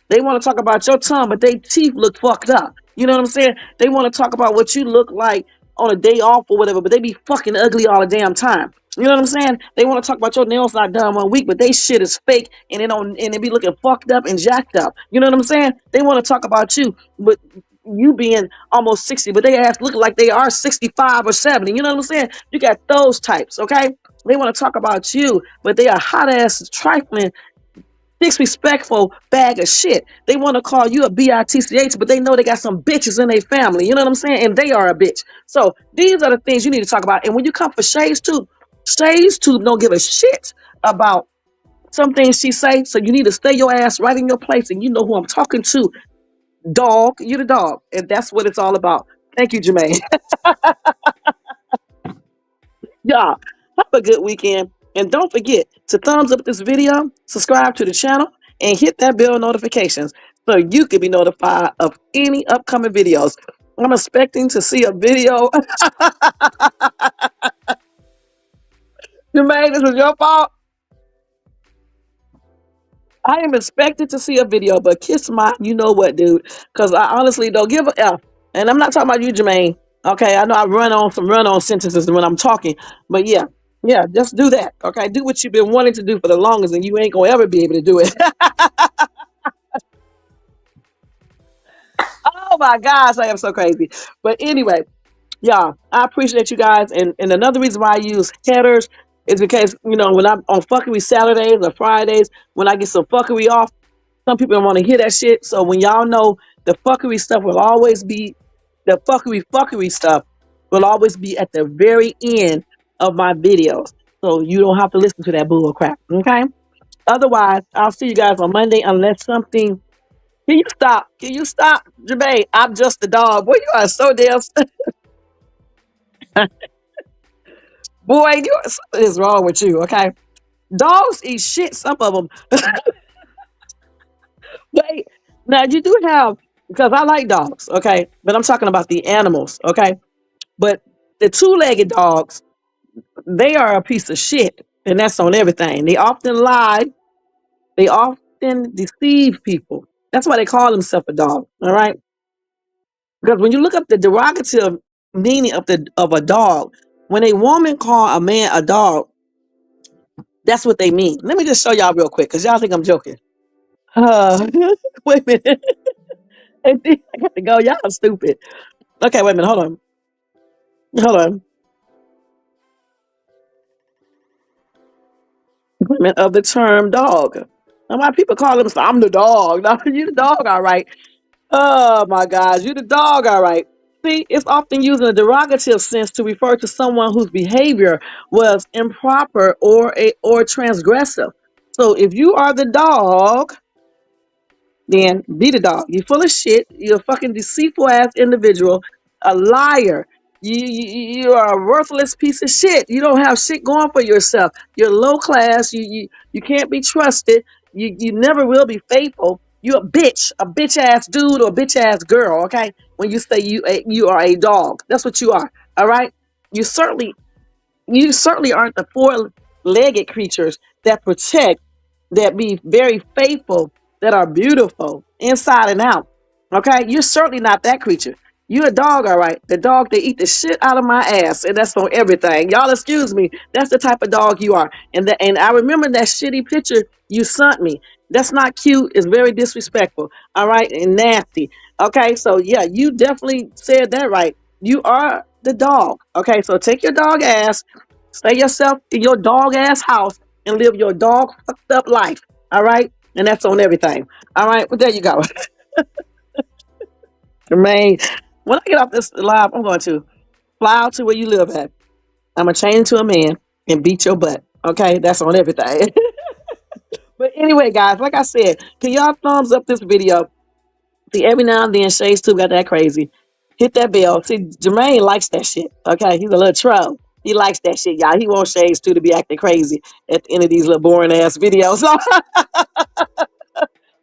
They want to talk about your tongue, but their teeth look fucked up. You know what I'm saying? They want to talk about what you look like on a day off or whatever, but they be fucking ugly all the damn time. You know what I'm saying? They want to talk about your nails not done 1 week, but they shit is fake and it be looking fucked up and jacked up. You know what I'm saying? They want to talk about you, but you being almost 60, but they ass looking like they are 65 or 70. You know what I'm saying? You got those types, okay? They want to talk about you, but they are hot ass trifling disrespectful bag of shit. They want to call you a bitch, but they know they got some bitches in their family. You know what I'm saying? And they are a bitch. So these are the things you need to talk about. And when you come for Shay's Tube don't give a shit about some things she say. So you need to stay your ass right in your place, and you know who I'm talking to. Dog, you the dog, and that's what it's all about. Thank you, Jermaine. Y'all, have a good weekend. And don't forget to thumbs up this video, subscribe to the channel, and hit that bell notifications so you can be notified of any upcoming videos. I'm expecting to see a video. Jermaine, this is your fault. I am expected to see a video, but kiss my, you know what, dude? Because I honestly don't give a F. And I'm not talking about you, Jermaine. Okay, I know I run on some run-on sentences when I'm talking, but yeah, just do that. Okay, do what you've been wanting to do for the longest, and you ain't gonna ever be able to do it. Oh my gosh, I am so crazy. But anyway, yeah, I appreciate you guys. And another reason why I use headers is because, when I'm on Fuckery Saturdays or Fridays, when I get some fuckery off, some people don't want to hear that shit. So when y'all know the fuckery stuff will always be, the fuckery stuff will always be at the very end of my videos. So you don't have to listen to that bull crap. Okay? Otherwise, I'll see you guys on Monday unless something. Can you stop? Can you stop, Jermaine? I'm just a dog. Boy, you are so damn. Boy, something is wrong with you. Okay, dogs eat shit. Some of them. Wait, now you do have, because I like dogs. Okay, but I'm talking about the animals. Okay, but the two-legged dogs, they are a piece of shit, and that's on everything. They often lie. They often deceive people. That's why they call themselves a dog. All right. Because when you look up the derogative meaning of a dog, when a woman call a man a dog, that's what they mean. Let me just show y'all real quick, because y'all think I'm joking. Wait a minute. I got to go. Y'all are stupid. Okay, wait a minute. Hold on. Hold on. Employment of the term dog. Now, why people call them, I'm the dog. No, you the dog, all right. Oh my gosh, you the dog, all right. See, it's often used in a derogative sense to refer to someone whose behavior was improper or transgressive. So if you are the dog, then be the dog. You full of shit. You're a fucking deceitful ass individual, a liar. You are a worthless piece of shit. You don't have shit going for yourself. You're low class. You can't be trusted. You never will be faithful. You're a bitch ass dude or a bitch ass girl. Okay, when you say you are a dog, that's what you are. All right. You certainly you certainly aren't the four-legged creatures that protect, that be very faithful, that are beautiful inside and out. Okay, you're certainly not that creature. You're a dog, all right. The dog that eat the shit out of my ass, and that's on everything. Y'all, excuse me. That's the type of dog you are. And I remember that shitty picture you sent me. That's not cute. It's very disrespectful. All right, and nasty. Okay, so yeah, you definitely said that right. You are the dog. Okay, so take your dog ass, stay yourself in your dog ass house, and live your dog fucked up life. All right, and that's on everything. All right, well there you go, Jermaine. When I get off this live, I'm going to fly out to where you live at. I'm gonna change into a man and beat your butt. Okay, that's on everything. But anyway, guys, like I said, can y'all thumbs up this video? See, every now and then, Shay's too got that crazy. Hit that bell. See, Jermaine likes that shit. Okay, he's a little troll. He likes that shit, y'all. He wants Shay's too to be acting crazy at the end of these little boring ass videos.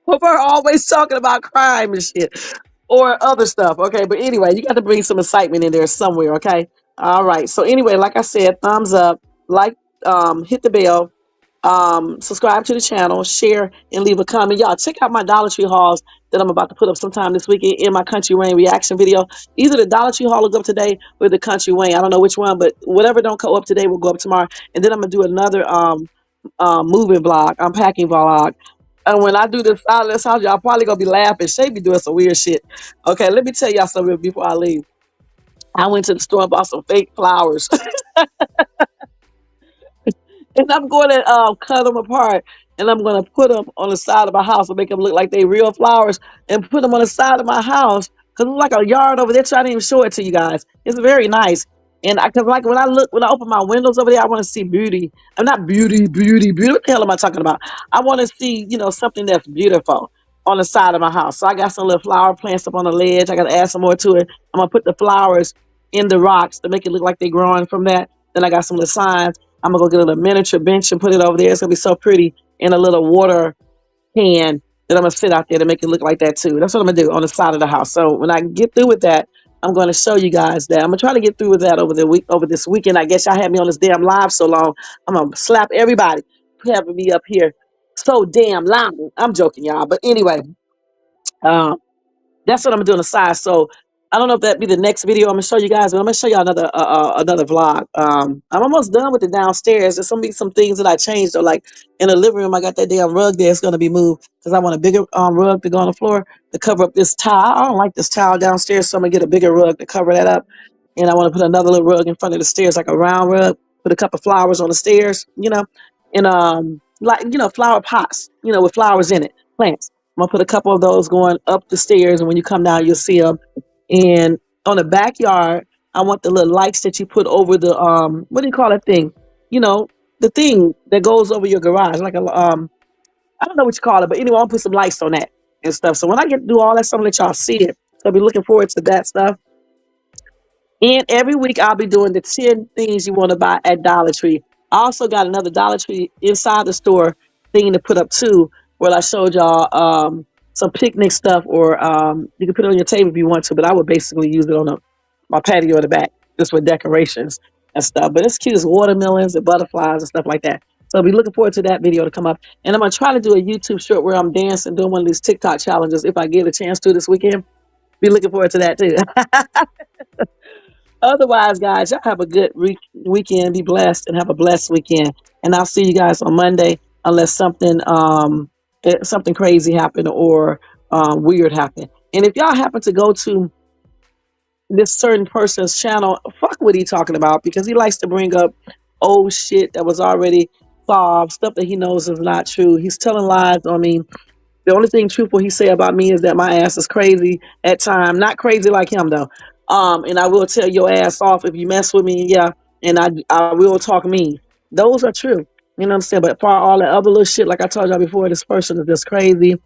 We're always talking about crime and shit or other stuff. Okay, but anyway, you got to bring some excitement in there somewhere. Okay, all right. So anyway, like I said, thumbs up, like, hit the bell, subscribe to the channel, share, and leave a comment. Y'all check out my Dollar Tree hauls that I'm about to put up sometime this weekend in my Country Wayne reaction video. Either the Dollar Tree haul will go up today or the Country Wayne. I don't know which one, but whatever don't go up today will go up tomorrow. And then I'm gonna do another moving vlog, unpacking vlog. And when I do this silence house, y'all probably gonna be laughing. Shay be doing some weird shit. Okay, let me tell y'all something before I leave. I went to the store and bought some fake flowers. And I'm going to cut them apart, and I'm going to put them on the side of my house and make them look like they real flowers, and put them on the side of my house because it's like a yard over there. So I didn't even show it to you guys. It's very nice. And because like when I open my windows over there, I want to see beauty. I'm not beauty. What the hell am I talking about? I want to see, something that's beautiful on the side of my house. So I got some little flower plants up on the ledge. I got to add some more to it. I'm gonna put the flowers in the rocks to make it look like they're growing from that. Then I got some little signs. I'm gonna go get a little miniature bench and put it over there. It's gonna be so pretty in a little water can that I'm gonna sit out there to make it look like that too. That's what I'm gonna do on the side of the house. So when I get through with that, I'm gonna show you guys that. I'm gonna try to get through with that over this weekend. I guess y'all had me on this damn live so long. I'm gonna slap everybody for having me up here so damn long. I'm joking, y'all. But anyway, um, that's what I'm gonna do on the side. So I don't know if that be the next video I'm gonna show you guys, but I'm gonna show y'all another vlog. I'm almost done with the downstairs. There's gonna be some things that I changed. So like in the living room, I got that damn rug there. It's gonna be moved because I want a bigger rug to go on the floor to cover up this tile. I don't like this tile downstairs, so I'm gonna get a bigger rug to cover that up. And I want to put another little rug in front of the stairs, like a round rug. Put a couple flowers on the stairs, and flower pots, with flowers in it, plants. I'm gonna put a couple of those going up the stairs, and when you come down, you'll see them. And on the backyard, I want the little lights that you put over the what do you call that thing? The thing that goes over your garage, like I don't know what you call it, but anyway, I'll put some lights on that and stuff. So when I get to do all that stuff, I'll let y'all see it. So I'll be looking forward to that stuff. And every week I'll be doing the 10 things you want to buy at Dollar Tree. I also got another Dollar Tree inside the store thing to put up too, where I showed y'all some picnic stuff, or you can put it on your table if you want to, but I would basically use it on my patio in the back, just with decorations and stuff. But it's cute as watermelons and butterflies and stuff like that. So I'll be looking forward to that video to come up. And I'm going to try to do a YouTube short where I'm dancing, doing one of these TikTok challenges if I get a chance to this weekend. Be looking forward to that too. Otherwise, guys, y'all have a good weekend. Be blessed and have a blessed weekend. And I'll see you guys on Monday, unless something crazy happened or weird happened. And if y'all happen to go to this certain person's channel, fuck what he talking about, because he likes to bring up old shit that was already solved, stuff that he knows is not true. He's telling lies on me. The only thing truthful he say about me is that my ass is crazy at time. Not crazy like him though. And I will tell your ass off if you mess with me, yeah. And I will talk mean. Those are true. You know what I'm saying? But for all the other little shit, like I told y'all before, this person is just crazy.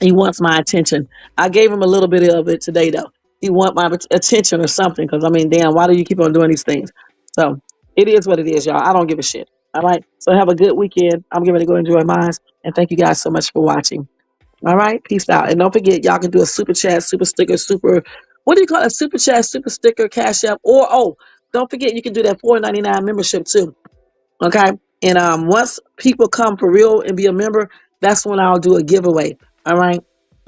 He wants my attention. I gave him a little bit of it today though. He want my attention or something. Cause I mean, damn, why do you keep on doing these things? So it is what it is, y'all. I don't give a shit. All right. So have a good weekend. I'm getting ready to go enjoy mine. And thank you guys so much for watching. All right. Peace out. And don't forget, y'all can do a super chat, super sticker, super, what do you call it? Super chat, super sticker, cash app, or, oh, don't forget, you can do that $4.99 membership too. Okay. And once people come for real and be a member, that's when I'll do a giveaway. All right.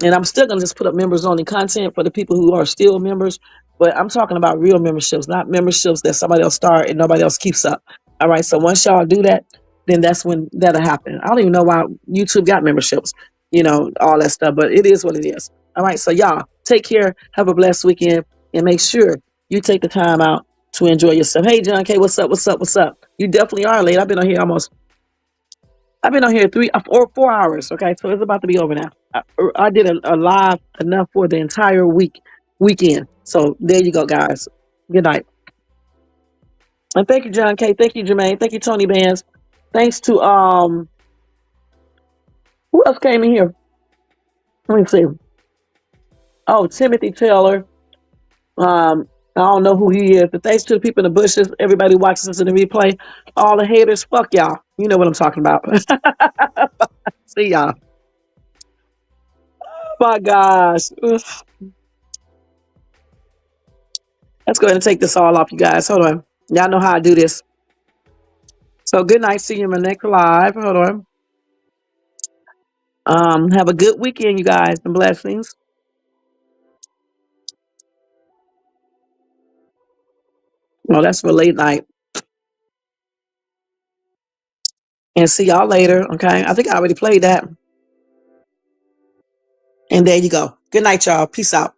And I'm still gonna just put up members only content for the people who are still members, but I'm talking about real memberships, not memberships that somebody else start and nobody else keeps up. All right. So once y'all do that, then that's when that'll happen. I don't even know why YouTube got memberships, you know, all that stuff, but it is what it is. All right. So y'all take care, have a blessed weekend, and make sure you take the time out to enjoy yourself. Hey, John K, what's up? What's up? What's up? You definitely are late. I've been on here 3 or 4 hours. Okay, so it's about to be over now. I did a live enough for the entire weekend. So there you go, guys. Good night. And thank you, John K. Thank you, Jermaine. Thank you, Tony Bands. Thanks to who else came in here? Let me see. Oh, Timothy Taylor. I don't know who he is, but thanks to the people in the bushes, everybody watching us in the replay, all the haters, fuck y'all. You know what I'm talking about. See y'all. Oh my gosh. Ugh. Let's go ahead and take this all off, you guys. Hold on. Y'all know how I do this. So good night. See you in my next live. Hold on. Have a good weekend, you guys, and blessings. Well, that's for late night. And see y'all later. Okay. I think I already played that. And there you go. Good night, y'all. Peace out.